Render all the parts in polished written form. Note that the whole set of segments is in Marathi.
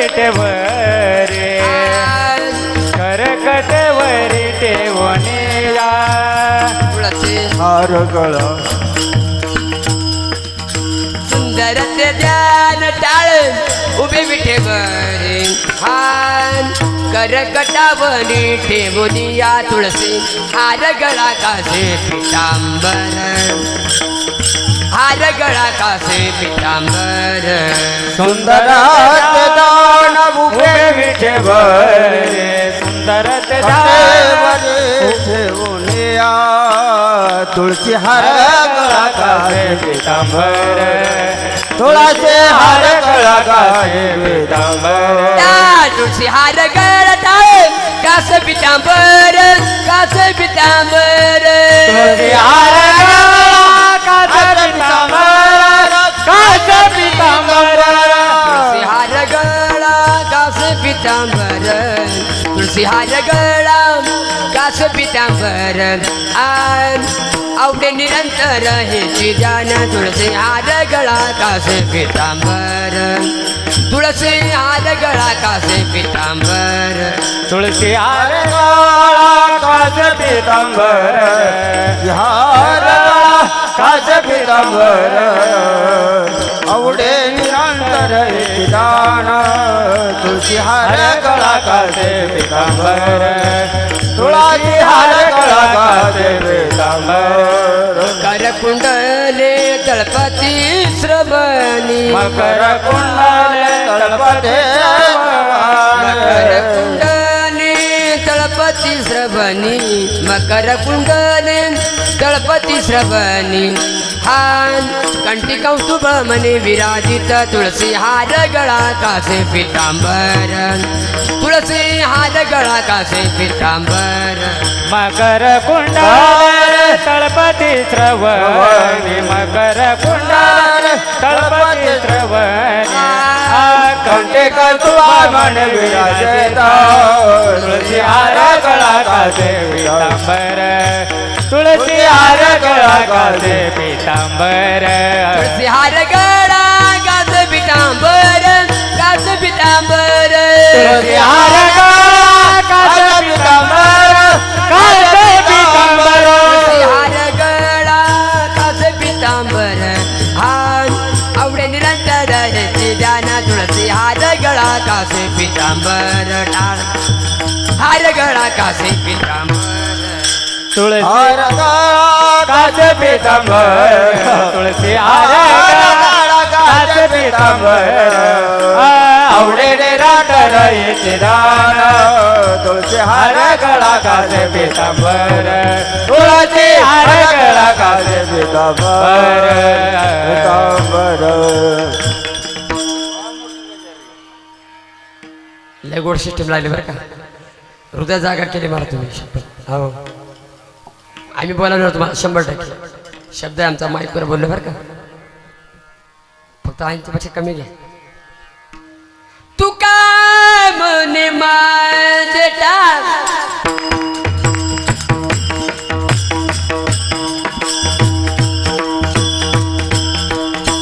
विठेवरे करकटवरी ठेवणीला तुळशी हार गळा सुंदर ते ध्यान टाळ उभे विठेवरे हान करकटावरी ठेवूनिया तुळशी हार गळा कासे पितांबर हार गळा कासे पितांबर सुंदर दान उभे विठेवरे सुंदर दान ठेवून या तुळशी हार गळा कासे पितांबर तुळाचे हार गळा कासे पितांबर तुळशी हार गळा कास पितांबर कास पितांबर तुळशी हार कास पितांबर तुळशी हार गळा कास पितांबर तुळशी हार गळा कास पितांबर आवडे निरंतर हे जान तुळशी हार गळा कास पितांबर तुळशी हार गळा कास पितांबर तुळशी हार कास पितांबर हार कास पितांबर आवडे निरंतर दान तुळशी हार गळा कासे पितांबर तुळशी हार गळा कासे पितांबर कर कुंडले तळपती श्रवणी मकर कुंडले तळपते मकर कुंडले तळपती श्रवणी मकर कुंडले तळपती श्रवणी हान कंठी कौस्तुभ मने विराजित तुळशी हार गळा कासे पितांबर तुळशी हार गळा कासे पितांबर मकर कुंडले तळपती श्रवणी मकर कुंडले तळपती श्रवणी कंठे कौस्तुभ मन विराजित तुळशी हार गळा कासे पितांबर तुळशी हार गळा कासे पितांबर तुळशी हार गळा कास पितांबर कास पितांबर तुळशी हार गळा कासे पितांबर कासे पितांबर तुळशी हार गळा कास पितांबर हान आवडे निरंतर ह्याची जाना तुळशी हार गळा कासे पितांबर टाळ हार गळा कासे पितांबर तुळशी हार गळा कासे पितांबर तुळशी हार गळा कासे पितांबर आवडे निरंतर ह्याची दान तुळशी हार हार गळा कासे पितांबर तुळशी हार गळा कासे पितांबर पितांबर लय गोड सिस्टीम लागली बरं का हृदय जागा केली मला तुम्ही शपथ हो आम्ही बोलावलं तुम्हाला 100% शब्द आहे आमचा माईकवर बोललो बरं का फक्त 80% कमी घ्या तू काय म्हणे माझे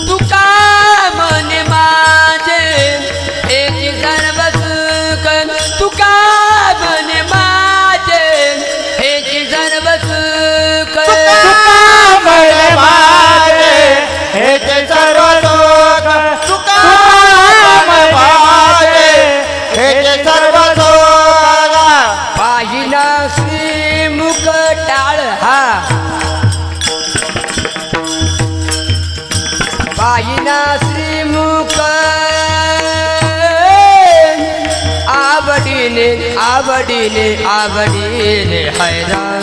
तू काय म्हणे माझे याची सर्व सुख तू काय म्हणे माझे याची सर्व सुख म्हणे माझे हेचे सर्व लोक तुका माझे हे सर्व लोक पाहिला श्रीमुख टाळ हा पाहिला श्रीमुख आवडीने आवडीने आवडीने हैराण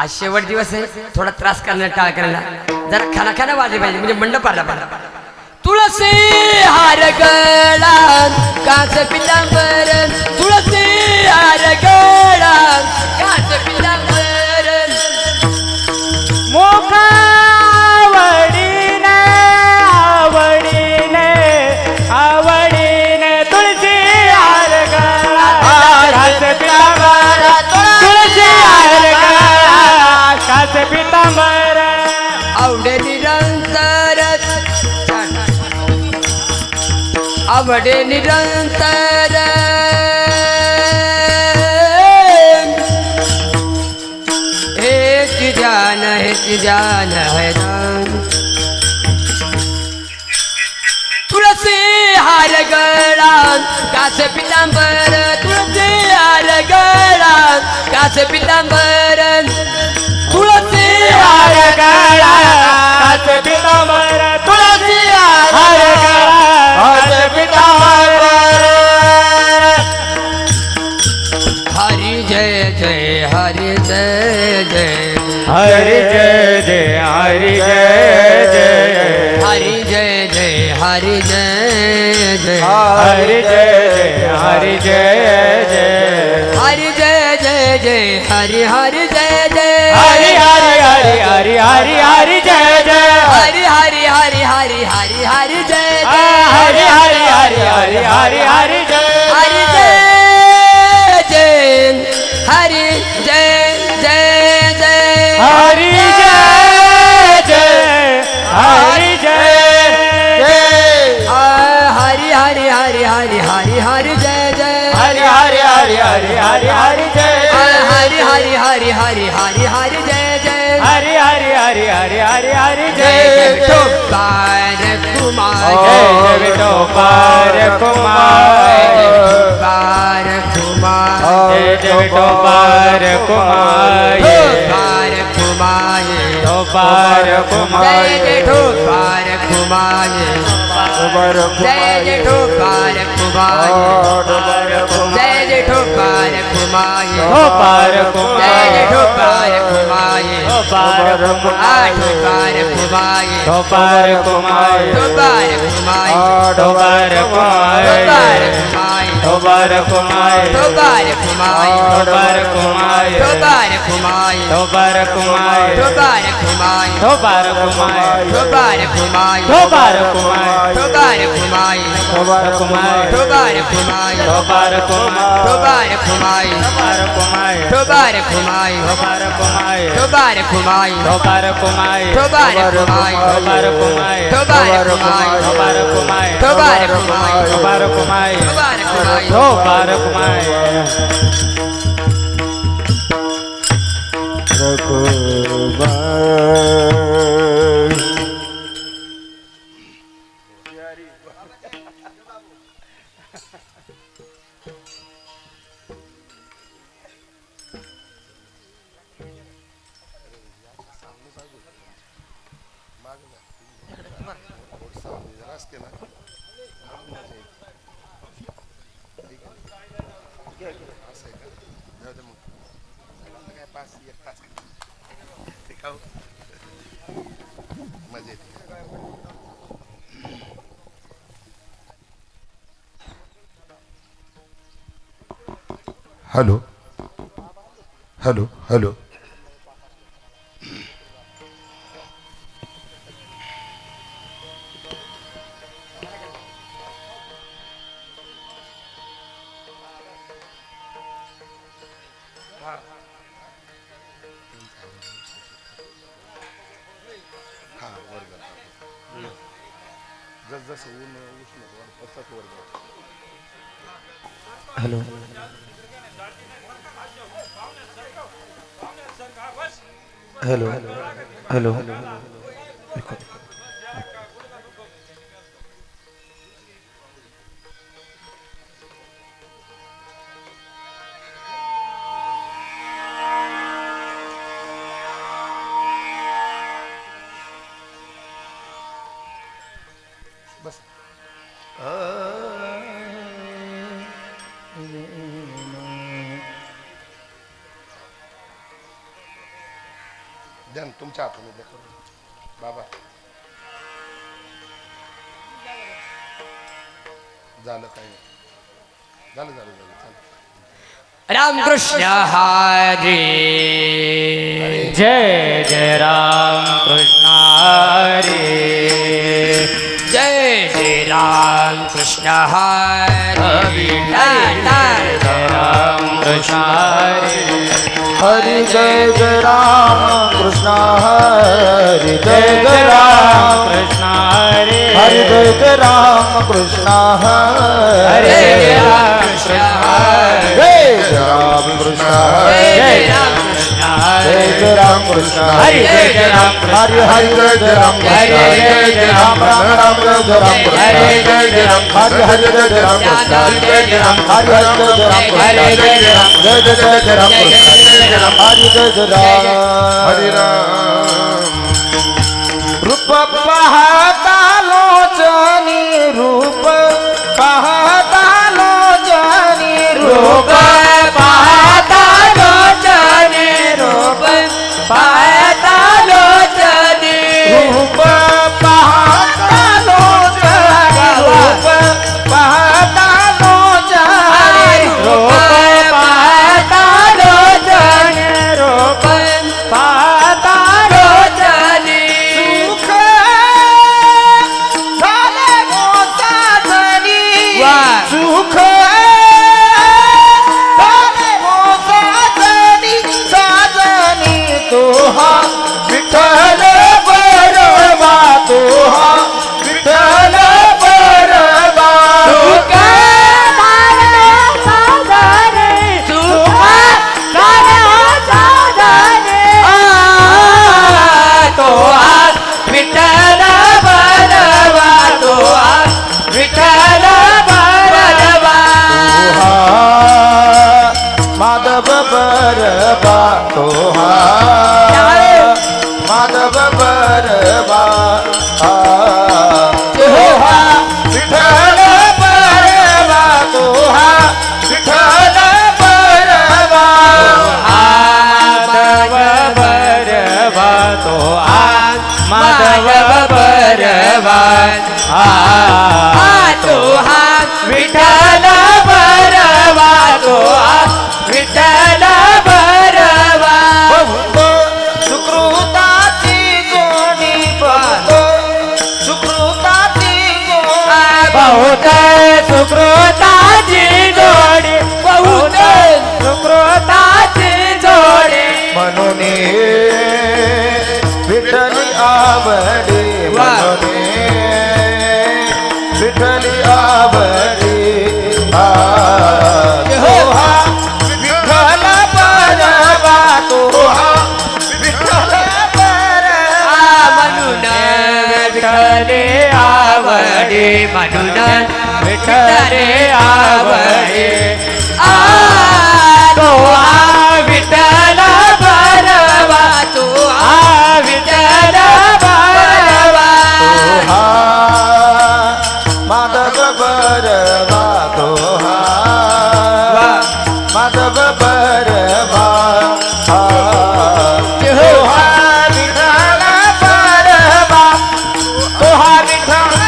आज शेवट दिवस आहे थोडा त्रास करण्यात टाळ करायला जरा खाना वाजले पाहिजे म्हणजे मंडप आला पाहिजे तुळशी हार गळा कास पितांबर तुळशी हार गळा कास पितांबर मुख आवडीने आवडीने आवडीने तुळशी हार गळा कासे पितांबर तुळशी हार गळा कासे पितांबर आवडे निरंतर आवडे निरंतर हेच जान है दान तुळसी हार गळा कास पितांबर तुळसी हार गळा कास पितांबर तुळसी हार गळा कास पितांबर तुळसी हार गळा कास पितांबर हरी जय जय हरी जय जय हरि जय जय हरि जय जय हरी जय जय हरी जय जय हरि जय जय हरि जय जय हरी जय जय जय हरी हरी जय जय हरि हरि हरि हरि हरि हरि जय जय हरी हरी हरी हरी हरी हरी जय जय हरि हरि हरि हरि हरि हरि जय हरी जय जय हरी जय जय जय हरि जय जय हरि जय जय हरी हरी हरी हरी हरी हरी जय जय हरि हरि हरि हरि हरि हरि जय हरी हरी हरी हरी हरी हरी जय जय हरि हरि हरि हरि हरि हरि जय जय जय विठोबार कुमार जय विठोबार कुमार बार कुमार जय जय विठोबार कुमार बार कुमार विठोबार कुमार जय जय ठोबार कुमार जय जय ठोबार कुमार जय जय ठोबार कुमार विठोबार जय जय कुमार ठोबार कुमार विठोबार कुमार ठोबार कुमार विठोबार कुमार ठोबार विठोबार कुमार कुमार ठोबार कुमार विठोबार कुमार ठोबार कुमार विठोबार कुमार ठोबार कुमार विठोबार कुमार ठोबार विठोबार कुमार कुमार ठोबार कुमार विठोबार कुमार ठोबार कुमार विठोबार कुमार ठोबार कुमार विठोबार कुमार ठोबार कुमार विठोबार कुमार ठोबार कुमार विठोबार कुमार ठोबार कुमार विठोबार कुमार ठोबार कुमार विठोबार कुमार ठोबार विठोबार कुमार कुमार ठोबार कुमार विठोबार कुमार hello hello hello hello hello hello ध्यान तुमच्या हाताने द्या बाबा झालं काही नाही झालं झालं झालं चालेल रामकृष्ण हरी जय जय राम कृष्ण हरी जय जय राम कृष्ण हरी जय राम कृष्ण हरी हरि जय जय राम कृष्ण हरि जय जय राम कृष्ण हरे हरि जय जय राम कृष्ण हरे हरि राम कृष्ण हरे जय जय राम कृष्ण जय हरि राम कृष्ण जय हरे जय राम कृष्ण हरि जय जय राम हरि हरि जय जय राम कृष्ण हरि जय जय राम राम राम जय जय राम कृष्ण हरे जय जय राम हरि हरि जय जय राम कृष्ण जय जय राम हरि हरि जय जय राम हरे कृष्ण जय जय राम जय जय जय जय राम कृष्ण हरि जय जय राम हरि राम रूप पाहता लोचनी रूप पाहता लोचनी रूप पाहता लोचने रूप पाहता लोचने रूप पाहता लोचनी रूप पाहता लोचनी रूप पाहता लोचने रूप पाहता लोचने सुख झाले मोसाजनी वाह. सुख झाले मोसाजनी साजनी तो हा विठ्ठल बरवा तो हा विठ्ठल बरवा सुख झाले साधने सुख झाले साधने तो आज विठ्ठल बरवा तो आज विठ्ठल बरवा हा माधव बरवा तो हा माधव बरवा हा विठ्ठल बरवा तो हा विठ्ठल बरवा माधव बरवा तो आज माधव बरवा तो हात विठ्ठल बरवा तो हात विठ्ठल बरवा बहुत सुकृताची जोडी बहुत सुकृताची जोडी बहुत सुकृताची जोडी बहुत सुकृताची जोडी म्हणून विठ्ठली आवडे म्हणून विठ्ठली आवडे तो हा विठ्ठल बरवा तो हा विठ्ठल बरवा म्हणून विठ्ठले आवडे म्हणून विठ्ठले आवडे तो हा विठ्ठल बरवा तो हा विठ्ठल बरवा हा माधव बरवा तो हा माधव बरवा हा तो हा विठ्ठल बरवा तो हा विठ्ठल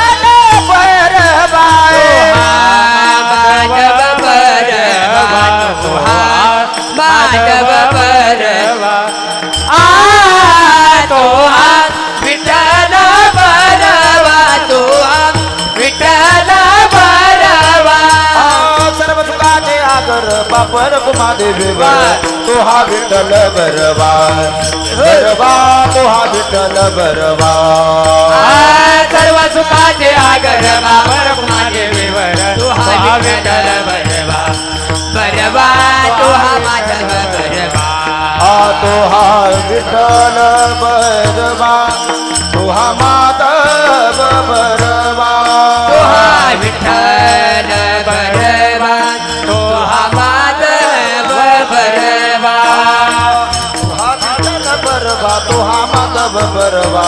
बरवा माधव बरवा तो हा माधव बरवा तो हा विठ्ठल बरवा तो हा विठ्ठल बरवा सर्व सुखाचे आगर बापर कुमादेवीवा तो हा विठ्ठल बरवा बरवा तो हा विठ्ठल बरवा सर्व सुखाचे आगर बाबर माझे विवर तू हा विठ्ठल बरवा बरवा तू हा माधव बरवा तो हा विठ्ठल बरवा तो हा माधव बरवा तू हा विठ्ठल बरवा तू हा माधव बरवा विठ्ठल बरवा तो हा माधव बरवा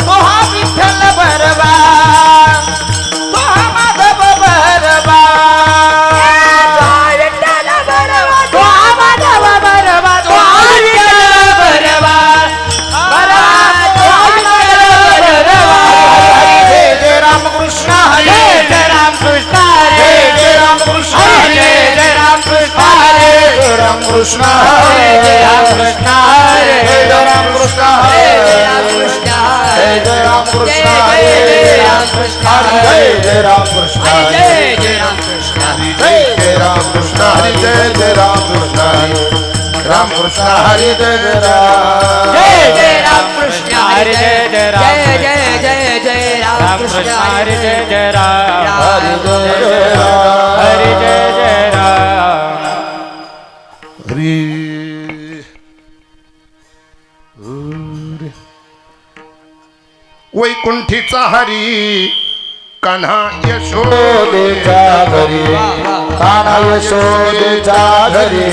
तो हा विठ्ठल बरवा तो हा माधव बरवा विठ्ठल बरवा तू हा माधव बरवा तू हा विठ्ठल बरवा बरवा तू हा विठ्ठल बरवा जय जय राम कृष्ण हरे जय राम कृष्ण हरे जय राम कृष्ण हरे जय राम कृष्ण हरे जय राम कृष्ण हरे जय राम कृष्ण हरे जय राम कृष्ण हरे जय राम कृष्ण हरे जय राम कृष्ण हरे जय राम कृष्ण हरे जय राम कृष्ण हरे जय राम कृष्ण हरे जय राम कृष्ण हरे राम कृष्ण हरी जय जय राम जय जय राम कृष्ण हरी जय जय राम जय जय जय राम कृष्ण हरी जय जय राम हरी जय जय राम हरी जय जय राम हरी वैकुंठीचा हरी कान्हा यशोदेच्या घरी कान्हा यशोदेच्या घरी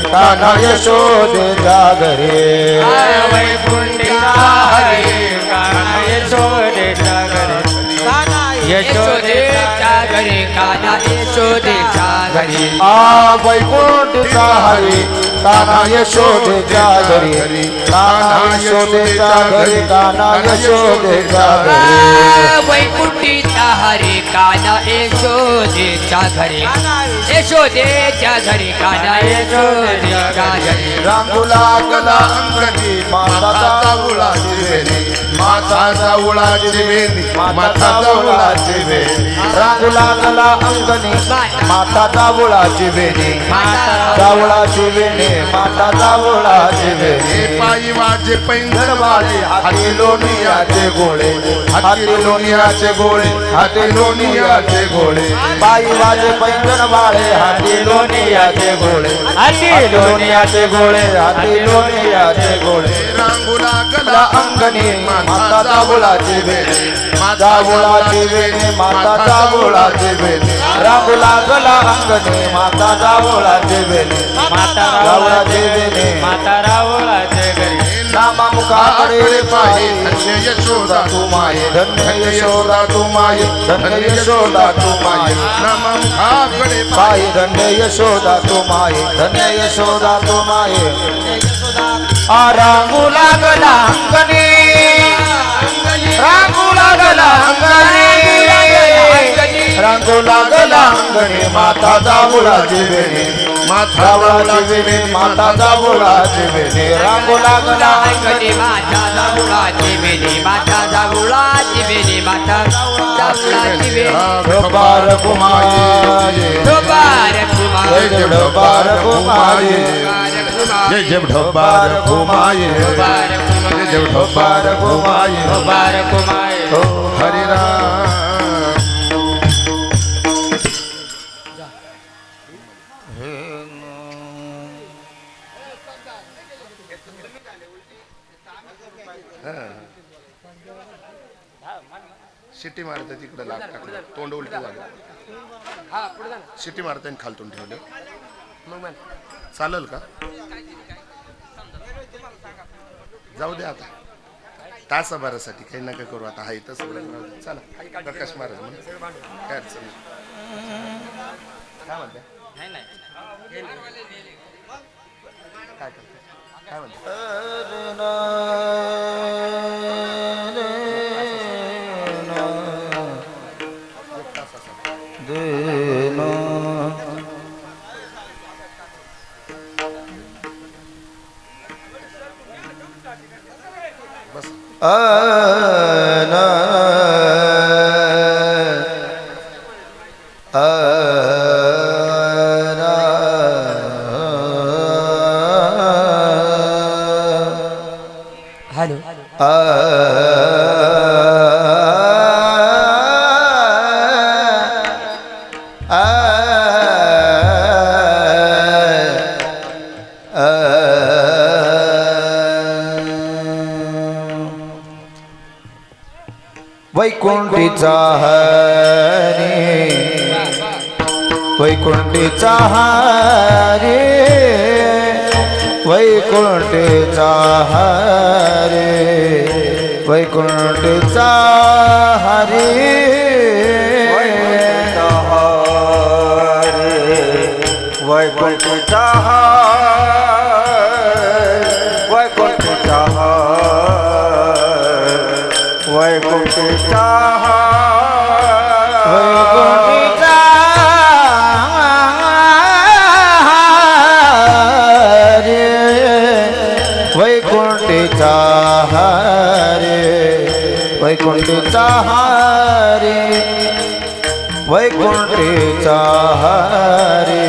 कान्हा यशोदेच्या घरी वैकुंठीचा हरी कान्हा यशोदेच्या घरी यशोदेच्या घरी कान्हा यशोदेच्या घरी वैकुंठीचा हरी कान्हा यशोदेच्या घरी कान्हा यशोदेच्या घरी कान्हा यशोदेच्या घरी वैकुंठीचा हरी कान्हा यशोदेच्या घरी यशोदेच्या घरी कान्हा यशोदेच्या घरी रांगू लागला अंगणी माता उळाची वेणी माता जावळाची वेणी माता जावळाची वेणी रांगू लागला अंगणी माता जावळाची वेणी जावळाची वेणी माता जावळाची वेणी पायी वाजे पैंजण वाळे हाती लोणियाचे गोळे हाती लोणियाचे गोळे हाती लोणियाचे गोळे पायी वाजे पैंजण वाळे हाती लोणियाचे गोळे हाती लोणियाचे गोळे हाती लोणियाचे गोळे रांगू लागला लागला अंगणी माता जावळाची वेणी जावळाची वेणी माता जावळाची वेणी रांगू लागला अंगणी माता जावळाची वेणी माता जावळाची वेणी माता रावळाचे घरी नामा मुखाकडे पाहे धन्य यशोदा तू माये धन्य यशोदा तू माये धन्य यशोदा तू माये नामा मुखाकडे पाये धन्य यशोदा तू माये धन्य यशोदा तू माये रांगू लागला अंगणी रांगू लागला अंगणी रांगू लागला अंगणी माता जावळाची वेणी माता जावळाची वेणी माता जावळाची वेणी रांगू लागला अंगणी माता जावळाची वेणी माता जावळाची वेणी माता जावळाची वेणी ढोबार कुमाये ढोबार जय जय ढोबार कुमाये जय जय ढोबार घुमाये जय जय ढोबार घुमाये ढोबार कुमाय हरे राम शिट्टी मारते तिकडे लाग टाकलं तोंड उलट झालं हा पुढे जा ना शिट्टी मारते आणि खालतून ठेवलं मग म्हण चालेल का जाऊ दे आता तासाभरासाठी काही नका करू आता हाय तसं चला प्रकाश महाराज म्हण काय अडचण नाही. काय म्हणते काय करते काय म्हणते एक तासासाठी बस हॅलो वैकुंठीचा हरी वैकुंठीचा हरी वैकुंठीचा हरी वैकुंठीचा हरी वैकुंठीचा वैकुंठीचा वैकुंठीचा वैकुंठीचा हरे वैकुंठीचा हरे वैकुंठीचा हरे वैकुंठीचा हरे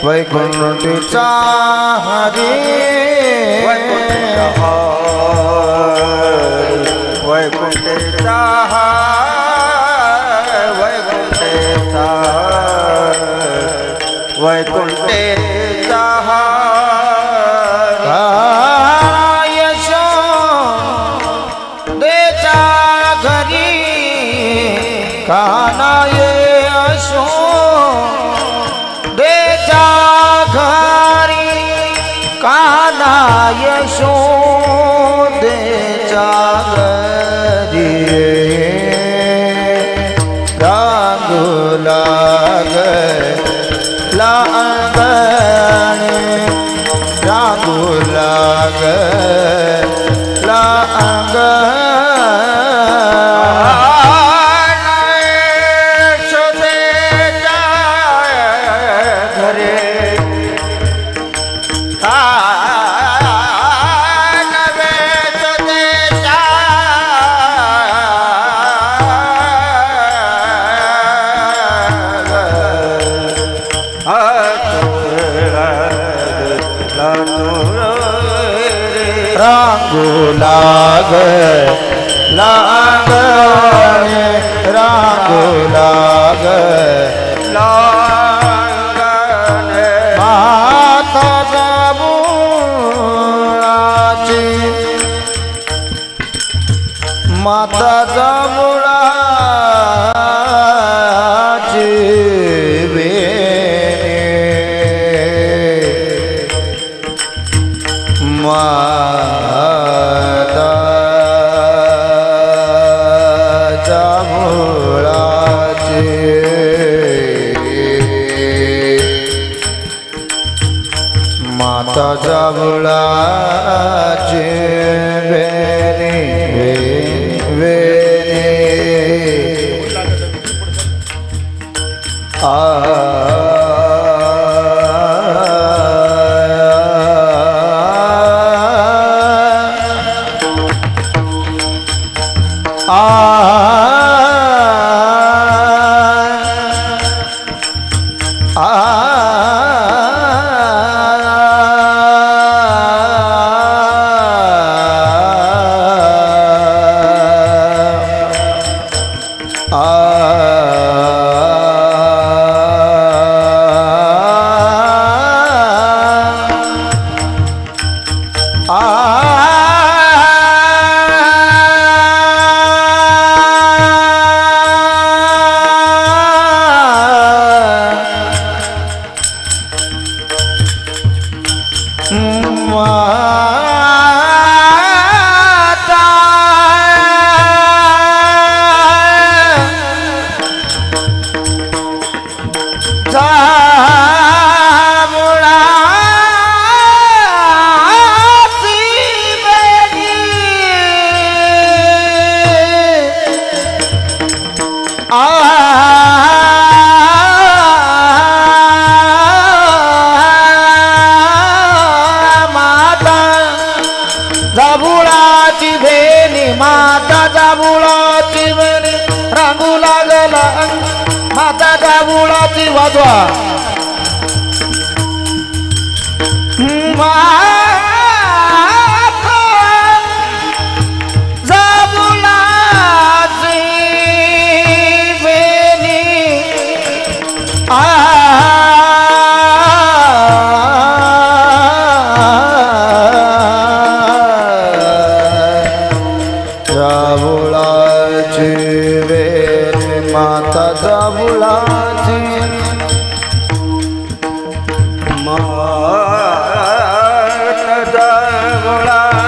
वैकुंठीचा हरी वैकुंठीचा वैकुंठीचा वैकुंठीचा यशोदेच्या घरी कान्हा ये यशोदेच्या घरी कान्हा यशोदेच्या घरी रांगू लागला अंगण रांगू लागला अंगण रांगू लागला अंगण रांगू लागला अंगण माता जांभूळाची माता जांभूळाची माता जांभूळाची माता जांभूळाची वेणी जांभूळाची वेणी माता जांभूळाची वेणी रांगू लागला माता जांभूळाची वाजवा माता जांभूळाची वेणी जांभूळाची वेणी माता जांभूळाची माता जांभूळाची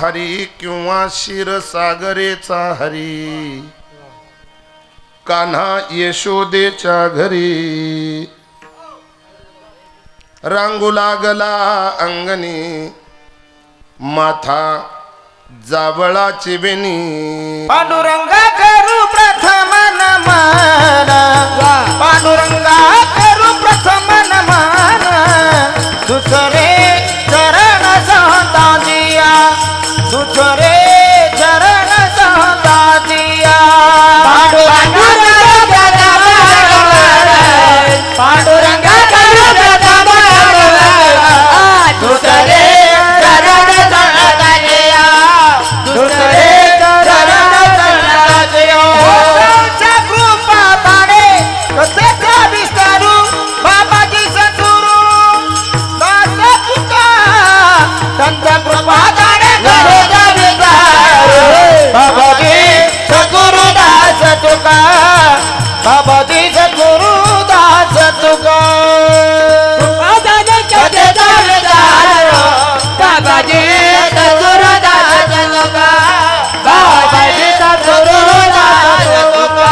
हरी किंवा क्षीरसागरेचा हरी कान्हा यशोदेच्या घरी रांगू लागला अंगणी माथा जावळाची बेनी पांडुरंगा करू प्रथम नमन पांडुरंगा करू प्रथम नमन दुसरे चरण सहताजिया दुसरे चरण सहताजिया पांडुरंगा पांडुरंगा करू प्रथम दुसरे चरण सहताजिया दुसरे चरण सहताजिया कृपा ताणे कसेचा विस्तारू बाबाजी सद्गुरू दास तुका त्यांचा कृपा ताणे कसेचा विस्तारू बाबाजी सद्गुरू दास तुका बाबाजी सद्गुरू दास तुका कसेचा विस्तारू बाबाजी सद्गुरू दास तुका बाबाजी सद्गुरू दास तुका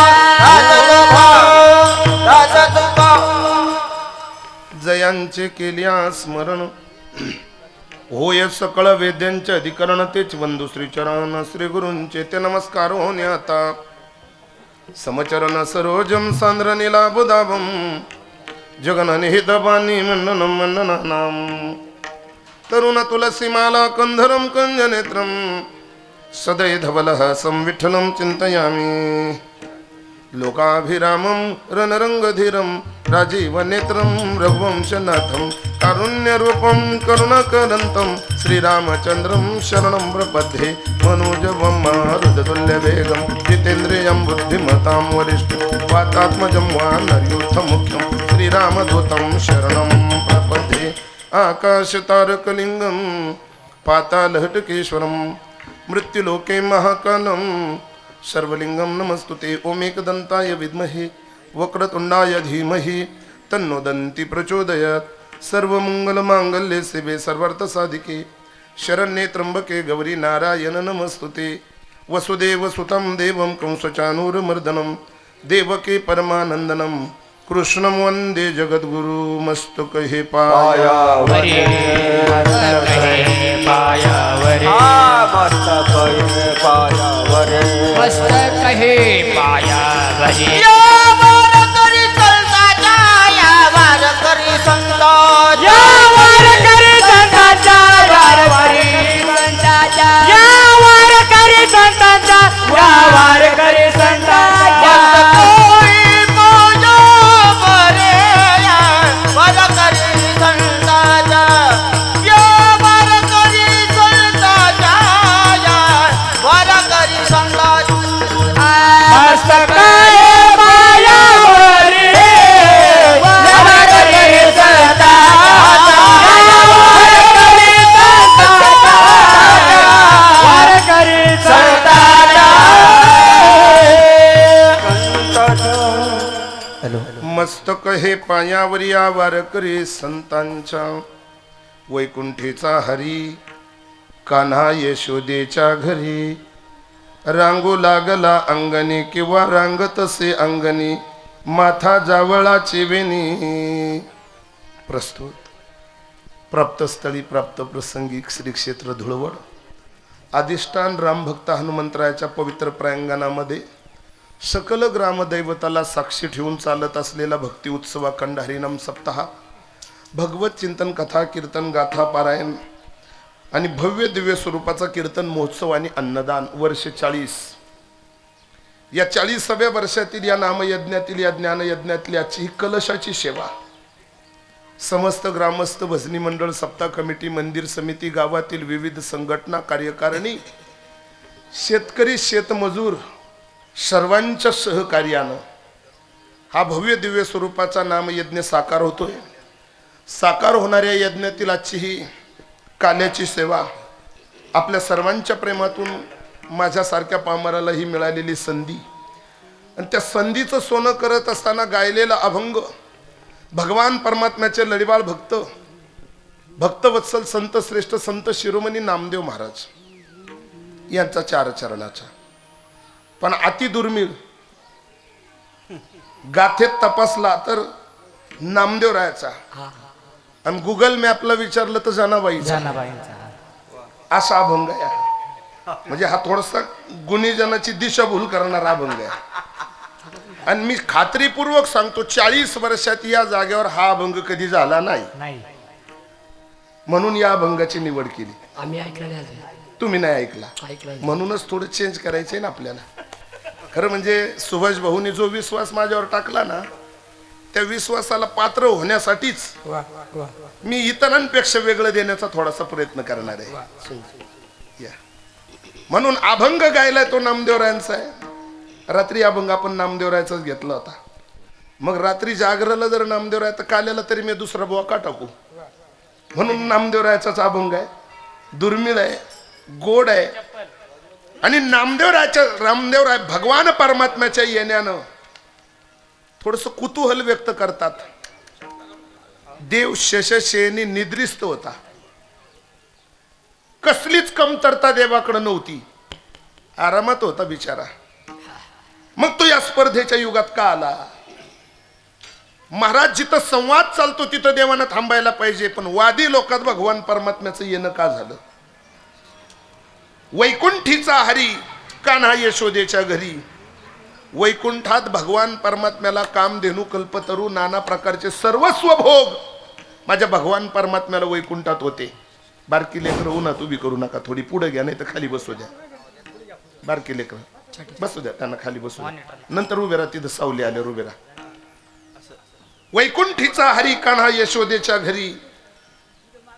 दास तुका जयांचे केल्या स्मरण होय सकळ वेद्यांचे अधिकरण तेच वंदू श्रीचरण श्री गुरूंचे ते नमस्कार होणे आता समचरण सरोजम सांद्र नीलाबुदाबम जगन निहित बाणी मंडनम मंडनानाम तरुण तुलसीमाला कंधरम कंजनेत्रम सदय धवलः संविठ्ठलं चिंतयामि लोकाभिरामं रणरंगधीरं राजीवनेत्रं रघुवंशनाथं कारुण्यरूपं करुणाकरन्तं श्रीरामचन्द्रं शरणं प्रपद्ये मनोजवं मारुततुल्यवेगं जितेन्द्रियं बुद्धिमतां वरिष्ठं वातात्मजं वानरयूथमुख्यं श्रीरामदूतं शरणं प्रपद्ये आकाशतारकलिङ्गं पातालहटकेश्वरं मृत्युलोके महाकालं सर्वलिंगम नमस्तुते ओम एकदंताय विद्महे वक्रतुंडाय धीमहि तन्नो दन्ति प्रचोदयात् सर्वमंगलमांगल्ये शिवे सर्वार्थसाधिके शरण्ये त्र्यंबके गौरी नारायण नमस्तुते वसुदेवसुतं देवं कंसचानूरमर्दनं देवकी परमानन्दनं कृष्णं वन्दे जगद्गुरु मस्तके पायावरी पायावरी मस्तक हे पायावरी यावर करी संताचा यावर करी संताचा यावर करी संतांचा वारवारी संतांचा यावर करी संतांचा यावर करी संतांचा कोई मोजो बरे यावर करी संताचा यावर करी संताचा यावर करी संताचा मस्तक हे पायावरी यावर करी संतांचा यावर करी संतांचा यावर करी संतांचा मस्तक हे पायावरी वारकरी संतांच्या वैकुंठीचा हरी कान्हा यशोदेच्या घरी रांगू लागला अंगणी किंवा रांगतसे अंगणी माथा जावळाची वेणी प्रस्तुत प्राप्तस्थळी प्राप्त प्रसंगिक श्री क्षेत्र धुळवड अधिष्ठान रामभक्त हनुमंतरायाच्या पवित्र प्रांगणामध्ये सकल ग्रामदैवताला साक्षी ठेवून चालत असलेला भक्ती उत्सव अखंड हरिनाम सप्ताह भगवत चिंतन कथा कीर्तन गाथा पारायण आणि भव्य दिव्य स्वरूपाचा कीर्तन महोत्सव आणि अन्नदान वर्ष 40 या 40व्या वर्षातील या नामयज्ञातील या ज्ञानयज्ञातील याची ही कलशाची सेवा समस्त ग्रामस्थ भजनी मंडळ सप्ताह कमिटी मंदिर समिती गावातील विविध संघटना कार्यकारिणी शेतकरी शेतमजूर सर्वांच्या सहकार्यानं हा भव्य दिव्य स्वरूपाचा नामयज्ञ साकार होतोय साकार होणाऱ्या यज्ञातील आजची ही काल्याची सेवा आपल्या सर्वांच्या प्रेमातून माझ्यासारख्या पामराला ही मिळालेली संधी आणि त्या संधीचं सोनं करत असताना गायलेला अभंग भगवान परमात्म्याचे लढीवाळ भक्त भक्तवत्सल संत श्रेष्ठ संत शिरोमणी नामदेव महाराज यांचा 4 चरणाचा. पण अति दुर्मिळ गाथेत तपासला तर नामदेवरायाचा, आणि गुगल मॅपला विचारलं तर जनाबाईचा. जनाबाईंचा असा अभंग आहे. म्हणजे हा थोडासा गुणीजनाची दिशाभूल करणारा अभंग आहे. आणि मी खात्रीपूर्वक सांगतो 40 वर्षात या जागेवर हा अभंग कधी झाला नाही. नाही. म्हणून या अभंगाची निवड केली. आम्ही ऐकलं नाही अजून. तुम्ही नाही ऐकला, ऐकलं नाही. म्हणूनच थोडं चेंज करायचंय ना आपल्याला. खरं म्हणजे सुभाष भाऊनी जो विश्वास माझ्यावर टाकला ना, त्या विश्वासाला पात्र होण्यासाठीच वा वा मी इतरांपेक्षा वेगळं देण्याचा थोडासा प्रयत्न करणार आहे. या. म्हणून अभंग गायलाय तो नामदेवरायांचा आहे. रात्री अभंग आपण नामदेवरायाचाच घेतला होता. मग रात्री जागराला जर नामदेवराय तर काल्याला तरी मी दुसरा बुवा का टाकू. म्हणून नामदेवरायाचाच अभंग आहे. दुर्मिळ आहे, गोड आहे. आणि रामदेवराय भगवान परमात्म्याच्या येण्यानं थोडस कुतूहल व्यक्त करतात. देव शशशेनी निद्रिस्त होता, कसलीच कमतरता देवाकडे नव्हती, आरामात होता बिचारा. मग तो या स्पर्धेच्या युगात का आला. महाराज जिथं संवाद चालतो तिथं देवानं थांबायला पाहिजे, पण वादी लोकात भगवान परमात्म्याचं येणं का झालं. वैकुंठीचा हरी कान्हा यशोदेच्या घरी. वैकुंठात भगवान परमात्म्याला कामधेनू कल्पतरू नाना प्रकारचे सर्वस्व भोग माझ्या भगवान परमात्म्याला वैकुंठात होते. बारकी लेकरं उन्हात उभी करू नका, थोडी पुढे घ्या, नाही तर खाली बसू द्या. बारकी लेकरं बसू द्या, त्यांना खाली बसू द्या, नंतर उभे राहा. तिथं सावली आल्यावर उभे राहा. वैकुंठीचा हरी कान्हा यशोदेच्या घरी.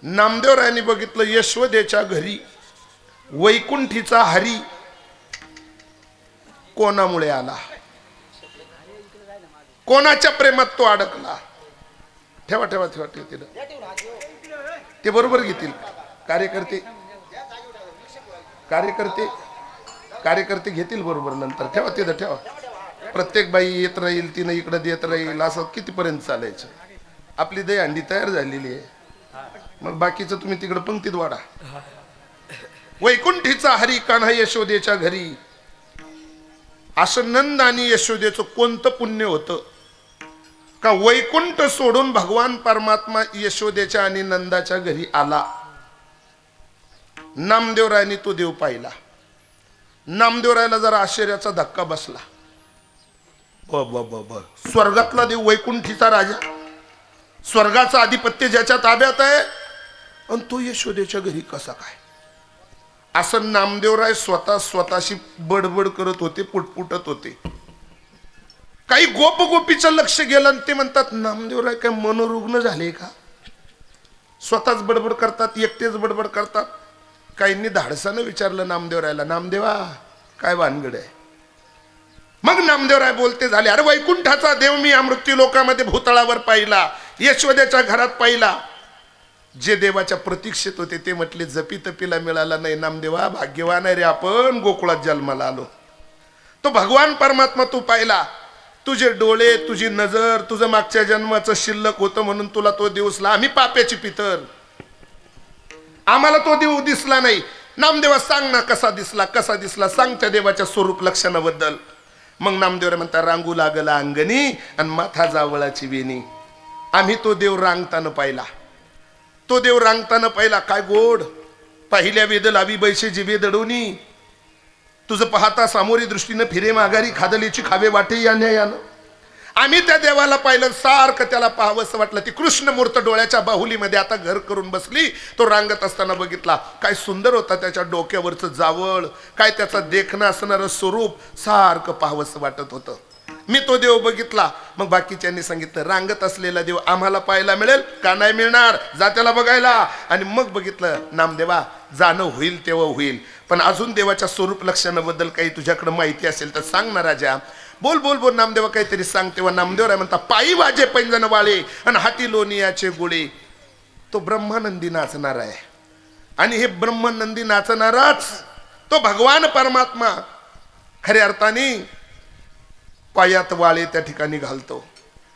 नामदेवरायांनी बघितलं यशोदेच्या घरी वैकुंठीचा हरी कोणामुळे आला, कोणाच्या प्रेमात तो अडकला. ठेवा ठेवा ठेवा ठेवा, ते बरोबर घेतील. कार्यकर्ते घेतील बरोबर नंतर. ठेवा तिथं ठेवा. प्रत्येक बाई येत राहील, तिनं इकडे देत राहील, असं कितीपर्यंत चालायचं. आपली दहीहंडी तयार झालेली आहे. मग बाकीचं तुम्ही तिकडे पंक्तीत वाढा. वैकुंठीचा हरी कान्हा यशोदेच्या घरी. असं नंद आणि यशोदेचं कोणतं पुण्य होतं का वैकुंठ सोडून भगवान परमात्मा यशोदेच्या आणि नंदाच्या घरी आला. नामदेवरायांनी तो देव पाहिला. नामदेवरायाला जरा आश्चर्याचा धक्का बसला. स्वर्गातला देव, वैकुंठीचा राजा, स्वर्गाचा अधिपत्य ज्याच्या ताब्यात आहे, आणि तो यशोदेच्या घरी कसा काय. असं नामदेवराय स्वतःशी बडबड करत होते, पुटपुटत होते. काही गोपीचं लक्ष गेलं आणि ते म्हणतात नामदेवराय काय मनोरुग्ण झाले का. स्वतःच बडबड करतात, एकटेच बडबड करतात. काहींनी धाडसानं विचारलं नामदेवरायला, नामदेवा काय भानगड आहे. मग नामदेवराय बोलते झाले, अरे वैकुंठाचा देव मी या मृत्यू लोकामध्ये भूतळावर पाहिला, यशोदेच्या घरात पाहिला. जे देवाच्या प्रतीक्षेत होते ते म्हटले जपी तपीला मिळाला नाही. नामदेवा भाग्यवान आहे रे आपण, गोकुळात जन्माला आलो. तो भगवान परमात्मा तू पाहिला, तुझे डोळे, तुझी नजर, तुझं मागच्या जन्माचं शिल्लक होतं म्हणून तुला तो दिवसला. आम्ही पाप्याची पितर, आम्हाला तो देव दिसला नाही. नामदेवा सांग ना कसा दिसला, सांग त्या देवाच्या स्वरूप लक्षणाबद्दल. मग नामदेव म्हणता रांगू लागला अंगणी आणि माथा जावळाची वेणी. आम्ही तो देव रांगताना पाहिला. तो देव रांगताना पाहिला. काय गोड पहिल्या वेद लावी बैसे जिवे दडवणी. तुझं पाहता सामोरी दृष्टीनं फिरे माघारी, खादलीची खावे वाटे या न्यायानं. आम्ही त्या देवाला पाहिलं, सारखं त्याला पाहावंसं वाटलं. ती कृष्णमूर्त डोळ्याच्या बाहुलीमध्ये आता घर करून बसली. तो रांगत असताना बघितला, काय सुंदर होता त्याच्या डोक्यावरचं जावळ, काय त्याचा देखणं असणारं स्वरूप, सारखं पाहावंसं वाटत होतं. मी तो देव बघितला. मग बाकीच्यांनी सांगितलं रांगत असलेला देव आम्हाला पाहायला मिळेल का नाही मिळणार, जा त्याला बघायला. आणि मग बघितलं, नामदेवा जाणं होईल तेव्हा होईल, पण अजून देवाच्या स्वरूप लक्षणाबद्दल काही तुझ्याकडे माहिती असेल तर सांग ना राजा. बोल बोल बोल नामदेवा काहीतरी सांग. तेव्हा नामदेवराय म्हणता, पायी वाजे पैंजण वाळे आणि हाती लोणियाचे गोळे. तो ब्रह्मानंदी नाचणार आहे. आणि हे ब्रह्मानंदी नाचणाराच तो भगवान परमात्मा खऱ्या अर्थाने पायात वाळे त्या ठिकाणी घालतो.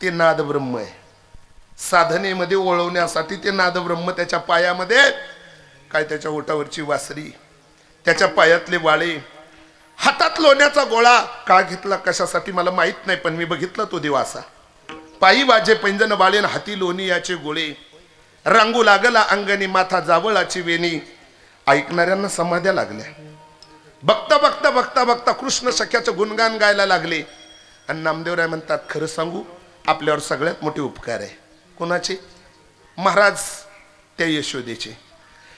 ते नाद ब्रह्म आहे. साधनेमध्ये ओळवण्यासाठी ते नाद ब्रह्म त्याच्या पायामध्ये, काय त्याच्या ओठावरची वासरी, त्याच्या पायातले वाळे, हातात लोण्याचा गोळा का घेतला कशासाठी मला माहित नाही, पण मी बघितला तो देव असा. पायी वाजे पैंजन बाळेन हाती लोणी याचे गोळे, रांगू लागला अंगणी माथा जावळाची वेणी. ऐकणाऱ्यांना समाध्या लागल्या. बघता बघता बघता बघता कृष्ण सख्याचं गुणगान गायला लागले. आणि नामदेवराय म्हणतात, खरं सांगू आपल्यावर सगळ्यात मोठे उपकार आहे. कोणाचे? महाराज त्या यशोदेचे.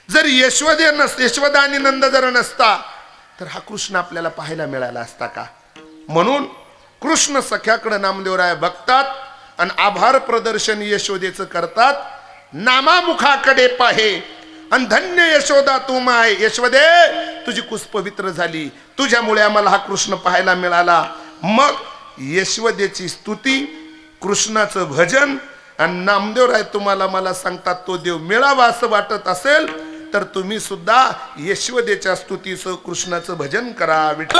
जर यशोदा आणि नंद जर नसता तर हा कृष्ण आपल्याला पाहायला मिळाला असता का? म्हणून कृष्ण सख्याकडे नामदेवराय बघतात आणि आभार प्रदर्शन यशोदेचं करतात. नामामुखाकडे पाहे आणि धन्य यशोदा तू माय. यशोदे तुझी कुस पवित्र झाली, तुझ्यामुळे आम्हाला हा कृष्ण पाहायला मिळाला. मग यशोदेची स्तुती, कृष्णाचं भजन. आणि नामदेवराय तुम्हाला मला सांगतात, तो देव मिळावा असं वाटत असेल तर तुम्ही सुद्धा यशोदेच्या स्तुतीचं कृष्णाचं भजन करा. विठ्ठल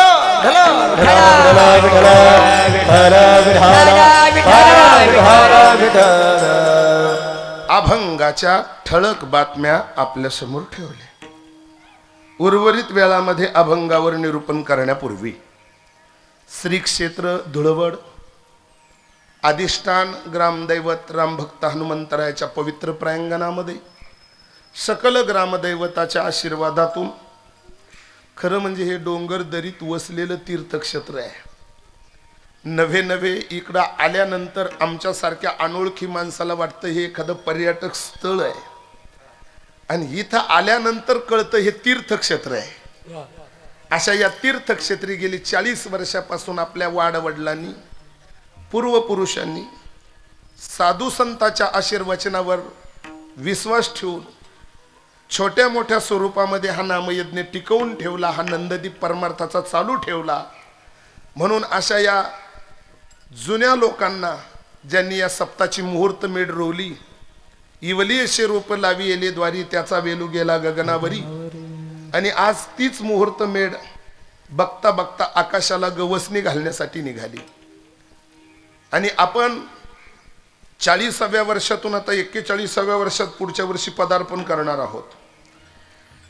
अभंगाच्या ठळक बातम्या आपल्या समोर ठेवल्या. उर्वरित वेळामध्ये अभंगावर निरूपण करण्यापूर्वी श्री क्षेत्र धुळवड अधिष्ठान ग्रामदैवत रामभक्त हनुमंतरायाच्या पवित्र प्रांगणामध्ये सकल ग्रामदैवताच्या आशीर्वादातून, खरं म्हणजे हे डोंगर दरीत वसलेलं तीर्थक्षेत्र आहे. नवे नवे इकडं आल्यानंतर आमच्यासारख्या अनोळखी माणसाला वाटतं हे एखादं पर्यटक स्थळ आहे, आणि इथं आल्यानंतर कळतं हे तीर्थक्षेत्र आहे. अशा या तीर्थक्षेत्री गेली 40 वर्षापासून आपल्या वाडवडिलांनी, पूर्वपुरुषांनी साधू संतांच्या आशीर्वचनावर विश्वास ठेवून छोट्या मोठ्या स्वरूपामध्ये हा नामयज्ञ टिकवून ठेवला. हा नंददीप परमार्थाचा चालू ठेवला. म्हणून अशा या जुन्या लोकांना, ज्यांनी या सप्ताची मुहूर्त मेढ रोवली, इवली असे रूप लावी येले द्वारी, त्याचा वेलू गेला गगनावरी. आणि आज तीच मुहूर्त मेढ बघता बघता आकाशाला गवसणी घालण्यासाठी निघाली. आणि आपण 40व्या वर्षातून आता 41व्या वर्षात पुढच्या वर्षी पदार्पण करणार आहोत.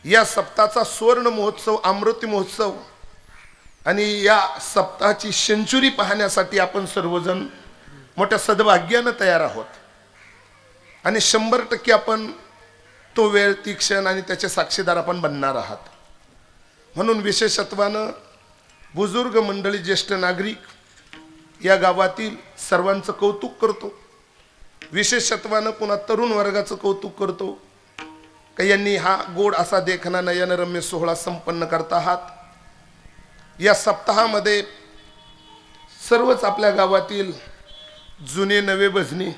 या सप्ताहाचा सुवर्ण महोत्सव, अमृत महोत्सव, आणि या सप्ताहाची सेंचुरी पाहण्यासाठी आपण सर्वजण मोठ्या सद्भाग्यानं तयार आहोत. आणि 100% आपण तो वेळ, ती क्षण आणि त्याचे साक्षीदार आपण बनणार आहात. म्हणून विशेषत्वानं बुजुर्ग मंडळी, ज्येष्ठ नागरिक, या गावातील सर्वांचं कौतुक करतो. विशेषत्वानं पुन्हा तरुण वर्गाचं कौतुक करतो का यांनी हा गोड असा देखना नयनरम्य सोहळा संपन्न करत आहात. या सप्ताहामध्ये सर्वच आपल्या गावातील जुने नवे भजनी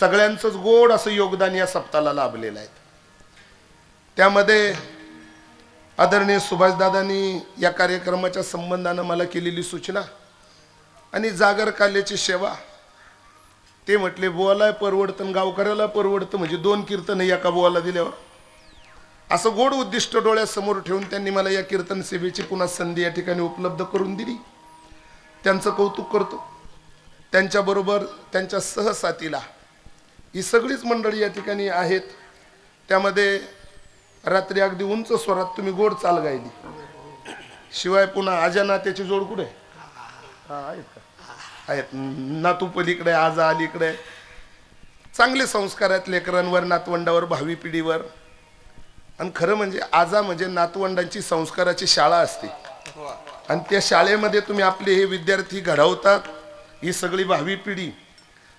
सगळ्यांचंच गोड असं योगदान या सप्ताहाला लाभलेलं आहे. त्यामध्ये आदरणीय सुभाषदादांनी या कार्यक्रमाच्या संबंधानं मला केलेली सूचना आणि जागर काल्याची सेवा, ते म्हटले बुवाला परवडतं, गावकऱ्याला परवडतं, म्हणजे 2 कीर्तन एका बुवाला दिल्यावर, असं गोड उद्दिष्ट डोळ्यासमोर ठेवून त्यांनी मला या कीर्तन सेवेची पुन्हा संधी या ठिकाणी उपलब्ध करून दिली. त्यांचं कौतुक करतो. त्यांच्याबरोबर त्यांच्या सहसाथीला ही सगळीच मंडळी या ठिकाणी आहेत. त्यामध्ये रात्री अगदी उंच स्वरात तुम्ही गोड चाल गायली. शिवाय पुन्हा आजा नात्याची जोड कुठे आहेत का? आहेत. नातू पलीकडे, आजा अलीकडे. चांगले संस्कार आहेत लेकरांवर, नातवंडावर, भावी पिढीवर. आणि खरं म्हणजे आजा म्हणजे नातवंडांची संस्काराची शाळा असते, आणि त्या शाळेमध्ये तुम्ही आपले हे विद्यार्थी घडवतात, ही सगळी भावी पिढी.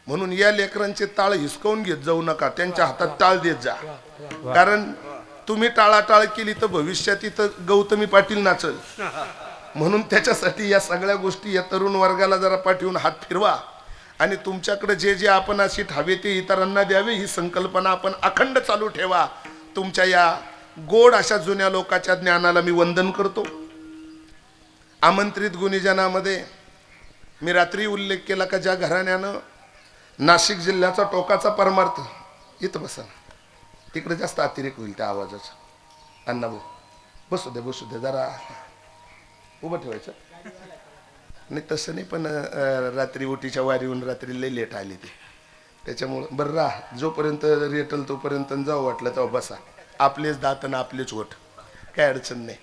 म्हणून या लेकरांचे टाळ हिसकावून घेत जाऊ नका, त्यांच्या हातात टाळ देत जा. कारण तुम्ही टाळाटाळ केली तर भविष्यात इथं गौतमी पाटील नाचल. म्हणून त्याच्यासाठी या सगळ्या गोष्टी या तरुण वर्गाला जरा पाठवून हात फिरवा, आणि तुमच्याकडे जे जे आपण अशी हवे ते इतरांना द्यावे, ही संकल्पना आपण अखंड चालू ठेवा. तुमच्या या गोड अशा जुन्या लोकांच्या ज्ञानाला मी वंदन करतो. आमंत्रित गुणीजनामध्ये मी रात्री उल्लेख केला का ज्या घराण्यानं नाशिक जिल्ह्याचा टोकाचा परमार्थ, इथं बसा, तिकडे जास्त अतिरेक होईल त्या आवाजाचा. अण्णा भाऊ बसू दे जरा उभं ठेवायचं नाही, तसं नाही, पण रात्री ओटीच्या वारीहून रात्री लई लेट आली ती, त्याच्यामुळं बरं राहा, जोपर्यंत रेटल तोपर्यंत जाऊ, वाटलं तेव्हा बसा. आपलेच दात आणि आपलेच ओठ, काय अडचण नाही.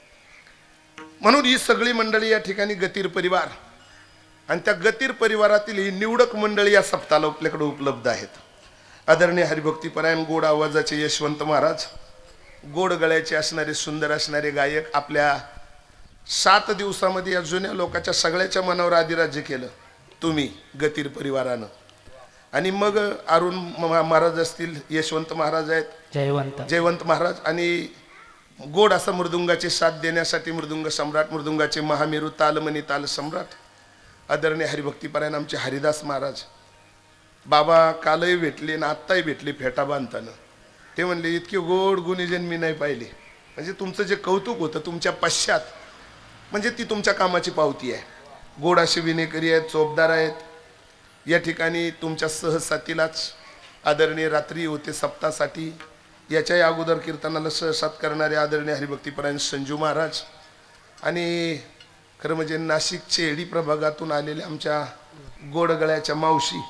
म्हणून ही सगळी मंडळी या ठिकाणी गतीर परिवार आणि त्या गतीर परिवारातील ही निवडक मंडळी या सप्ताहाला आपल्याकडे उपलब्ध आहेत. आदरणीय हरिभक्तीपरायण गोड आवाजाचे यशवंत महाराज, गोड गळ्याचे असणारे सुंदर असणारे गायक, आपल्या 7 दिवसामध्ये या जुन्या लोकांच्या सगळ्याच्या मनावर अधिराज्य केलं तुम्ही गतीर परिवारानं. आणि मग अरुण महाराज असतील, यशवंत महाराज आहेत, जयवंत महाराज, आणि गोड असा मृदुंगाचे साथ देण्यासाठी मृदुंग सम्राट, मृदुंगाचे महामेरू, तालमणी ताल सम्राट आदरणीय हरिभक्तीपरायण आमचे हरिदास महाराज. बाबा कालही भेटले ना आत्ताही भेटले फेटा बांधताना. ते म्हणले इतके गोड गुणीजन मी नाही पाहिले. म्हणजे तुमचं जे कौतुक होतं तुमच्या पश्चात, म्हणजे ती तुमच्या कामाची पावती आहे. गोड असे विनेकरी आहेत, चोपदार आहेत. या ठिकाणी तुमच्या सहसाथीलाच आदरणीय रात्री होते सप्तासाठी याच्याही अगोदर कीर्तनाला सहसाथ करणारे आदरणीय हरिभक्तीपरायण संजू महाराज, आणि खरं म्हणजे नाशिकचे एडी प्रभागातून आलेल्या आमच्या गोडगळ्याच्या मावशी,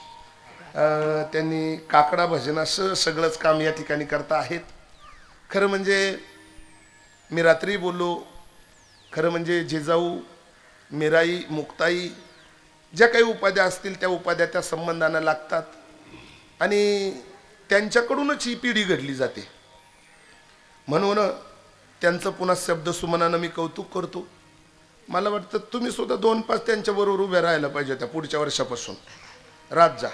त्यांनी काकडा भजनासह सगळंच काम या ठिकाणी करता आहेत. खरं म्हणजे मी रात्री बोललो, खरं म्हणजे जिजाऊ, मिराई, मुक्ताई ज्या काही उपाध्या असतील त्या उपाध्या त्या संबंधांना लागतात आणि त्यांच्याकडूनच ही पिढी घडली जाते. म्हणून त्यांचं पुन्हा शब्दसुमनानं मी कौतुक करतो. मला वाटतं तुम्ही सुद्धा 2-5 त्यांच्याबरोबर उभे राहायला पाहिजे त्या पुढच्या वर्षापासून. रात जा,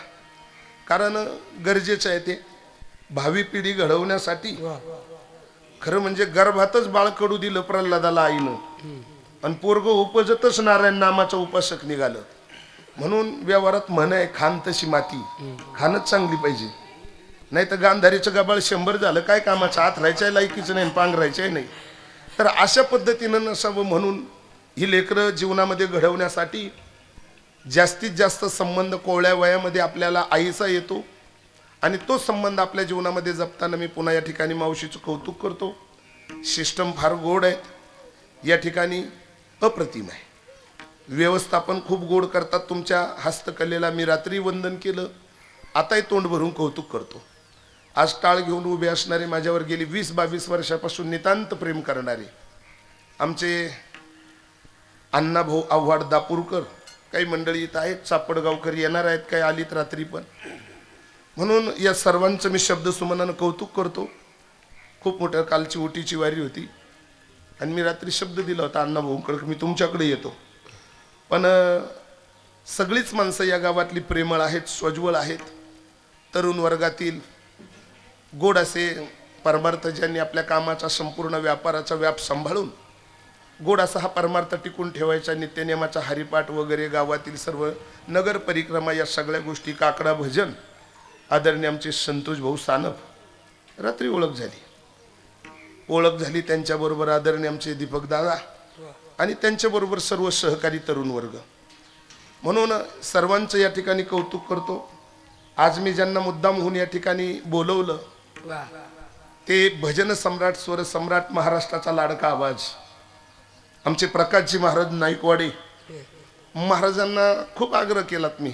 कारण गरजेचं आहे ते भावी पिढी घडवण्यासाठी. खरं म्हणजे गर्भातच बाळ कडू दिलं प्रल्हादाला आईनं, आणि पोरग उपजतच नारायण नामाचं उपासक निघालं. म्हणून व्यवहारात म्हण आहे, खान तशी माती, खानच चांगली पाहिजे. नाही तर गांधारीचं गबाळ 100 झालं काय कामाचं, हात राहायच्या लायकीचं नाही, पांघरायचं नाही. तर अशा पद्धतीनं नसावं. म्हणून ही लेकरं जीवनामध्ये घडवण्यासाठी जास्तीत जास्त संबंध कोवळ्या वयामध्ये आपल्याला आईचा येतो, आणि तो संबंध आपल्या जीवनामध्ये जपताना मी पुन्हा या ठिकाणी मावशीचं कौतुक करतो. सिस्टम फार गोड आहेत या ठिकाणी, अप्रतिम आहे. व्यवस्थापन खूप गोड करतात. तुमच्या हस्तकलेला मी रात्री वंदन केलं, आताही तोंड भरून कौतुक करतो. आज टाळ घेऊन उभे असणारे, माझ्यावर गेली 20-22 वर्षापासून नितांत प्रेम करणारे आमचे अण्णाभाऊ आव्हाड दापूरकर, काही मंडळी इथं आहेत, चापडगावकर येणार आहेत, काही आलीत रात्री पण. म्हणून या सर्वांचं मी शब्दसुमनानं कौतुक करतो. खूप मोठ्या कालची ओटीची वारी होती आणि मी रात्री शब्द दिला होता अण्णाभाऊंकडे मी तुमच्याकडे येतो. पण सगळीच माणसं या गावातली प्रेमळ आहेत, स्वज्वळ आहेत. तरुण वर्गातील गोड असे परमार्थ ज्यांनी आपल्या कामाचा संपूर्ण व्यापाराचा व्याप सांभाळून गोड असा हा परमार्थ टिकून ठेवायचा, नित्यनेमाचा हरिपाठ वगैरे, गावातील सर्व नगर परिक्रमा, या सगळ्या गोष्टी, काकडा भजन. आदरणीय आमचे संतोष भाऊ सानप, रात्री ओळख झाली त्यांच्याबरोबर. आदरणीय आमचे दीपक दादा आणि त्यांच्याबरोबर सर्व सहकारी तरुण वर्ग. म्हणून सर्वांचं या ठिकाणी कौतुक करतो. आज मी ज्यांना मुद्दाम होऊन या ठिकाणी बोलवलं ते भजन सम्राट, स्वर सम्राट, महाराष्ट्राचा लाडका आवाज आमचे प्रकाशजी महाराज नाईकवाडे महाराजांना खूप आग्रह केलात मी,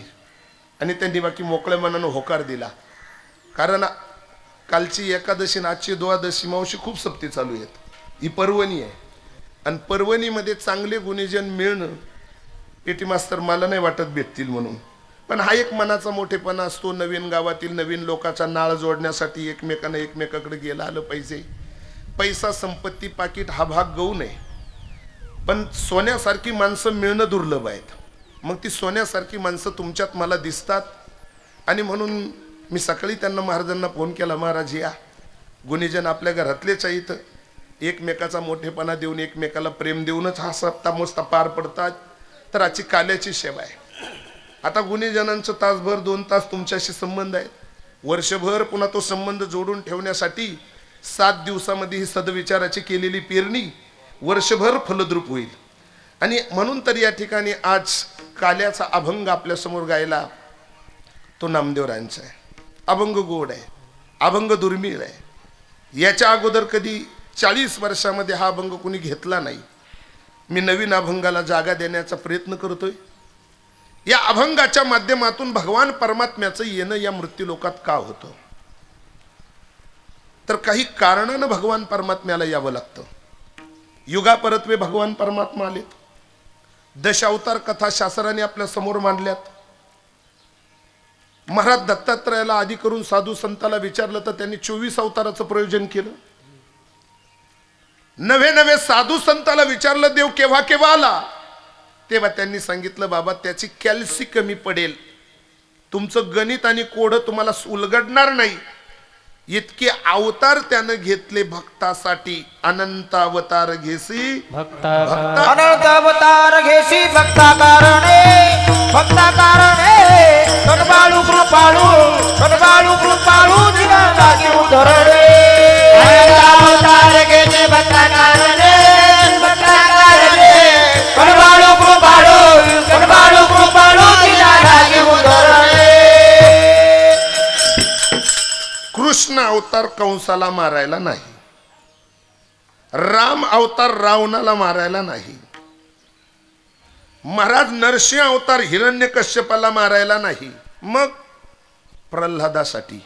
आणि त्यांनी बाकी मोकळ्या मनानं होकार दिला. कारण कालची एकादशी आणि आजची द्वादशी मावशी खूप सप्ती चालू आहेत. ही पर्वणी आहे, आणि पर्वणीमध्ये चांगले गुणीजन मिळणं पेटी मास्तर मला नाही वाटत भेटतील म्हणून. पण हा एक मनाचा मोठेपणा असतो. नवीन गावातील नवीन लोकांचा नाळ जोडण्यासाठी एकमेकांना एकमेकाकडे गेला आलं पाहिजे. पैसा, संपत्ती, पाकिट हा भाग गळू नये, पण सोन्यासारखी माणसं मिळणं दुर्लभ आहेत. मग ती सोन्यासारखी माणसं तुमच्यात मला दिसतात, आणि म्हणून मी सकाळी त्यांना महाराजांना फोन केला, महाराज या गुणीजन आपल्या घरातलेच आहेत, एकमेकाचा मोठेपणा देऊन एकमेकाला प्रेम देऊनच हा सप्ताह मोस्ता पार पडतात. तर आजची काल्याची सेवा आहे. आता गुणीजनांचं तासभर 2 तास तुमच्याशी संबंध आहे, वर्षभर पुन्हा तो संबंध जोडून ठेवण्यासाठी 7 दिवसामध्ये ही सदविचाराची केलेली पेरणी वर्षभर फलद्रूप होईल. आणि म्हणून तर या ठिकाणी आज काल्याचा अभंग आपल्यासमोर गायला तो नामदेवरायांचा आहे. अभंग गोड आहे, अभंग दुर्मिळ आहे. याच्या अगोदर कधी 40 वर्षामध्ये हा अभंग कोणी घेतला नाही. मी नवीन अभंगाला जागा देण्याचा प्रयत्न करतोय. या अभंगाच्या माध्यमातून भगवान परमात्म्याचं येणं या मृत्यूलोकात का होतं, तर काही कारणानं भगवान परमात्म्याला यावं लागतं. युगापरत्वे भगवान परमात्मा आलेत. दशावतार कथा शास्त्राने आपल्या समोर मांडल्यात. महाराज दत्तात्रयाला आधी करून साधू संताला विचारलं तर त्यांनी 24 अवताराचं प्रयोजन केलं. नवे नवे साधू संताला विचारलं देव केव्हा केव्हा आला, तेव्हा त्यांनी सांगितलं बाबा त्याची कॅल्सी कमी पडेल, तुमचं गणित आणि कोड तुम्हाला उलगडणार नाही, इतके अवतार त्यानं घेतले भक्तासाठी. अनंत अवतार घेसी भक्त अनंत अवतार घेशी भक्ता कारणे कनबाळू कृपाळू दिना जागी उधरणे. अवतार घेते भक्ता कारणे कनबाळू कृपाळू दिना जागी उधरणे. कृष्ण अवतार कंसाला मारायला नाही, राम अवतार रावणाला मारायला नाही, महाराज नरसिंह अवतार हिरण्यकश्यपाला मारायला नाही, मग प्रल्हादासाठी.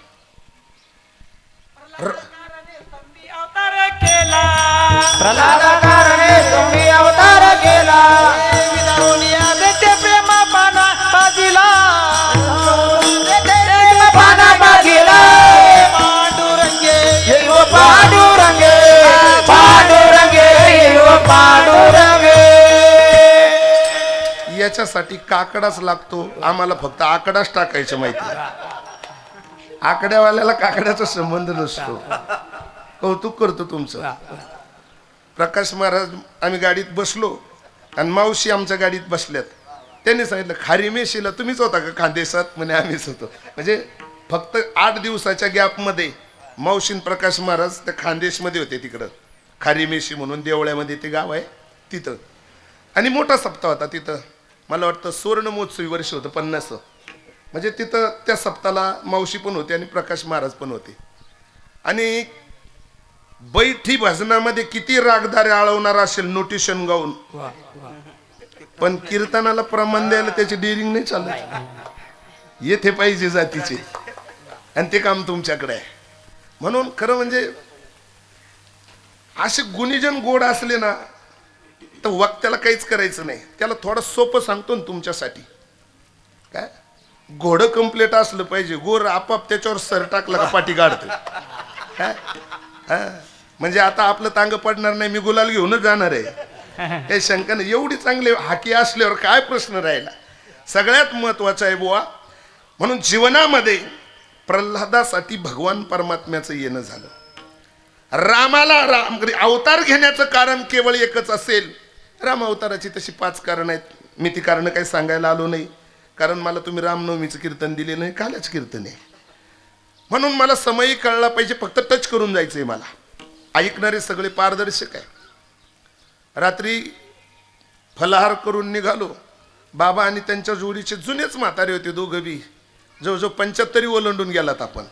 प्रल्हादाकारणे तुम्ही अवतार केला. देते प्रेम पाना बाजीला, प्रेम पाना बाजीला. पांडुरंगे याच्यासाठी काकडाच लागतो. आम्हाला फक्त आकडाच टाकायचं माहिती. आकड्यावाल्याला काकड्याचा संबंध नसतो. कौतुक करतो तुमचं. प्रकाश महाराज आम्ही गाडीत बसलो आणि मावशी आमच्या गाडीत बसल्यात. त्यांनी सांगितलं खारीमेशीला तुम्हीच होता का खानदेशात? म्हणे आम्हीच होतो. म्हणजे फक्त 8 दिवसाच्या गॅपमध्ये मावशीन प्रकाश महाराज त्या खानदेशमध्ये होते. तिकडं खारीमेशी म्हणून देवळ्यामध्ये ते गाव आहे तिथं. आणि मोठा सप्ताह होता तिथं. मला वाटतं सुवर्ण महोत्सवी वर्ष होतं 50. म्हणजे तिथं त्या सप्ताहाला मावशी पण होते आणि प्रकाश महाराज पण होते. आणि बैठी भजनामध्ये किती रागदारे आळवणार असेल नोटिशन गाऊन, पण कीर्तनाला प्रमाण द्यायला त्याची डिरिंग नाही चालत. येथे पाहिजे जातीचे आणि ते काम तुमच्याकडे आहे. म्हणून खरं म्हणजे असे गुणीजन गोड असले ना तर वक्त्याला काहीच करायचं नाही. त्याला थोडं सोपं सांगतो ना तुमच्यासाठी. काय घोडं कंप्लेट असलं पाहिजे, गोर आपाप त्याच्यावर सर टाकला का पाठी काढतं. म्हणजे आता आपलं तांग पडणार नाही, मी गुलाल घेऊनच जाणार आहे. हे शंका नाही. एवढी चांगली हाकी असल्यावर काय प्रश्न राहिला. सगळ्यात महत्वाचं आहे बुवा. म्हणून जीवनामध्ये प्रल्हादासाठी भगवान परमात्म्याचं येणं झालं. रामाला अवतार घेण्याचं कारण केवळ एकच असेल. राम अवताराची तशी 5 कारण आहेत. मी ती कारण काही सांगायला आलो नाही, कारण मला तुम्ही रामनवमीचं कीर्तन दिले नाही, कालच कीर्तन आहे. म्हणून मला समयही कळला पाहिजे, फक्त टच करून जायचंय मला. ऐकणारे सगळे पारदर्शक आहे. रात्री फलाहार करून निघालो. बाबा आणि त्यांच्या जोडीचे जुनेच म्हातारे होते दोघं बी, जवळजवळ 75 ओलांडून गेलात आपण.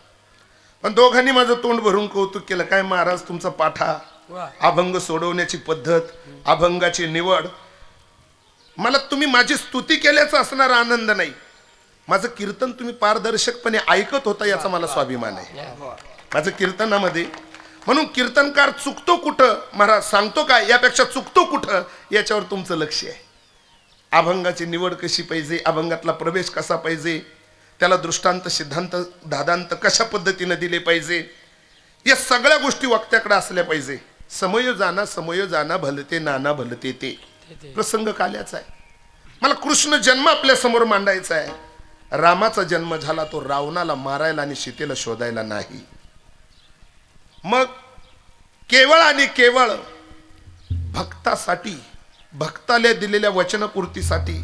पण दोघांनी माझं तोंड भरून कौतुक केलं. काय महाराज तुमचा पाठा, अभंग सोडवण्याची पद्धत, अभंगाची निवड. मला तुम्ही माझी स्तुती केल्याचा असणारा आनंद नाही, माझं कीर्तन तुम्ही पारदर्शकपणे ऐकत होता याचा मला स्वाभिमान आहे माझं कीर्तनामध्ये. म्हणून कीर्तनकार चुकतो कुठं महाराज सांगतो काय यापेक्षा चुकतो कुठं याच्यावर तुमचं लक्ष आहे. अभंगाची निवड कशी पाहिजे, अभंगातला प्रवेश कसा पाहिजे, त्याला दृष्टांत सिद्धांत दादांत कशा पद्धतीने दिले पाहिजे, या सगळ्या गोष्टी वक्त्याकडे असल्या पाहिजे. समय जाना भलते नाना भलते ते प्रसंग काल्याचा आहे. मला कृष्ण जन्म आपल्या समोर मांडायचा आहे. रामाचा जन्म झाला तो रावणाला मारायला आणि सीतेला शोधायला नाही. मग केवळ आणि केवळ भक्तासाठी, भक्ताला दिलेल्या वचनपूर्तीसाठी.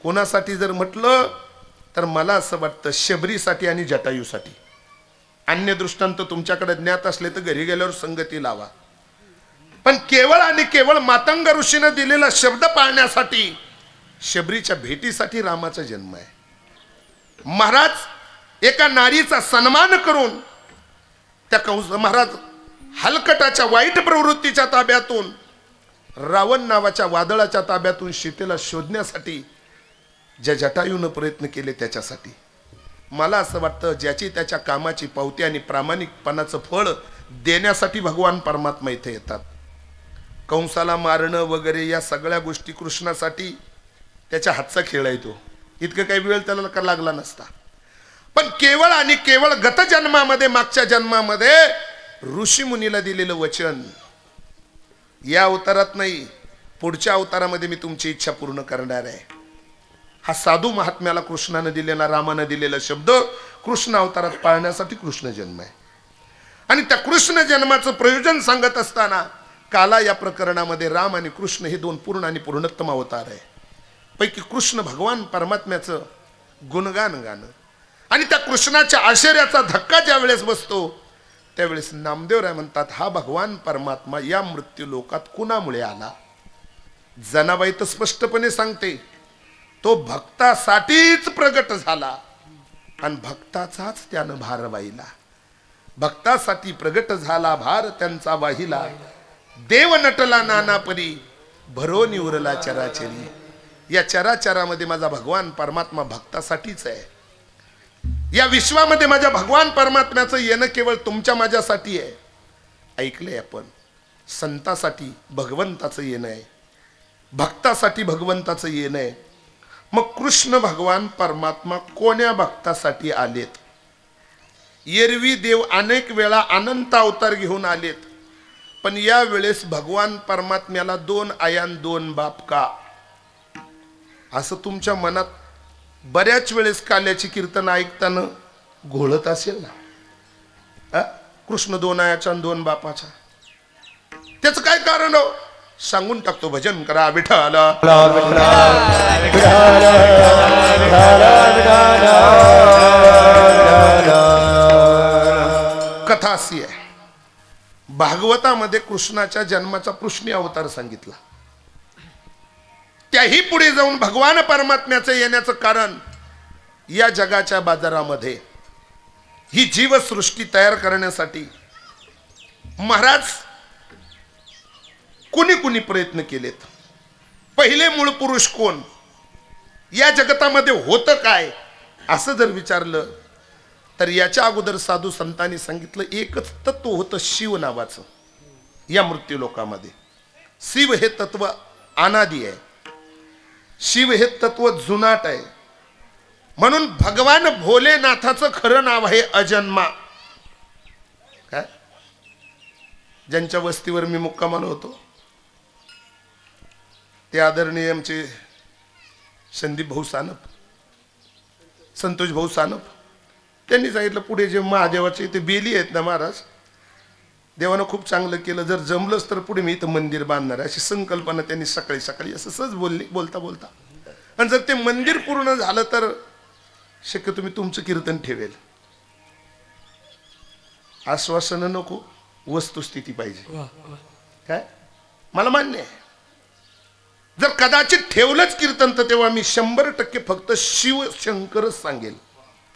कोणासाठी जर म्हटलं तर मला असं वाटतं शबरीसाठी आणि जटायूसाठी. अन्य दृष्टांत तुमच्याकडे ज्ञात असले तर घरी गेल्यावर संगती लावा. पण केवळ आणि केवळ मातंग ऋषीनं दिलेला शब्द पाळण्यासाठी, शबरीच्या भेटीसाठी रामाचा जन्म आहे. महाराज एका नारीचा सन्मान करून त्या महाराज हलकटाच्या वाईट प्रवृत्तीच्या ताब्यातून, रावण नावाच्या वादळाच्या ताब्यातून सीतेला शोधण्यासाठी ज्या जटायूनं प्रयत्न केले त्याच्यासाठी. मला असं वाटतं ज्याची त्याच्या कामाची पावती आणि प्रामाणिकपणाचं फळ देण्यासाठी भगवान परमात्मा इथे येतात. कंसाला मारणं वगैरे या सगळ्या गोष्टी कृष्णासाठी त्याच्या हातचा खेळ आहे तो. इतकं काही वेळ त्याला लागला नसता. पण केवळ आणि केवळ गत जन्मामध्ये, मागच्या जन्मामध्ये ऋषी मुनीला दिलेलं वचन, या अवतारात नाही, पुढच्या अवतारामध्ये मी तुमची इच्छा पूर्ण करणार आहे. हा साधू महात्म्याला कृष्णानं दिलेला, रामानं दिलेला शब्द कृष्ण अवतारात पाळण्यासाठी कृष्ण जन्म आहे. आणि त्या कृष्ण जन्माचं प्रयोजन सांगत असताना काला या प्रकरणामध्ये राम आणि कृष्ण हे दोन पूर्ण आणि पूर्णोत्तम अवतार आहे. पैकी कृष्ण भगवान परमात्म्याचं गुणगान गाणं आणि त्या कृष्णाच्या आश्चर्याचा धक्का ज्या वेळेस बसतो त्यावेळेस नामदेवराय म्हणतात, हा भगवान परमात्मा या मृत्यू लोकात कुणामुळे आला? जनाबाई तर स्पष्टपणे सांगते, तो भक्तासाठीच प्रगट झाला आणि भक्ताचाच त्यानं भार वाहिला. भक्तासाठी प्रगट झाला, भार त्यांचा वाहिला. देव नटला नाना परी, भरोनी उरला चराचरी. या चराचरामध्ये माझा भगवान परमात्मा भक्तासाठीच आहे. या विश्वामध्ये माझ्या भगवान परमात्म्याचं येणं केवळ तुमच्या माझ्यासाठी आहे. ऐकलंय आपण, संतासाठी भगवंताचं येणं आहे, भक्तासाठी भगवंताचं येणं आहे. मग कृष्ण भगवान परमात्मा कोण्या भक्तासाठी आलेत? एरवी देव अनेक वेळा अनंत अवतार घेऊन आलेत, पण या वेळेस भगवान परमात्म्याला 2 आयान 2 बाप का? असं तुमच्या मनात बऱ्याच वेळेस काल्याची कीर्तन ऐकताना घोळत असेल ना. कृष्ण 2 आयाचा आणि 2 बापाचा, त्याचं काय कारण हो? सांगून टाकतो. भजन करा विठ्ठल. कथा अशी आहे, भागवतामध्ये कृष्णाच्या जन्माचा कृष्णी अवतार सांगितला. त्याही पुढे जाऊन भगवान परमात्म्याचं येण्याचं कारण, या जगाच्या बाजारामध्ये ही जीवसृष्टी तयार करण्यासाठी महाराज कुणी कुणी प्रयत्न केलेत. पहिले मूळ पुरुष कोण? या जगतामध्ये होतं काय असं जर विचारलं तर याच्या अगोदर साधू संतांनी सांगितलं, एकच तत्व होतं शिव नावाचं. या मृत्यू लोकामध्ये शिव हे तत्व अनादी आहे, शिव हे तत्व जुनाट आहे. म्हणून भगवान भोलेनाथाचं खरं नाव आहे अजन्मा. काय? ज्यांच्या वस्तीवर मी मुक्कामाला होतो ते आदरणीय आमचे संदीप भाऊ सानप, संतोष भाऊ सानप, त्यांनी सांगितलं पुढे जे महादेवाचे इथे बेली आहेत ना महाराज, देवानं खूप चांगलं केलं, जर जमलंच तर पुढे मी इथं मंदिर बांधणार आहे, अशी संकल्पना त्यांनी सकाळी सकाळी असं सहज बोलता बोलता. आणि जर ते मंदिर पूर्ण झालं तर शक्यतो मी तुमचं कीर्तन ठेवेल. आश्वासनं नको, वस्तुस्थिती पाहिजे. काय? मला मान्य आहे, जर कदाचित ठेवलंच कीर्तन तर तेव्हा मी 100% फक्त शिव शंकरच सांगेल,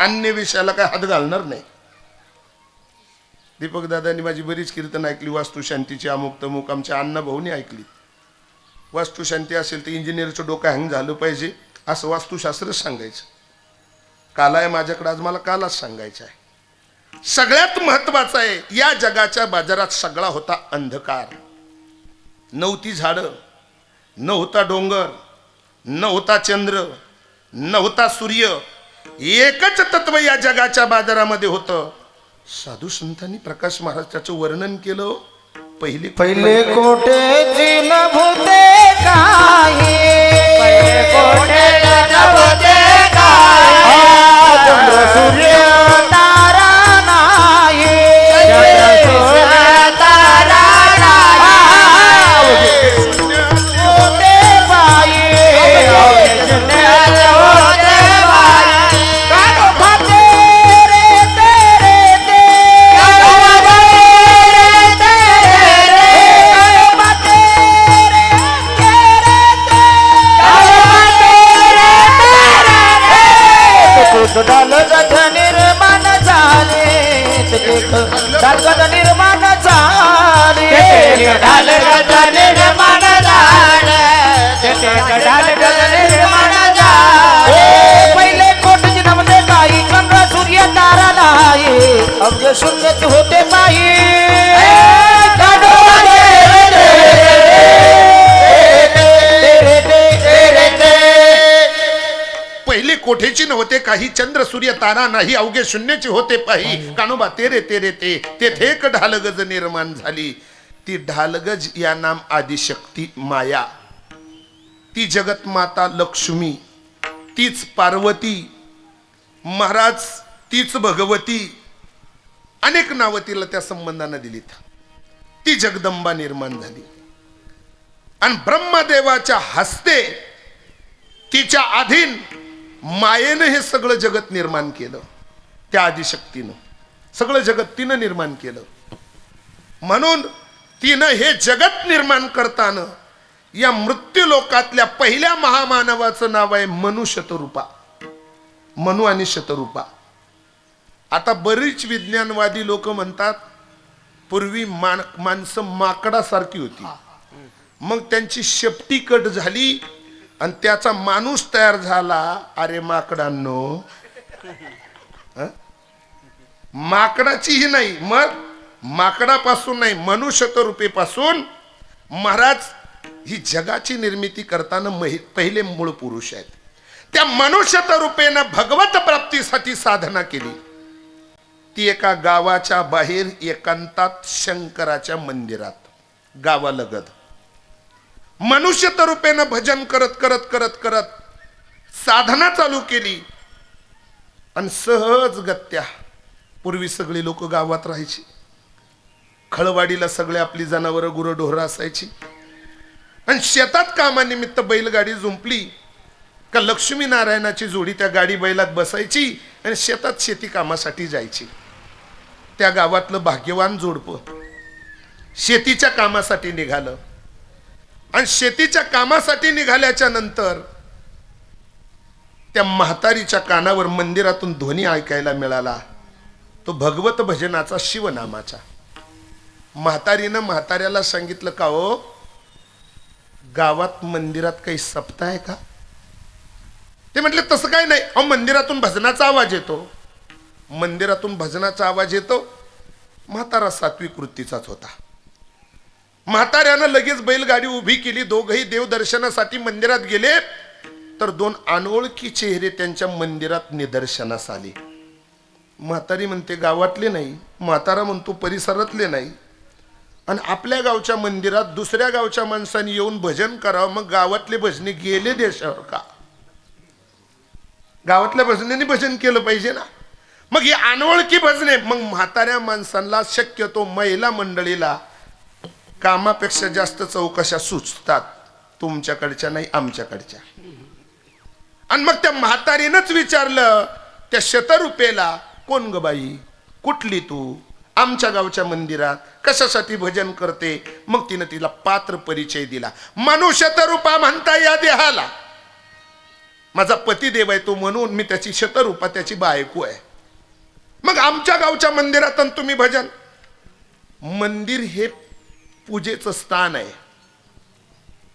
अन्य विषयाला काय हात घालणार नाही. दीपक दादांनी माझी बरीच कीर्तन ऐकली, वास्तुशांतीची अमुक तमुक, आमच्या अण्णा भाऊनी ऐकली. वास्तुशांती असेल तर इंजिनियरचं डोकं हँग झालं पाहिजे असं वास्तुशास्त्रच सांगायचं. काला आहे माझ्याकडे, आज मला कालाच सांगायचं आहे. सगळ्यात महत्वाचं आहे, या जगाच्या बाजारात सगळा होता अंधकार. नव्हती झाडं, नव्हता डोंगर, नव्हता चंद्र, नव्हता सूर्य, एकच तत्व या जगाच्या बाजारामध्ये होतं. साधू संतांनी प्रकाश महाराज त्याचं वर्णन केलं. पहिले कोठे जिन भूते काही, पहिले कोठे नभते काय, चंद्र सूर्य तारा नाही, चंद्र सूर्य तारा नाही, होते बाई, शून्यात होते बाई, कानो भाते रे तेरे ते, कानो भाते रे तेरे रे, कानो भाते रे तेरे ते, कानो भाते रे तेरे रे. तुझ डाल गज निर्माण झाले, तुझ डाल गज निर्माण झाले, तेथे ढाल गज निर्माण झाले, तेथे ढाल गज निर्माण झाले. पहिले कोटची नमते काही, चंद्र सूर्य तारा नाही, अब्ज शून्यच होते पायी. कानो भाते रे तेरे रे, कोठेची नव्हते काही, चंद्र सूर्य तारा नाही अवघे शून्याची होते पाही. कानोबा तेरे तेरे तेथे एक ढालगज निर्माण झाली. ती ढालगज या नाम आदिशक्ती माया, ती जगत माता लक्ष्मी, तीच पार्वती महाराज, तीच भगवती, अनेक नावं तिला त्या संबंधानं दिलीत. ती जगदंबा निर्माण झाली आणि ब्रह्मदेवाच्या हस्ते तिच्या अधीन मायेनं हे सगळं जगत निर्माण केलं. त्या आदिशक्तीनं सगळं जगत तिनं निर्माण केलं. म्हणून तिनं हे जगत निर्माण करताना या मृत्यू लोकातल्या पहिल्या महामानवाचं नाव आहे मनु शतरूपा. मनु आणि शतरूपा. आता बरीच विज्ञानवादी लोक म्हणतात पूर्वी माणसं माकडासारखी होती, मग त्यांची शेपटी कट झाली आणि त्याचा माणूस तयार झाला. अरे माकडांनो, माकडाची ही नाही, मग माकडापासून नाही, मनुष्यतरूपेपासून महाराज ही जगाची निर्मिती करताना पहिले मूळ पुरुष आहेत. त्या मनुष्यतरूपेनं भगवत प्राप्तीसाठी साधना केली. ती एका गावाच्या बाहेर एकांतात शंकराच्या मंदिरात गावालगत मनुष्यतरूपेनं भजन करत करत करत करत साधना चालू केली. आणि सहज गत्या पूर्वी सगळी लोक गावात राहायची, खळवाडीला सगळे आपली जनावरं गुरंढोरं असायची आणि शेतात कामानिमित्त बैलगाडी जुंपली का लक्ष्मीनारायणाची जोडी त्या गाडी बैलात बसायची आणि शेतात शेती कामासाठी जायची. त्या गावातलं भाग्यवान जोडपं शेतीच्या कामासाठी निघालं आणि शेतीच्या कामासाठी निघाल्याच्या नंतर त्या म्हातारीच्या कानावर मंदिरातून ध्वनी ऐकायला मिळाला, तो भगवत भजनाचा, शिवनामाचा. म्हातारीनं म्हाताऱ्याला सांगितलं, का हो गावात मंदिरात काही सप्ताह आहे का? ते म्हटले तसं काय नाही. अहो मंदिरातून भजनाचा आवाज येतो. मंदिरातून भजनाचा आवाज येतो. म्हातारा सात्विक वृत्तीचाच होता. म्हाताऱ्यानं लगेच बैलगाडी उभी केली. दोघही देवदर्शनासाठी मंदिरात गेले तर दोन अनोळखी चेहरे त्यांच्या मंदिरात निदर्शनास आले. म्हातारी म्हणते गावातले नाही, म्हातारा म्हणतो परिसरातले नाही, आणि आपल्या गावच्या मंदिरात दुसऱ्या गावच्या माणसांनी येऊन भजन करावं, मग गावातले भजने गेले देशावर का? गावातल्या भजनेने भजन केलं पाहिजे ना. मग ही अनोळखी भजने, मग म्हाताऱ्या माणसांना, शक्यतो महिला मंडळीला कामापेक्षा जास्त चौकशा सुचतात, तुमच्याकडच्या नाही आमच्याकडच्या. आणि मग त्या म्हातारीनंच विचारलं त्या शतरूपेला, कोण ग बाई, कुठली तू? आमच्या गावच्या मंदिरात कशासाठी भजन करते? मग तिनं तिला पात्र परिचय दिला. मनुष्यतरूपा म्हणता या देहाला, माझा पतिदेव आहे तो, म्हणून मी त्याची शतरूपा, त्याची बायको आहे. मग आमच्या गावच्या मंदिरात तुम्ही भजन. मंदिर हे पूजेचं स्थान आहे,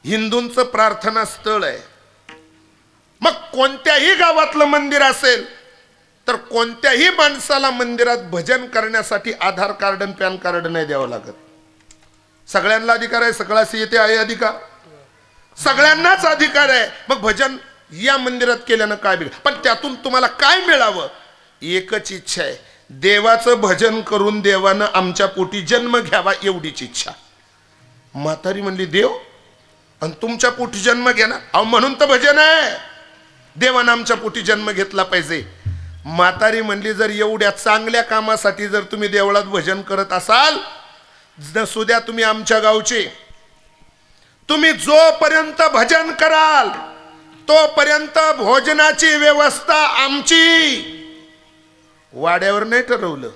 हिंदूंचं प्रार्थना स्थळ आहे. मग कोणत्याही गावातलं मंदिर असेल तर कोणत्याही माणसाला मंदिरात भजन करण्यासाठी आधार कार्ड आणि पॅन कार्ड नाही द्यावं लागत. सगळ्यांना अधिकार आहे, सगळ्याशी येते आहे अधिकार, सगळ्यांनाच अधिकार आहे. मग भजन या मंदिरात केल्यानं काय बिघड, पण त्यातून तुम्हाला काय मिळावं? एकच इच्छा आहे, देवाचं भजन करून देवानं आमच्या पोटी जन्म घ्यावा, एवढीच इच्छा. म्हातारी म्हणली, देव आणि तुमच्या पोटी जन्म घेणार? अहो म्हणून तर भजन आहे, देवानं आमच्या पोटी जन्म घेतला पाहिजे. म्हातारी म्हणली, जर एवढ्या चांगल्या कामासाठी जर तुम्ही देवळात भजन करत असाल, नसुद्या तुम्ही आमच्या गावचे, तुम्ही जोपर्यंत भजन कराल तोपर्यंत भोजनाची व्यवस्था आमची. वाड्यावर नाही ठरवलं,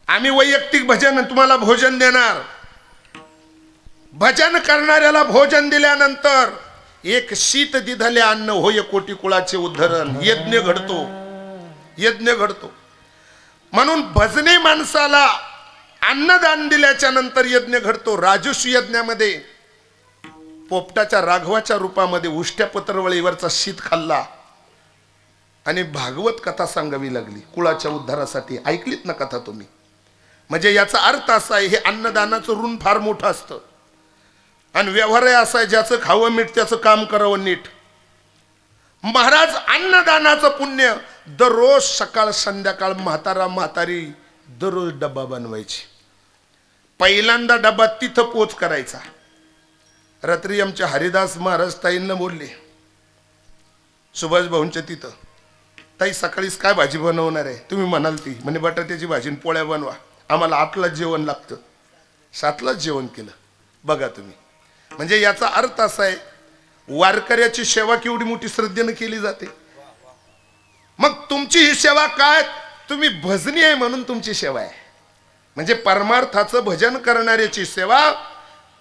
आम्ही वैयक्तिक भजन तुम्हाला भोजन देणार. भजन करणाऱ्याला भोजन दिल्यानंतर एक शीत दिधले अन्न होय कोटी कुळाचे उद्धरण, यज्ञ घडतो, यज्ञ घडतो. म्हणून भजने माणसाला अन्नदान दिल्याच्या नंतर यज्ञ घडतो. राजूष यज्ञामध्ये पोपटाच्या राघवाच्या रूपामध्ये उष्ट्या पत्रवळीवरचा शीत खाल्ला आणि भागवत कथा सांगावी लागली कुळाच्या उद्धारासाठी. ऐकलीत ना कथा तुम्ही? म्हणजे याचा अर्थ असा आहे, हे अन्नदानाचं ऋण फार मोठं असतं आणि व्यवहार असा आहे, ज्याचं खावं मीठ त्याचं काम करावं नीट. महाराज अन्नदानाचं पुण्य दररोज सकाळ संध्याकाळ म्हातारा म्हातारी दररोज डब्बा बनवायची. पहिल्यांदा डब्बा तिथं पोच करायचा. रात्री आमच्या हरिदास महाराज ताईंना बोलले सुभाष भाऊंच्या तिथं, ताई सकाळीच काय भाजी बनवणार आहे? तुम्ही म्हणाल ती म्हणे बटाट्याची भाजी आणि पोळ्या बनवा, आम्हाला 8लाच जेवण लागतं. 7लाच जेवण केलं. बघा तुम्ही, म्हणजे याचा अर्थ असा आहे वारकऱ्याची सेवा केवढी मोठी श्रद्धेनं केली जाते. मग तुमची ही सेवा काय? तुम्ही भजनी आहे म्हणून तुमची सेवा आहे. म्हणजे परमार्थाचं भजन करणाऱ्याची सेवा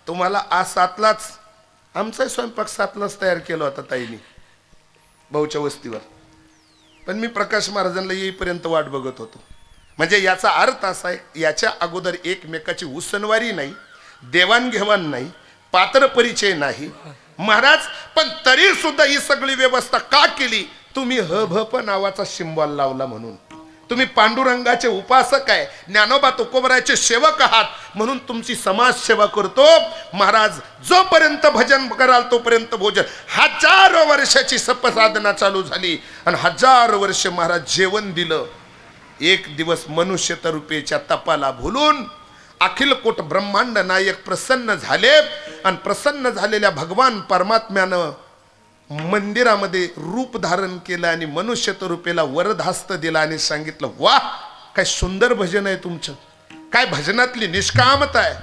तुम्हाला आज 7लाच, आमचा स्वयंपाक 7लाच तयार केला होता ताईनी भाऊच्या वस्तीवर, पण मी प्रकाश महाराजांना येईपर्यंत वाट बघत होतो. म्हणजे याचा अर्थ असा आहे याच्या अगोदर एकमेकाची उसनवारी नाही, देवाणघेवाण नाही, पात्र परिचय नाही महाराज. पण तरी सुद्धा ही सगळी व्यवस्था का केली? तुम्ही हभ नावाचा सिंबॉल लावला म्हणून. तुम्ही पांडुरंगाचे उपासक आहे, ज्ञानोबा तुकोबराचे सेवक आहात म्हणून तुमची समाज सेवा करतो महाराज. जोपर्यंत भजन कराल तोपर्यंत भोजन. 1000 वर्षाची सपसाधना चालू झाली आणि 1000 वर्ष महाराज जेवण दिलं. एक दिवस मनुष्य तरुपेच्या तपाला भुलून अखिल कोट ब्रह्मांड नायक प्रसन्न झाले आणि प्रसन्न झालेल्या भगवान परमात्म्यानं मंदिरामध्ये रूप धारण केलं आणि मनुष्य रूपेला वरदहस्त दिला आणि सांगितलं वाह काय सुंदर भजन आहे तुमचं, काय भजनातली निष्कामता आहे,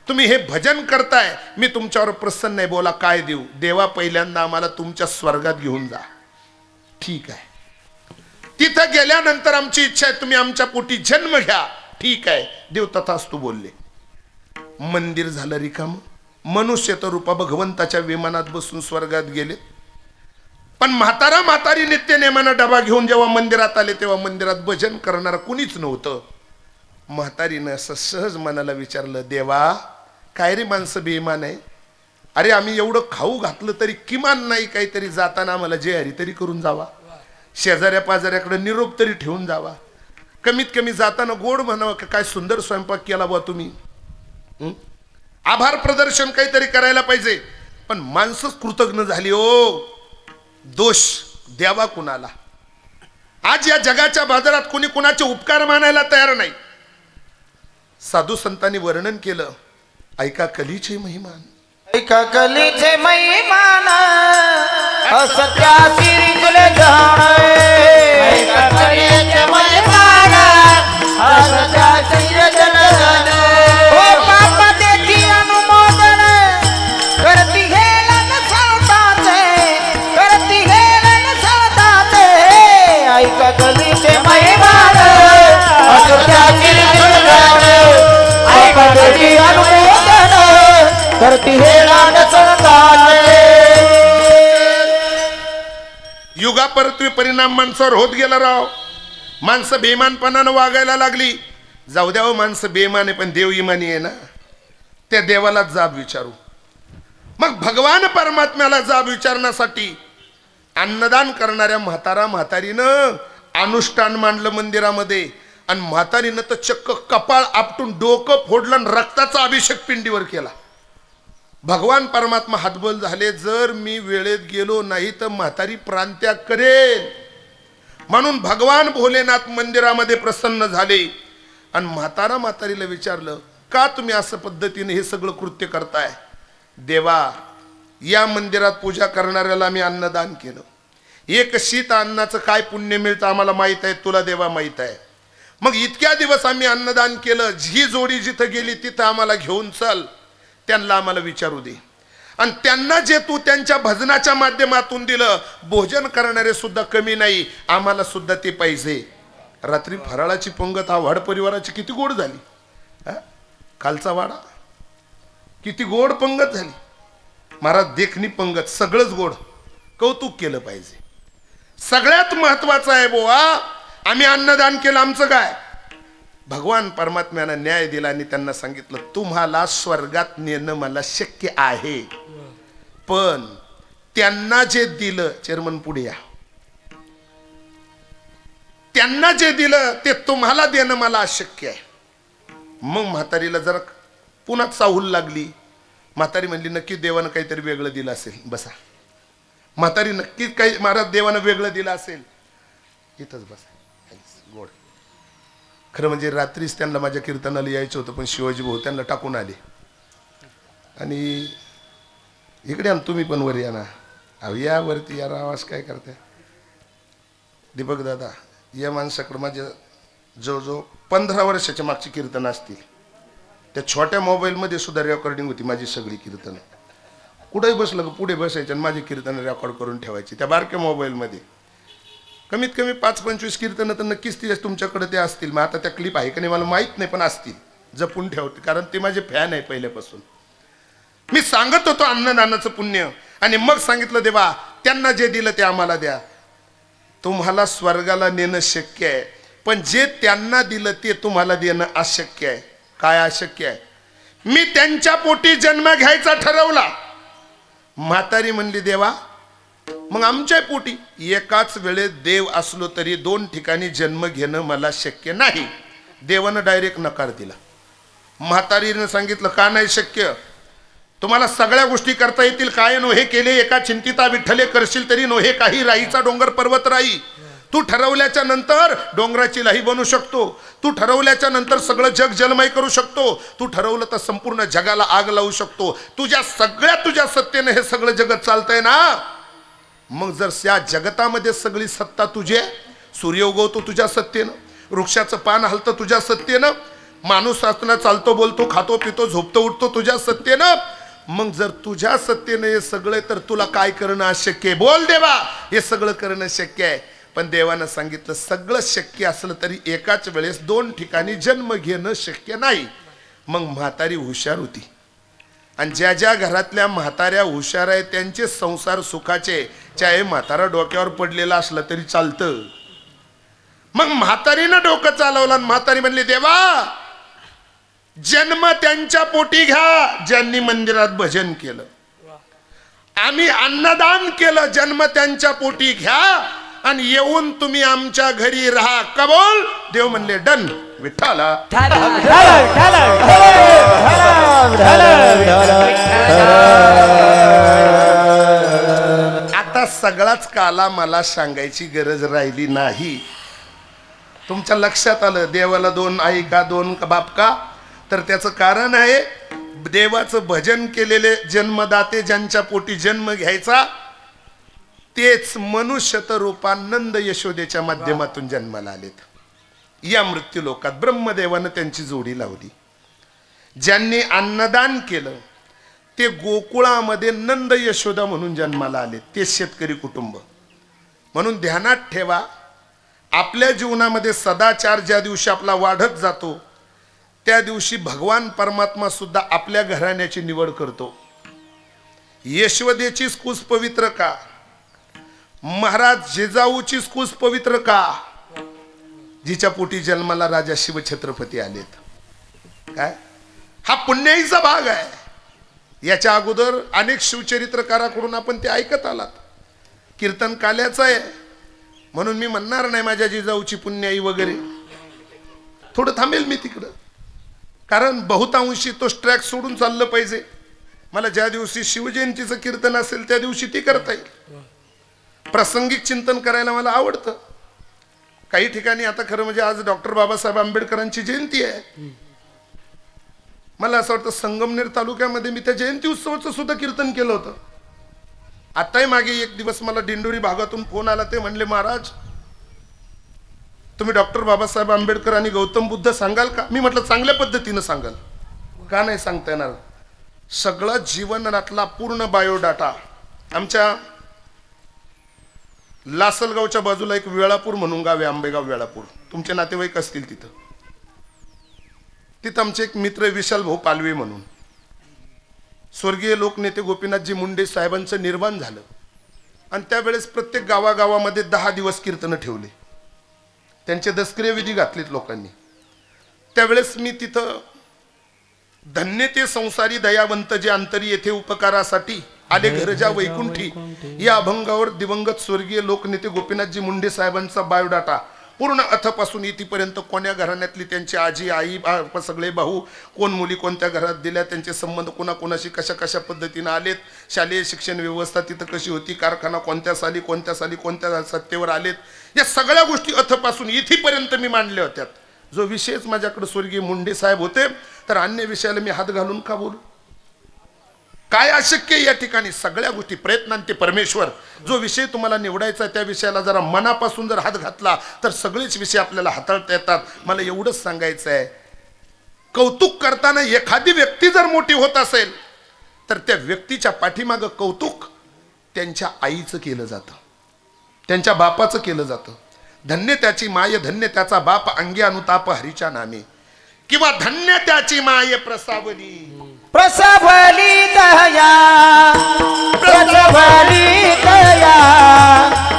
तुम्ही हे भजन करताय, मी तुमच्यावर प्रसन्न आहे, बोला काय देऊ? देवा पहिल्यांदा आम्हाला तुमच्या स्वर्गात घेऊन जा. ठीक आहे. तिथं गेल्यानंतर आमची इच्छा आहे तुम्ही आमच्या पोटी जन्म घ्या. ठीक आहे. देव तथास्तु बोलले. मंदिर झालं रिकाम. मनुष्य रूपा भगवंताच्या विमानात बसून स्वर्गात गेले. पण म्हातारा म्हातारी नित्य नेमानं डबा घेऊन जेव्हा मंदिरात आले तेव्हा मंदिरात भजन करणार कुणीच नव्हतं. म्हातारीनं असं सहज मनाला विचारलं, देवा काय रे माणसं बेईमान आहे? अरे आम्ही एवढं खाऊ घातलं तरी किमान नाही काहीतरी जाताना आम्हाला जे हरी तरी करून जावा, शेजाऱ्या पाजाऱ्याकडे निरोप तरी ठेवून जावा, कमीत कमी जाताना गोड म्हणावं काय सुंदर स्वयंपाक केला बा तुम्ही, आभार प्रदर्शन काहीतरी करायला पाहिजे. पण माणसंच कृतज्ञ झाली. ओ दोष द्यावा कुणाला? आज या जगाच्या बाजारात कुणी कुणाचे उपकार मानायला तयार नाही. साधू संतांनी वर्णन केलं, ऐका कलीचे महिमान, ऐका कलीचे महिमान, असत्या सिरिजले जाणे. ऐका कलीचे महिमान, असत्या सिरिजले जाणे. ओ पाप देखी अनुमोदन करती हेलन सावताचे, करती हेलन सावताचे. ऐका कलीचे महिमान, असत्या सिरिजले जाणे. ऐका देखी अनुमोदन करती हेलन सावताचे. युगापरत्वे परिणाम माणसावर होत गेला राव. माणसं बेईमानपणानं वागायला लागली. जाऊ द्यावं, माणसं बेईमान आहे पण देव इमानी आहे ना. त्या देवाला जाब विचारू. मग भगवान परमात्म्याला जाब विचारण्यासाठी अन्नदान करणाऱ्या म्हातारा म्हातारीनं अनुष्ठान मांडलं मंदिरामध्ये. आणि म्हातारीनं तर चक्क कपाळ आपटून डोकं फोडलं आणि रक्ताचा अभिषेक पिंडीवर केला. भगवान परमात्मा हातबल झाले, जर मी वेळेत गेलो नाही तर म्हातारी प्राणत्याग करेल. म्हणून भगवान भोलेनाथ मंदिरामध्ये प्रसन्न झाले आणि म्हातारा म्हातारीला विचारलं, का तुम्ही असं पद्धतीने हे सगळं कृत्य करताय? देवा, या मंदिरात पूजा करणाऱ्याला मी अन्नदान केलं. एक शीत अन्नाचं काय पुण्य मिळतं आम्हाला माहित आहे, तुला देवा माहित आहे. मग इतक्या दिवस आम्ही अन्नदान केलं, ही जोडी जिथं गेली तिथं आम्हाला घेऊन चल, त्यांना आम्हाला विचारू दे. आणि त्यांना जे तू त्यांच्या भजनाच्या माध्यमातून दिलं, भोजन करणारे सुद्धा कमी नाही, आम्हाला सुद्धा ते पाहिजे. रात्री फराळाची पंगत हा वाड परिवाराची किती गोड झाली. खालचा वाडा किती गोड पंगत झाली. महाराज देखणी पंगत, सगळंच गोड. कौतुक केलं पाहिजे. सगळ्यात महत्वाचं आहे बोवा, आम्ही अन्नदान केलं, आमचं काय? भगवान परमात्म्यानं न्याय दिला आणि त्यांना सांगितलं, तुम्हाला स्वर्गात नेणं मला शक्य आहे, पण त्यांना जे दिलं, चेअरमन पुढे या, त्यांना जे दिलं ते तुम्हाला देणं मला अशक्य आहे. मग म्हातारीला जरा पुन्हा चाहूल लागली. म्हातारी म्हणली, नक्की देवानं काहीतरी वेगळं दिलं असेल, बसा. म्हातारी नक्कीच काही महाराज देवानं वेगळं दिलं असेल. इथंच बस गोड. खरं म्हणजे रात्रीच त्यांना माझ्या कीर्तनाला यायचं होतं, पण शिवाजी भाऊ त्यांना टाकून आले. आणि इकडे आण तुम्ही पण वर या ना. अहो या वरती या, आवाज काय करताय. दीपक दादा, या माणसाकडं माझ्या जवळजवळ 15 वर्षाच्या मागची कीर्तन असतील. त्या छोट्या मोबाईलमध्ये सुद्धा रेकॉर्डिंग होती माझी सगळी कीर्तनं. कुठेही बसलं का पुढे बसायचं आणि माझी कीर्तनं रेकॉर्ड करून ठेवायची त्या बारक्या मोबाईलमध्ये. कमीत कमी 5-25 कीर्तनं तर नक्कीच ती तुमच्याकडे ते असतील. मग आता त्या क्लिप आहे का नाही मला माहीत नाही, पण असतील. जपून ठेवते, कारण ते माझे फॅन आहे पहिल्यापासून. मी सांगत होतो अन्नदानाचं पुण्य, आणि मग सांगितलं देवा त्यांना जे दिलं ते आम्हाला द्या. तुम्हाला स्वर्गाला नेणं शक्य आहे, पण जे त्यांना दिलं ते तुम्हाला देणं अशक्य आहे. काय अशक्य आहे? मी त्यांच्या पोटी जन्म घ्यायचा ठरवला. म्हातारी म्हणली देवा मग आमच्या पोटी. एकाच वेळेत देव असलो तरी 2 ठिकाणी जन्म घेणं मला शक्य नाही. देवानं डायरेक्ट नकार दिला. म्हातारीनं सांगितलं का नाही शक्य? तुम्हाला सगळ्या गोष्टी करता येतील, काय नो हे केले एका चिंतिता विठ्ठले करशील तरी नो हे काही. राईचा डोंगर पर्वत राई. तू ठरवल्याच्या नंतर डोंगराची लाही बनू शकतो. तू ठरवल्याच्या नंतर सगळं जग जलमय करू शकतो. तू ठरवलं तर संपूर्ण जगाला आग लावू शकतो. तुझ्या सत्तेने हे सगळं जगत चालतंय ना. मग जर त्या जगतामध्ये सगळी सत्ता तुझी आहे, सूर्य उगवतो तुझ्या सत्तेनं, वृक्षाचं पान हलतं तुझ्या सत्तेनं, माणूस असताना चालतो बोलतो खातो पितो झोपतो उठतो तुझ्या सत्तेनं. मग जर तुझ्या सत्तेनं हे सगळं, तर तुला काय करणं अशक्य आहे? बोल देवा, हे सगळं करणं शक्य आहे. पण देवानं सांगितलं सगळं शक्य असलं तरी एकाच वेळेस 2 ठिकाणी जन्म घेणं शक्य नाही. मग म्हातारी हुशार होती, आणि ज्या ज्या घरातल्या म्हाताऱ्या हुशार आहेत त्यांचे संसार सुखाचे. चाहे म्हातारा डोक्यावर पडलेला असला तरी चालतं. मग म्हातारीनं डोकं चालवलं आणि म्हातारी म्हणली देवा जन्म त्यांच्या पोटी घ्या ज्यांनी मंदिरात भजन केलं. आम्ही अन्नदान केलं, जन्म त्यांच्या पोटी घ्या आणि येऊन तुम्ही आमच्या घरी राहा. कबूल? देव म्हणले डन. विठ्ठला आता सगळाच काला मला सांगायची गरज राहिली नाही. तुमच्या लक्षात आलं देवाला 2 आई का 2 बाप का? तर त्याचं कारण आहे देवाचं भजन केलेले जन्मदाते ज्यांच्या पोटी जन्म घ्यायचा तेच मनुष्यत रूपानंद यशोदेच्या माध्यमातून जन्माला आलेत. या मृत्यू लोकात ब्रह्मदेवानं त्यांची जोडी लावली. ज्यांनी अन्नदान केलं ते गोकुळामध्ये नंद यशोदा म्हणून जन्माला आले, ते शेतकरी कुटुंब. म्हणून ध्यानात ठेवा, आपल्या जीवनामध्ये सदाचार ज्या दिवशी आपला वाढत जातो त्या दिवशी भगवान परमात्मा सुद्धा आपल्या घराण्याची निवड करतो. यशोदेचीच कुस पवित्र का? महाराज जिजाऊचीच कुस पवित्र का? जिच्या पोटी जन्माला राजा शिवछत्रपती आलेत. काय हा पुण्याईचा भाग आहे. याच्या अगोदर अनेक शिवचरित्रकाराकडून आपण ते ऐकत आलात. कीर्तन काल्याचं आहे म्हणून मी म्हणणार नाही माझ्या जिजाऊची पुण्याई वगैरे. थोडं थांबेल मी तिकडं, कारण बहुतांशी तो ट्रॅक सोडून चाललं पाहिजे. मला ज्या दिवशी शिवजयंतीचं कीर्तन असेल त्या दिवशी ती करता येईल. प्रासंगिक चिंतन करायला मला आवडतं. काही ठिकाणी आता खरं म्हणजे आज डॉक्टर बाबासाहेब आंबेडकरांची जयंती आहे. मला असं वाटतं संगमनेर तालुक्यामध्ये मी त्या जयंती उत्सवाचं सुद्धा कीर्तन केलं होतं. आताही मागे एक दिवस मला दिंडोरी भागातून फोन आला. ते म्हणले महाराज तुम्ही डॉक्टर बाबासाहेब आंबेडकर आणि गौतम बुद्ध सांगाल का? मी म्हटलं चांगल्या पद्धतीनं सांगाल. का नाही सांगता येणार? सगळं जीवनातला पूर्ण बायोडाटा. आमच्या लासलगावच्या बाजूला एक वेळापूर म्हणून गाव आहे, आंबेगाव वेळापूर. तुमचे नातेवाईक असतील तिथं. तिथं आमचे एक मित्र विशाल भाऊ पालवे म्हणून, स्वर्गीय लोकनेते गोपीनाथजी मुंडे साहेबांचं निर्वाण झालं. आणि त्यावेळेस प्रत्येक गावागावामध्ये 10 दिवस कीर्तनं ठेवले. त्यांचे दसक्रिय विधी घातलेत लोकांनी. त्यावेळेस मी तिथं धन्य ते संसारी दयावंत जे अंतरी येथे उपकारासाठी आले घरजा वैकुंठी या अभंगावर दिवंगत स्वर्गीय लोकनेते गोपीनाथजी मुंडे साहेबांचा बायोडाटा पूर्ण अथपासून इथपर्यंत कोण्या घराण्यातली त्यांची आजी आई सगळे भाऊ, कोण मुली कोणत्या घरात दिल्या, त्यांचे संबंध कोणाकोणाशी कशा कशा पद्धतीनं आलेत, शालेय शिक्षण व्यवस्था तिथं कशी होती, कारखाना कोणत्या साली कोणत्या सत्तेवर आलेत, या सगळ्या गोष्टी अथपासून इथपर्यंत मी मांडल्या होत्या. जो विषयच माझ्याकडे स्वर्गीय मुंडे साहेब होते, तर अन्य विषयाला मी हात घालून का बोलू? काय अशक्य या ठिकाणी? सगळ्या गोष्टी प्रयत्नांते परमेश्वर. जो विषय तुम्हाला निवडायचा त्या विषयाला जरा मनापासून जर हात घातला तर सगळेच विषय आपल्याला हाताळता येतात. मला एवढंच सांगायचं आहे, कौतुक करताना एखादी व्यक्ती जर मोठी होत असेल तर त्या व्यक्तीच्या पाठीमागं कौतुक त्यांच्या आईचं केलं जातं, त्यांच्या बापाचं केलं जातं. धन्य त्याची माय, धन्य त्याचा बाप, अंगी अनुताप हरीच्या नामे, किंवा धन्य त्याची माय प्रसावली. प्रसवली दया, प्रसवली दया,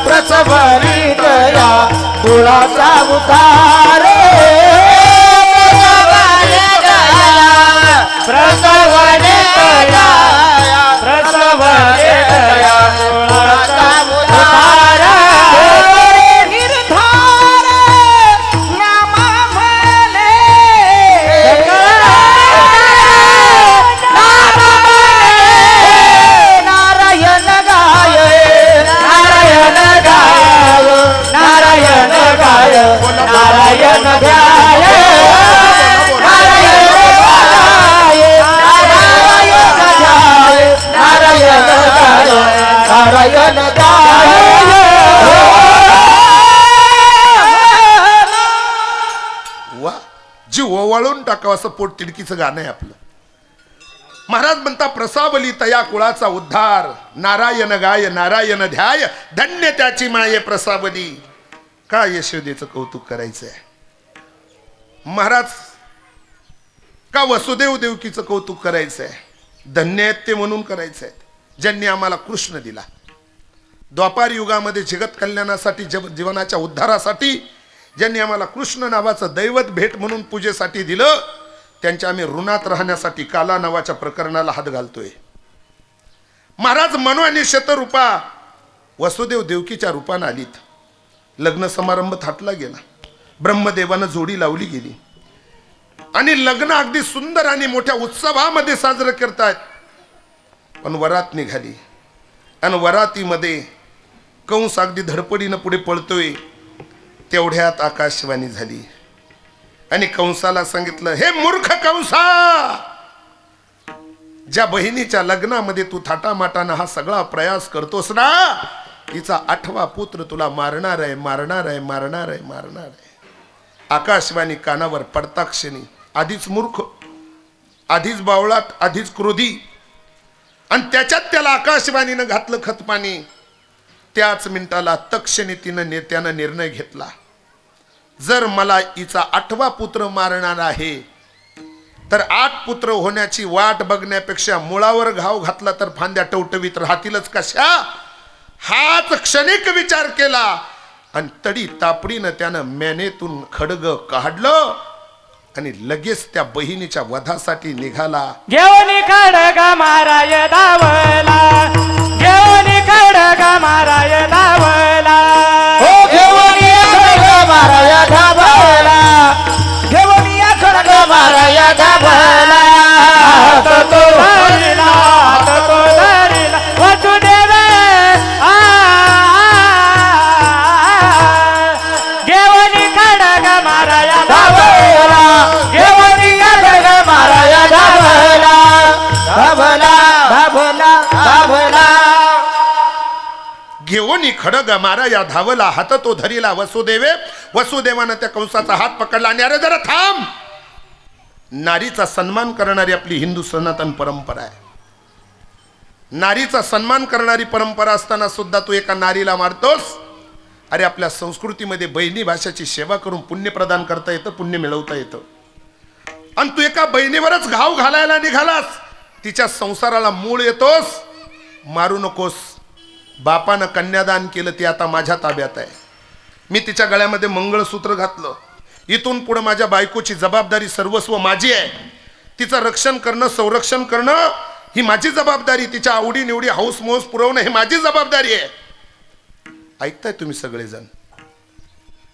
प्रसवली दया, कुळाचा उद्धार. प्रसवली दया, प्रसवली दया, कुळाचा उद्धार. निर्धार नामा म्हणे, नारायण गाय, नारायण गाय, नारायण गाय, नारायण ध्याय, नारायण ध्याय, नारायण ध्याय, नारायण गाय, नारायण गाय. वा, जीव ओवाळून टाकावं असं पोट तिडकीचं गाणं आहे आपलं. महाराज म्हणता प्रसावली तया कुळाचा उद्धार, नारायण गाय, नारायण ध्याय, धन्य त्याची माये प्रसावली. का यशोदेचं कौतुक करायचंय महाराज? का वसुदेव देवकीचं कौतुक करायचंय? धन्य आहेत ते म्हणून करायचंय, ज्यांनी आम्हाला कृष्ण दिला. द्वापार युगामध्ये जगत कल्याणासाठी, जीवनाच्या उद्धारासाठी ज्यांनी आम्हाला कृष्ण नावाचं दैवत भेट म्हणून पूजेसाठी दिलं, त्यांच्या आम्ही ऋणात राहण्यासाठी काला नावाच्या प्रकरणाला हात घालतोय. महाराज मनु आणि शतरूपा वसुदेव देवकीच्या रूपानं आलीत. लग्न समारंभ थाटला गेला, ब्रह्मदेवानं जोडी लावली गेली आणि लग्न अगदी सुंदर आणि मोठ्या उत्सवामध्ये साजरं करतायत. पण वरात निघाली आणि वरातीमध्ये कंस अगदी धडपडीनं पुढे पळतोय. तेवढ्यात आकाशवाणी झाली आणि कंसाला सांगितलं, हे मूर्ख कंसा, ज्या बहिणीच्या लग्नामध्ये तू थाटामाटानं हा सगळा प्रयास करतोस ना, तिचा 8वा पुत्र तुला मारणार आहे, मारणार आहे, मारणार आहे, मारणार आहे. आकाशवाणी कानावर पडता क्षणी आधीच मूर्ख, आधीच बावळाट, आधीच क्रोधी, आणि त्याच्यात त्याला आकाशवाणीनं घातलं खतपाणी. त्याच मिनिटाला तक्षणी त्यानं निर्णय घेतला, जर मला हिचा 8वा पुत्र मारणार आहे तर 8 पुत्र होण्याची वाट बघण्यापेक्षा मुळावर घाव घातला तर फांद्या टवटवीत राहतीलच कशा, हाच क्षणिक विचार केला आणि तडी तापडीनं त्यानं मेनेतून खडग काढलं आणि लगेच त्या बहिणीच्या वधासाठी निघाला. घेऊन खडग माराय धावला, घेऊन खडग माराय धावला, घेऊन खडग माराय धावला, घेऊन खडग माराय धावला. हात तो धरिला, हात तो धरिला वसुदेव, घेऊन खडग माराय धावला, घेऊन खडग माराय धावला, धावला, धावला, धावला. घेऊन खडग मारा या धावला, हात तो धरिला वसुदेवे. वसुदेवानं त्या कंसाचा हात पकडला आणि अरे जरा थांब. नारीचा सन्मान करणारी आपली हिंदू सनातन परंपरा आहे. नारीचा सन्मान करणारी परंपरा असताना सुद्धा तू एका नारीला मारतोस. अरे आपल्या संस्कृतीमध्ये बहिणी भाषेची सेवा करून पुण्य प्रदान करता येतं, पुण्य मिळवता येतं. आणि तू एका बहिणीवरच घाव घालायला निघालास, तिच्या संसाराला मूळ येतोस. मारू नकोस. बापानं कन्यादान केलं, ते आता माझ्या ताब्यात आहे. मी तिच्या गळ्यामध्ये मंगळसूत्र घातलं. इथून पुढे माझ्या बायकोची जबाबदारी सर्वस्व माझी आहे. तिचं रक्षण करणं, संरक्षण करणं ही माझी जबाबदारी. तिच्या आवडी निवडी हौस मौस पुरवणं ही माझी जबाबदारी आहे. ऐकताय तुम्ही सगळेजण?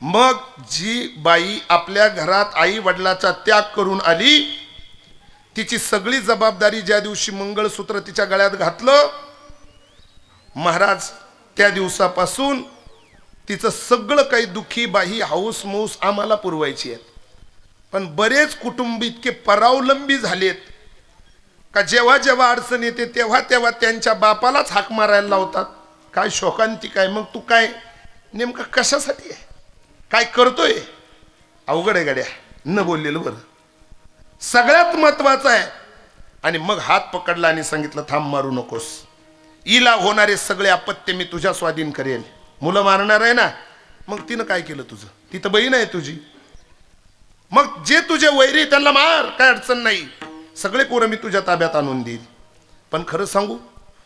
मग जी बाई आपल्या घरात आई वडिलाचा त्याग करून आली, तिची सगळी जबाबदारी ज्या दिवशी मंगळसूत्र तिच्या गळ्यात घातलं, महाराज त्या दिवसापासून तिचं सगळं काही दुःखी बाई हाऊस मौस आम्हाला पुरवायची आहेत. पण बरेच कुटुंब इतके परावलंबी झालेत का जेव्हा जेव्हा अडचण येते तेव्हा तेव्हा त्यांच्या बापालाच हाक मारायला लावतात. काय शोकांती काय, मग तू काय नेमकं कशासाठी आहे, काय करतोय? अवघड आहे गड्या, न बोललेलं बरं. सगळ्यात महत्वाचं आहे. आणि मग हात पकडला आणि सांगितलं थांब मारू नकोस, हिला होणारे सगळे अपत्य मी तुझ्या स्वाधीन करेल. मुलं मारणार आहे ना, मग तिनं काय केलं तुझं, ती तर बहीण आहे तुझी, मग जे तुझे वैरी त्यांना मार, काय अडचण नाही, सगळे पोरं मी तुझ्या ताब्यात आणून देईल. पण खरं सांगू,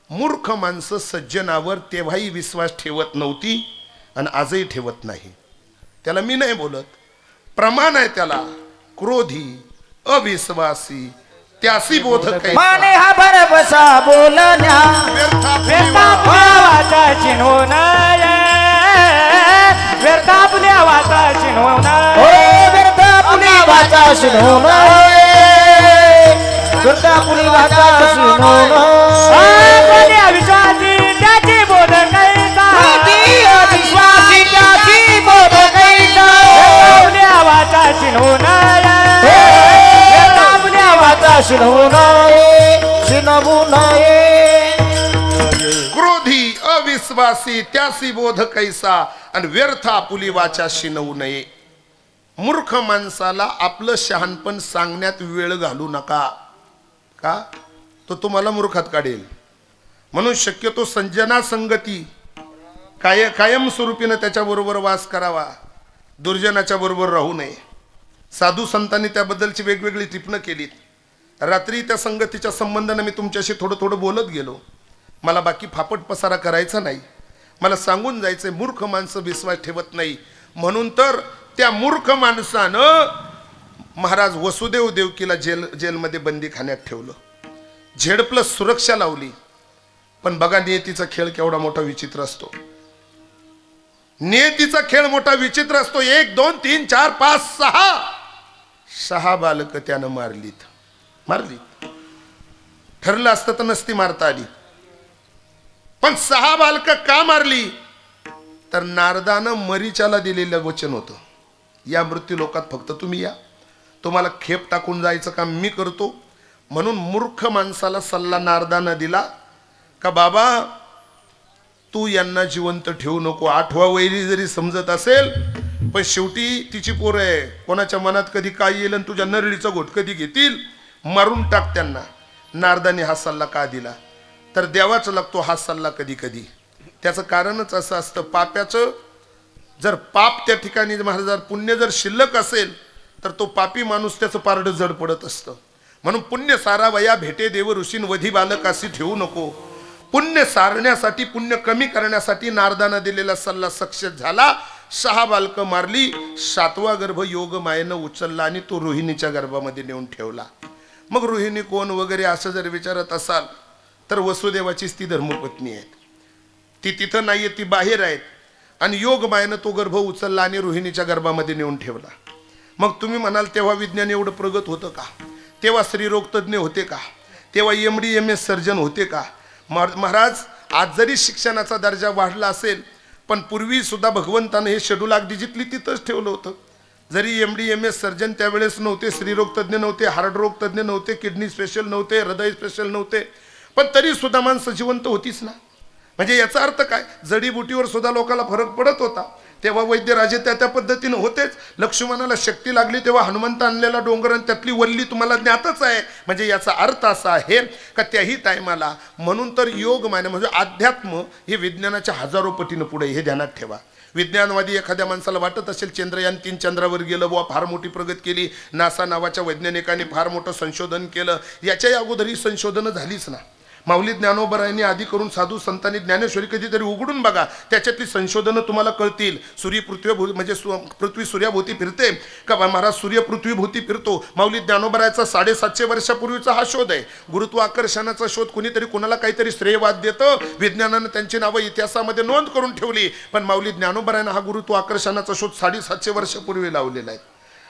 मूर्ख माणसं सज्जनावर तेव्हाही विश्वास ठेवत नव्हती आणि आजही ठेवत नाही. त्याला मी नाही बोलत, प्रमाण आहे त्याला. क्रोधी अविश्वासी त्यासी बोध माने हा भरवसा बोलण्या व्यर्था वाचा चिन्हून व्यर्था पुण्या वाचा चिन्हून व्यर्था पुण्या वाचा चिन्हून व्यर्था पुण्या वाचा चिन्हून विश्वासी त्याची बोध कैसा विश्वासी त्याची बोध कैसा पुण्या वाचा चिन्हून क्रोधी अविश्वासी त्यासी बोध कैसा आणि व्यर्थ आपुली वाचा शिनवू नये. मूर्ख माणसाला आपलं शहाणपण सांगण्यात वेळ घालू नका, का तो तुम्हाला मूर्खात काढेल. म्हणून शक्यतो संजना संगती कायम स्वरूपीनं त्याच्याबरोबर वास करावा, दुर्जनाच्या बरोबर राहू नये. साधू संतांनी त्याबद्दलची वेगवेगळी टिपणं केलीत. रात्री त्या संगतीच्या संबंधाने मी तुमच्याशी थोडं थोडं बोलत गेलो. मला बाकी फापट पसारा करायचा नाही, मला सांगून जायचंय मूर्ख माणसं विश्वास ठेवत नाही. म्हणून तर त्या मूर्ख माणसानं महाराज वसुदेव देवकीला जेलमध्ये बंदीखान्यात ठेवलं, झेड+ सुरक्षा लावली. पण बघा नियतीचा खेळ केवढा मोठा विचित्र असतो. नियतीचा खेळ मोठा विचित्र असतो. 1 2 3 4 5 6 बालक त्यानं मारली. ठरलं असतं तर नसती मारता आली. पण 6 बालक का मारली, तर नारदानं मरीचाला दिलेलं वचन होतं, या मृत्यू लोकात फक्त तुम्ही या, तुम्हाला खेप टाकून जायचं काम मी करतो. म्हणून मूर्ख माणसाला सल्ला नारदानं दिला का बाबा तू यांना जिवंत ठेवू नको. 8वा वैरी जरी समजत असेल, पण शेवटी तिची पोरं आहे, कोणाच्या मनात कधी काय येईल आणि तुझ्या नरळीचा घोट कधी घेतील, मारून टाक त्यांना. नारदाने हा सल्ला का दिला, तर द्यावाच लागतो हा सल्ला कधी कधी. त्याचं कारणच असं असतं, पाप्याचं जर पाप त्या ठिकाणी महाराज पुण्य जर शिल्लक असेल तर तो पापी माणूस त्याचं पारडं जड पडत असतं. म्हणून पुण्य सारावया भेटे देव ऋषीन वधी बालक अशी ठेवू नको. पुण्य सारण्यासाठी, पुण्य कमी करण्यासाठी नारदानं दिलेला सल्ला सक्सेस झाला. 6 बालकं मारली. 7वा गर्भ योग मायेनं उचलला आणि तो रोहिणीच्या गर्भामध्ये नेऊन ठेवला. मग रोहिणी कोण वगैरे असं जर विचारत असाल तर वसुदेवाचीच ती धर्मपत्नी आहेत. ती तिथं नाहीये, ती बाहेर आहेत. आणि योग मायेनं तो गर्भ उचलला आणि रोहिणीच्या गर्भामध्ये नेऊन ठेवला. मग तुम्ही म्हणाल तेव्हा विज्ञान एवढं प्रगत होतं का, तेव्हा स्त्रीरोग तज्ज्ञ होते का, तेव्हा MD MS सर्जन होते का? महाराज आज जरी शिक्षणाचा दर्जा वाढला असेल, पण पूर्वी सुद्धा भगवंतानं हे शेड्यूल अगदी जिथली तिथंच ठेवलं होतं. जरी MD MS सर्जन त्यावेळेस नव्हते, स्त्रीरोग तज्ज्ञ नव्हते, हार्ट रोग तज्ज्ञ नव्हते, किडनी स्पेशल नव्हते, हृदय स्पेशल नव्हते, पण तरी सुद्धा माणसं जिवंत होतीच ना. म्हणजे याचा अर्थ काय, जडीबुटीवर सुद्धा लोकांना फरक पडत होता. तेव्हा वैद्यराजे त्या पद्धतीनं होतेच. लक्ष्मणाला शक्ती लागली तेव्हा हनुमंत आणलेला डोंगर आणि त्यातली वल्ली तुम्हाला ज्ञातच आहे. म्हणजे याचा अर्थ असा आहे का त्याही टायमाला, म्हणून तर योग माने म्हणजे अध्यात्म हे विज्ञानाच्या हजारो पटीनं पुढे, हे ध्यानात ठेवा. विज्ञानवादी एखाद्या माणसाला वाटत असेल चंद्रयान 3 चंद्रावर गेलं, बुवा फार मोठी प्रगती केली, नासा नावाच्या वैज्ञानिकांनी फार मोठं संशोधन केलं, याच्याही अगोदर ही संशोधनं झालीच ना. माऊली ज्ञानोबरायांनी आधी करून साधू संतांनी ज्ञानेश्वरी कधीतरी उघडून बघा, त्याच्यातली संशोधनं तुम्हाला कळतील. सूर्य पृथ्वीभोवती म्हणजे पृथ्वी सूर्याभोवती फिरते का महाराज सूर्य पृथ्वीभोवती फिरतो. माऊली ज्ञानोबरायाचा 750 वर्षापूर्वीचा हा शोध आहे. गुरुत्वाकर्षणाचा शोध कुणीतरी कुणाला काहीतरी श्रेयवाद देतं. विज्ञानानं त्यांची नावं इतिहासामध्ये नोंद करून ठेवली, पण माऊली ज्ञानोबरायांना हा गुरुत्वाकर्षणाचा शोध 750 वर्षापूर्वी लावलेला आहे.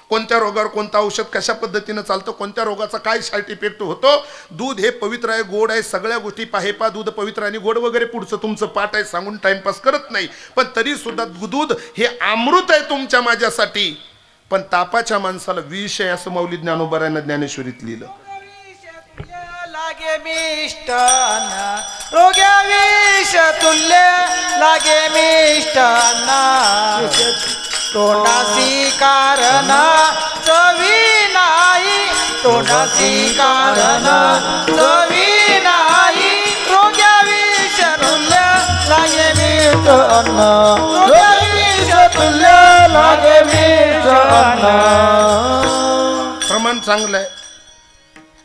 कोणत्या रोगावर कोणतं औषध कशा पद्धतीनं चालतं, कोणत्या रोगाचा काय साईड इफेक्ट होतो. दूध हे पवित्र आहे, गोड आहे, सगळ्या गोष्टी पा दूध पवित्र आणि गोड वगैरे पुढचं तुमचं पाठ आहे, सांगून टाइमपास करत नाही. पण तरी सुद्धा दूध हे अमृत आहे तुमच्या माझ्यासाठी, पण तापाच्या माणसाला विष आहे असं माऊली ज्ञानोबरायांना ज्ञानेश्वरीत लिहिलं. लागे मिष्टान्न रोग्या विष तुल्य लागे मिष्टान्न तोंडासी कारण चवी नाही तोंडासी कारण चवी नाही रोग्या विष तुल्य लागे मिष्टान्न रोग्या विष तुल्य लागे मिष्टान्न. प्रमाण चांगलं आहे.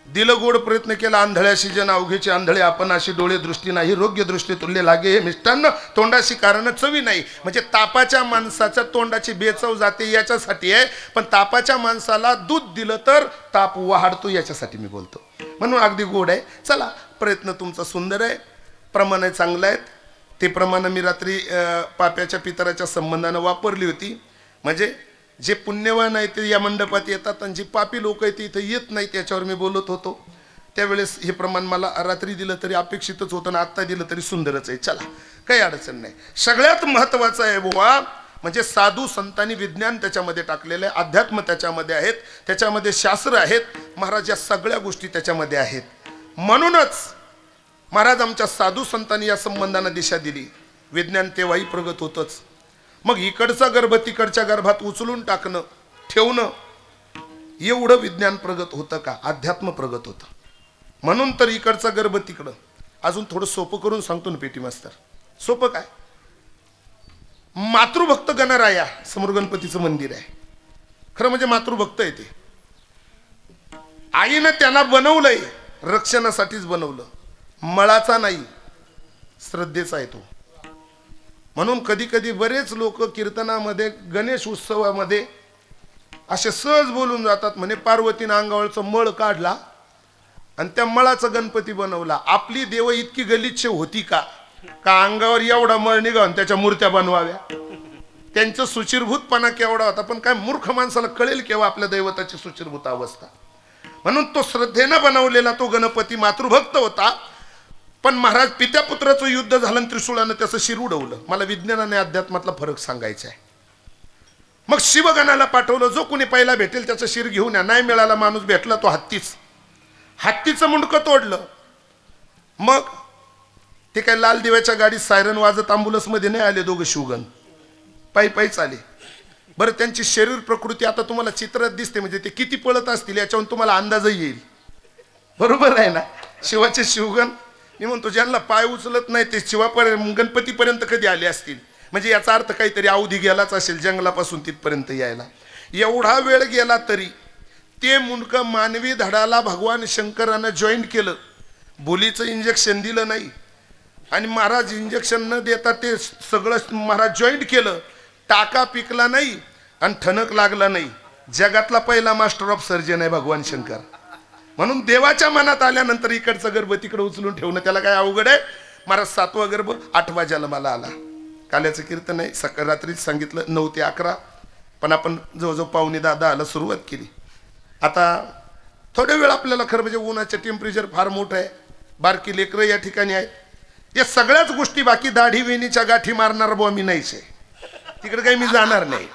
दिलं गोड प्रयत्न केला आंधळ्याशी जन अवघेचे आंधळे आपण अशी डोळे दृष्टी नाही रोग्य दृष्टी तुल्य लागे हे मिष्टान्न तोंडाशी कारण चवी नाही. म्हणजे तापाच्या माणसाच्या तोंडाची बेचव जाते याच्यासाठी आहे, पण तापाच्या माणसाला दूध दिलं तर ताप वाढतो याच्यासाठी मी बोलतो. म्हणून अगदी गोड आहे. चला, प्रयत्न तुमचा सुंदर आहे, प्रमाण चांगलं आहेत. ते प्रमाण मी रात्री पाप्याच्या पितराच्या संबंधानं वापरली होती. म्हणजे जे पुण्यवान आहे ते या मंडपात येतात आणि जे पापी लोक आहेत ते इथं येत नाही, त्याच्यावर मी बोलत होतो. त्यावेळेस हे प्रमाण मला रात्री दिलं तरी अपेक्षितच होतं ना आत्ता दिलं तरी सुंदरच आहे. चला, काही अडचण नाही. सगळ्यात महत्त्वाचं आहे बुवा म्हणजे साधू संतांनी विज्ञान त्याच्यामध्ये टाकलेलं आहे, अध्यात्म त्याच्यामध्ये आहेत, त्याच्यामध्ये शास्त्र आहेत. महाराज या सगळ्या गोष्टी त्याच्यामध्ये आहेत. म्हणूनच महाराज आमच्या साधू संतांनी या संबंधांना दिशा दिली. विज्ञान तेव्हाही प्रगत होतंच. मग इकडचा गर्भ तिकडच्या गर्भात उचलून टाकणं ठेवणं एवढं विज्ञान प्रगत होतं का? अध्यात्म प्रगत होतं. म्हणून तर इकडचा गर्भ तिकडं. अजून थोडं सोपं करून सांगतो ना पेटी मास्तर. सोपं काय? मातृभक्त गणराया समोर गणपतीचं मंदिर आहे. खरं म्हणजे मातृभक्त आहे ते. आईनं त्याला बनवलंय रक्षणासाठीच बनवलं, मळाचा नाही, श्रद्धेचा आहे तो. म्हणून कधी कधी बरेच लोक कीर्तनामध्ये गणेश उत्सवामध्ये असे सहज बोलून जातात म्हणे पार्वतीनं अंगावरचा मळ काढला आणि त्या मळाचा गणपती बनवला. आपली देव इतकी गलिच्छ होती का अंगावर एवढा मळ निघावून त्याच्या मूर्त्या बनवाव्या? त्यांचं सुचिरभूतपणा केवढा होता. पण काय मूर्ख माणसाला कळेल केव्हा आपल्या दैवताची सुचिरभूत अवस्था. म्हणून तो श्रद्धेनं बनवलेला तो गणपती मातृभक्त होता. पण महाराज पित्या पुत्राचं युद्ध झालं आणि त्रिशूळानं त्याचं शिर उडवलं. मला विज्ञानाने अध्यात्मातला फरक सांगायचा आहे. मग शिवगणाला पाठवलं, जो कोणी पहिला भेटेल त्याचं शिर घेऊन या. नाही मिळाला माणूस भेटला तो हत्तीचं मुंडकं तोडलं. मग ते काय लाल दिव्याच्या गाडीत सायरन वाजत ॲम्ब्युलन्समध्ये नाही आले दोघं शिवगण, पायीच आले. बरं, त्यांची शरीर प्रकृती आता तुम्हाला चित्रात दिसते, म्हणजे ते किती पळत असतील याच्यावरून तुम्हाला अंदाजही येईल. बरोबर आहे ना? शिवाचे शिवगण मी म्हणतो ज्यांना पाय उचलत नाही ते शिवापर्यंत गणपतीपर्यंत कधी आले असतील. म्हणजे याचा अर्थ काहीतरी अवधी गेलाच असेल जंगलापासून तिथपर्यंत यायला. एवढा वेळ गेला तरी ते मुंडकं मानवी धडाला भगवान शंकरानं जॉईंट केलं. बोलीचं इंजेक्शन दिलं नाही आणि महाराज इंजेक्शन न देता ते सगळं महाराज जॉईंट केलं. टाका पिकला नाही आणि ठणक लागला नाही. जगातला पहिला मास्टर ऑफ सर्जन आहे भगवान शंकर. म्हणून देवाच्या मनात आल्यानंतर इकडचं गर्भ तिकडं उचलून ठेवणं त्याला काय अवघड आहे? महाराज 7वा गर्भ 8व्या जन्माला आला. काल्याचं कीर्तन आहे, सकाळ रात्रीच सांगितलं 9 ते 11, पण आपण जवळजवळ 9:45 सुरुवात केली. आता थोड्या वेळ आपल्याला खरं म्हणजे उन्हाचं टेम्परेचर फार मोठं आहे, बारकी लेकरं या ठिकाणी आहेत. या सगळ्याच गोष्टी बाकी दाढी वेणीच्या गाठी मारणार बुवा मी नाहीच आहे, तिकडे काही मी जाणार नाही.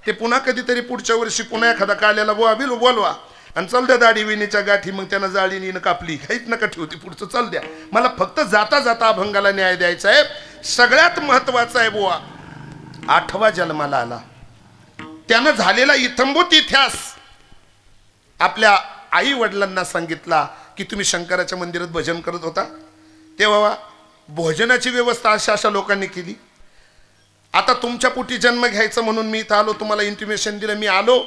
ते पुन्हा कधीतरी पुढच्या वर्षी पुन्हा एखादा काल्याला बुवा बोलवा आणि चल द्या दाढी विणीच्या गाठी. मग त्यांना जाळीनं कापली, काहीच नका ठेवती, पुढचं चल द्या. मला फक्त जाता जाता अभंगाला न्याय द्यायचा आहे. सगळ्यात महत्वाचं आहे बुवा 8वा जन्माला आला. त्यानं झालेला इथंभूत इतिहास आपल्या आई वडिलांना सांगितला की तुम्ही शंकराच्या मंदिरात भजन करत होता तेव्हा भोजनाची व्यवस्था अशा लोकांनी केली. आता तुमच्या पोटी जन्म घ्यायचा म्हणून मी इथं आलो, तुम्हाला इंटिमेशन दिलं, मी आलो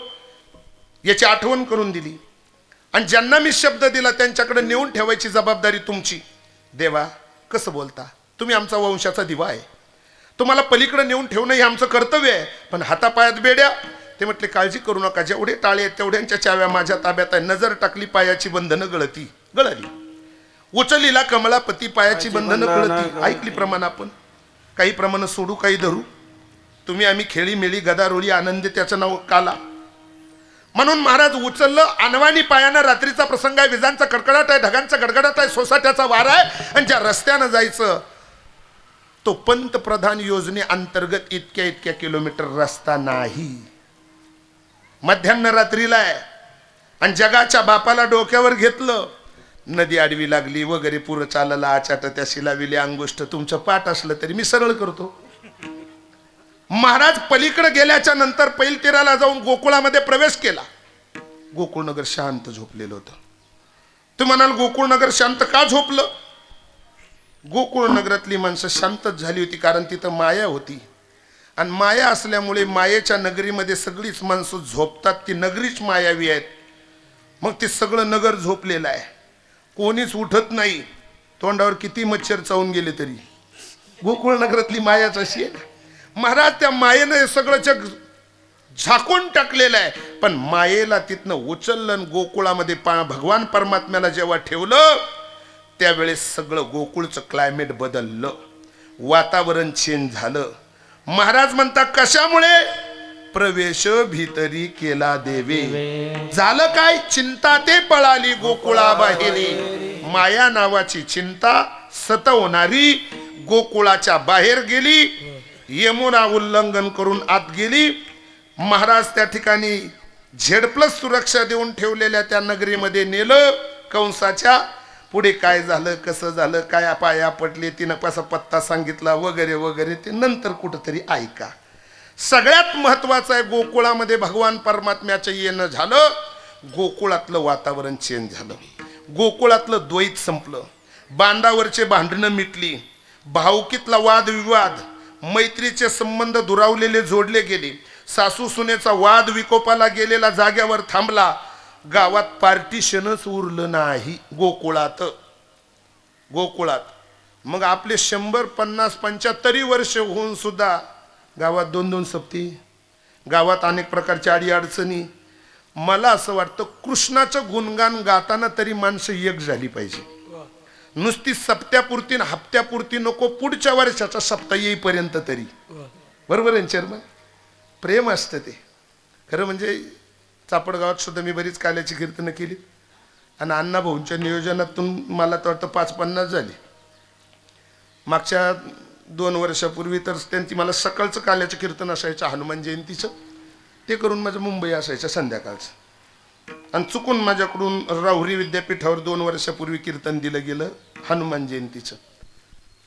याची आठवण करून दिली. आणि ज्यांना मी शब्द दिला त्यांच्याकडे नेऊन ठेवायची जबाबदारी तुमची. देवा कसं बोलता, तुम्ही आमचा वंशाचा दिवा आहे, तुम्हाला पलीकडे नेऊन ठेवणं हे आमचं कर्तव्य आहे, पण हातापायात बेड्या. ते म्हटले काळजी करू नका, जेवढे टाळे आहेत तेवढ्यांच्या चाव्या माझ्या ताब्यात आहे. नजर टाकली पायाची बंधनं गळली, उचलीला कमळापती पायाची बंधनं गळती. ऐकली प्रमाण आपण, काही प्रमाण सोडू काही धरू, तुम्ही आम्ही खेळी मेळी गदारोळी आनंदी त्याचं नाव काला. म्हणून महाराज उचललं, अनवाणी पायानं. रात्रीचा प्रसंग आहे, विजांचा कडकडाट आहे, ढगांचा गडगडाट आहे, सोसाट्याचा वारा आहे, आणि ज्या रस्त्यानं जायचं तो पंतप्रधान योजने अंतर्गत इतक्या किलोमीटर रस्ता नाही. मध्यान्ह रात्रीला आहे, आणि जगाच्या बापाला डोक्यावर घेतलं. नदी आडवी लागली वगैरे, पुर चालला आचाट त्या शिलाविले अंगुष्ठ. तुमचं पाठ असलं तरी मी सरळ करतो. महाराज पलीकडे गेल्याच्या नंतर पैलतीराला जाऊन गोकुळामध्ये प्रवेश केला. गोकुळनगर शांत झोपलेलं होतं. तुम्ही म्हणाल गोकुळनगर शांत का झोपलं? गोकुळ नगरातली माणसं शांतच झाली होती, कारण तिथं माया होती. आणि माया असल्यामुळे मायेच्या नगरीमध्ये सगळीच माणसं झोपतात. ती नगरीच मायावी आहेत. मग ते सगळं नगर झोपलेलं आहे, कोणीच उठत नाही. तोंडावर किती मच्छर चावून गेले तरी. गोकुळ नगरातली मायाच अशी आहे ना. महाराज त्या मायेनं हे सगळं जग झाकून टाकलेलं आहे, पण मायेला तिथनं उचललं. गोकुळामध्ये भगवान परमात्म्याला जेव्हा ठेवलं त्यावेळेस सगळं गोकुळचं क्लायमेट बदललं, वातावरण चेंज झालं. महाराज म्हणतात कशामुळे? प्रवेश भीतरी केला देवे. झालं काय? चिंता ते पळाली गोकुळा बाहेरी. माया नावाची चिंता सतवणारी गोकुळाच्या बाहेर गेली, यमुना उल्लंघन करून आत गेली. महाराज त्या ठिकाणी Z+ सुरक्षा देऊन ठेवलेल्या त्या नगरीमध्ये नेलं. कंसाच्या पुढे काय झालं, कसं झालं, काय पाया पडले, तिनं कसा पत्ता सांगितला वगैरे वगैरे, ते नंतर कुठंतरी ऐका. सगळ्यात महत्वाचं आहे, गोकुळामध्ये भगवान परमात्म्याचं येणं झालं. गोकुळातलं वातावरण चेंज झालं. गोकुळातलं द्वैत संपलं. बांधावरचे भांडणं मिटली. भावकीतला वादविवाद, मैत्रीचे संबंध दुरावलेले जोडले गेले. सासू सुनेचा वाद विकोपाला गेलेला जाग्यावर थांबला. गावात पार्टिशनच उरलं नाही गोकुळात. मग आपले 100, 50, 75 वर्ष होऊन सुद्धा गावात 2-2 सप्ती, गावात अनेक प्रकारच्या अडी अडचणी. मला असं वाटतं कृष्णाचं गुणगान गाताना तरी माणसं एक झाली पाहिजे. नुसती सप्त्यापुरती हप्त्यापुरती नको, पुढच्या वर्षाचा सप्ताह येईपर्यंत तरी. बरोबर आहे चेअरमन? प्रेम असतं ते खरं. म्हणजे चापडगावात सुद्धा मी बरीच काल्याची कीर्तनं केली, आणि अण्णा भाऊंच्या नियोजनातून मला तर वाटतं 50-50 झाली. मागच्या 2 वर्षापूर्वी तर त्यांची मला सकाळचं काल्याचं कीर्तन असायचं हनुमान जयंतीचं, ते करून माझं मुंबई असायचं संध्याकाळचं. आणि चुकून माझ्याकडून राहुरी विद्यापीठावर 2 वर्षापूर्वी कीर्तन दिलं गेलं हनुमान जयंतीचं.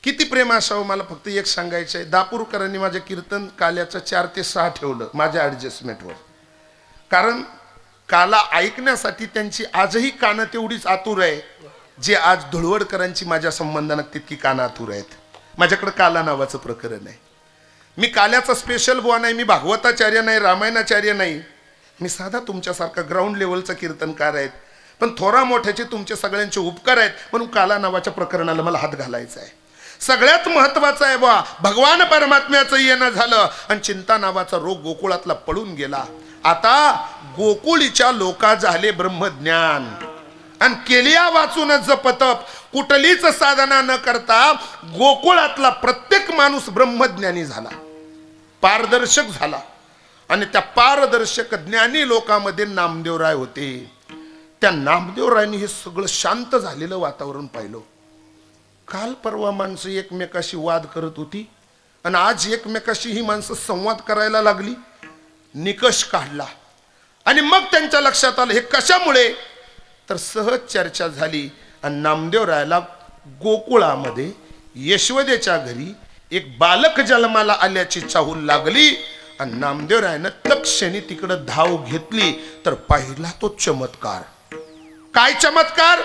किती प्रेम असावं मला फक्त एक सांगायचं आहे. दापूरकरांनी माझं कीर्तन काल्याचं 4 ते 6 ठेवलं माझ्या ॲडजस्टमेंटवर, कारण काला ऐकण्यासाठी त्यांची आजही कानं तेवढीच आतुर आहे, जे आज धुळवडकरांची माझ्या संबंधानं तितकी कानं आतुर आहेत. माझ्याकडे काला नावाचं प्रकरण आहे. मी काल्याचा स्पेशल बुवा नाही, मी भागवताचार्य नाही, रामायणाचार्य नाही. मी साधा तुमच्यासारखा ग्राउंड लेवलचा कीर्तनकार आहेत, पण थोरा मोठ्याचे तुमचे सगळ्यांचे उपकार आहेत, म्हणून काला नावाच्या प्रकरणाला मला हात घालायचा आहे. सगळ्यात महत्वाचं आहे बुवा, भगवान परमात्म्याचं येणं झालं, आणि चिंता नावाचा रोग गोकुळातला पळून गेला. आता गोकुळीच्या लोका झाले ब्रह्मज्ञान, आणि केलिया वाचून जपतप, कुठलीच साधना न करता गोकुळातला प्रत्येक माणूस ब्रह्मज्ञानी झाला, पारदर्शक झाला. आणि त्या पारदर्शक ज्ञानी लोकांमध्ये नामदेवराय होते. त्या नामदेवरायांनी हे सगळं शांत झालेलं वातावरण पाहिलं. काल परवा माणसं एकमेकाशी वाद करत होती, आणि आज एकमेकाशी ही माणसं संवाद करायला लागली. निकष काढला, आणि मग त्यांच्या लक्षात आलं हे कशामुळे, तर सहज चर्चा झाली. आणि नामदेवरायाला गोकुळामध्ये यशोदेच्या घरी एक बालक जन्माला आल्याची चाहूल लागली, आणि नामदेवरायानं तक्षणी तिकडं धाव घेतली. तर पाहिला तो चमत्कार. काय चमत्कार?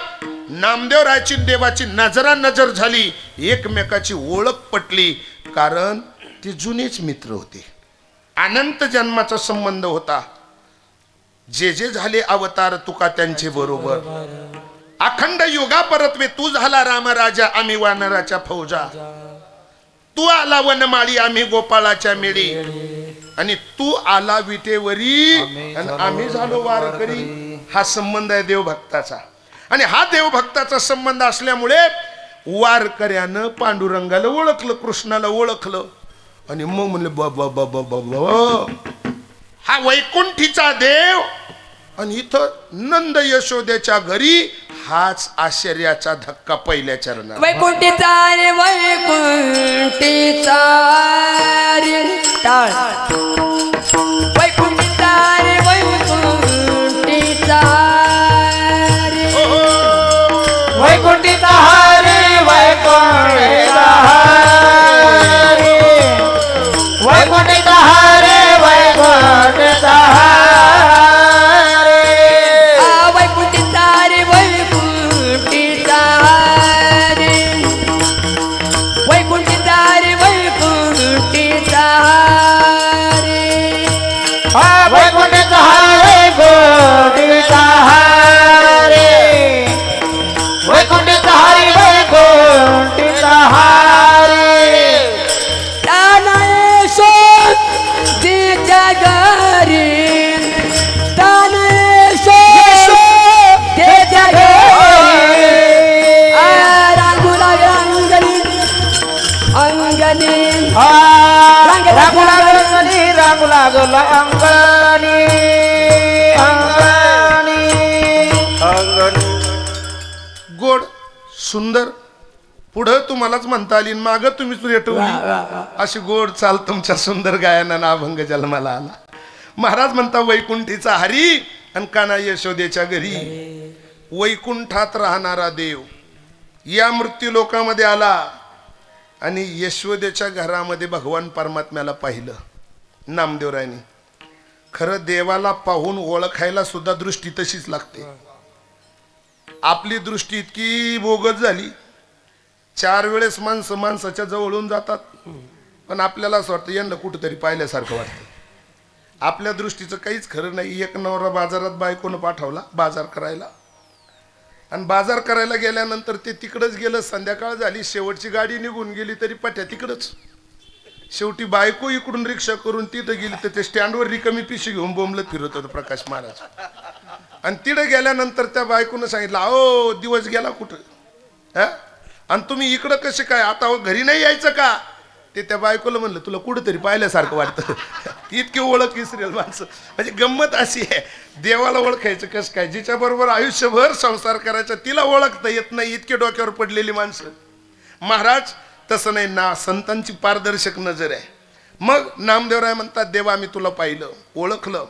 नामदेवरायाची देवाची नजरानजर झाली, एकमेकाची ओळख पटली, कारण ते जुनेच मित्र होते, अनंत जन्माचा संबंध होता. जे जे झाले अवतार तुका त्यांचे बरोबर. अखंड युगा परतवे तू झाला राम राजा आम्ही वानराच्या फौजा तू आला वनमाळी आम्ही गोपाळाच्या मेळी आणि तू आला विटेवरी आणि आम्ही झालो वारकरी. हा संबंध आहे देवभक्ताचा आणि हा देवभक्ताचा संबंध असल्यामुळे वारकऱ्यानं पांडुरंगाला ओळखलं कृष्णाला ओळखलं आणि मग म्हणले बाबा बाबा बाबा हा वैकुंठीचा देव आणि इथं नंद यशोदेच्या घरी हाच आश्चर्याचा धक्का पहिल्या चरणात. वैकुंठीचा रे वैकुंठीचा रे टाळ वैकुंठीचा रे वैकुंठीचा रे वैकुंठीचा हरी वैकुंठीचा हरी वैकुंठीचा हरी वैकुंठीचा हरी वैकुंठीचा रे वैकुंठीचा रे वैकुंठीचा रे वैकुंठीचा रे वैकुंठीचा हरी वैकुंठीचा हरी वैकुंठीचा हरी वैकुंठीचा हरी तानेश्वर तिच्या घरी तानेश्वर तिच्या घरी रांगुला अंगणी अंगणी रांगू लागली रांगू लागला अंगणी अंगणी अंगणी. गोड सुंदर पुढं तुम्हालाच म्हणता आली माग तुम्ही रेटवली अशी गोड चाल तुमच्या सुंदर गायनानं अभंग जन्माला आला. महाराज म्हणता वैकुंठीचा हरी आणि काना यशोदेच्या घरी. वैकुंठात राहणारा देव या मृत्यू लोकामध्ये आला आणि यशोदेच्या घरामध्ये भगवान परमात्म्याला पाहिलं नामदेवरायने. खरं देवाला पाहून ओळखायला सुद्धा दृष्टी तशीच लागते. आपली दृष्टी इतकी बोगस झाली 4 वेळेस माणसं माणसाच्या जवळून जातात पण आपल्याला असं वाटतं यांना कुठंतरी पाहिल्यासारखं वाटतं. आपल्या दृष्टीचं काहीच खरं नाही. एक नवरा बाजारात बायकोनं पाठवला बाजार करायला आणि बाजार करायला गेल्यानंतर ते तिकडंच गेलं. संध्याकाळ झाली शेवटची गाडी निघून गेली तरी पट्या तिकडंच. शेवटी बायको इकडून रिक्षा करून तिथं गेली तर ते स्टँडवर रिकामी पिशी घेऊन बोंबलत फिरत होतं प्रकाश महाराज. आणि तिथं गेल्यानंतर त्या बायकोनं सांगितलं अहो दिवस गेला कुठं हा आणि तुम्ही इकडं कसे काय आता घरी नाही यायचं का. ते त्या बायकोला म्हणलं तुला कुठंतरी पाहिल्यासारखं वाटतं. इतकी ओळख विसरेल माणसं. म्हणजे गंमत अशी आहे देवाला ओळखायचं कसं काय. जिच्या बरोबर आयुष्यभर संसार करायचा तिला ओळखता येत नाही इतके डोक्यावर पडलेली माणसं. महाराज तसं नाही ना संतांची पारदर्शक नजर आहे. मग नामदेवराय म्हणतात देवा मी तुला पाहिलं ओळखलं.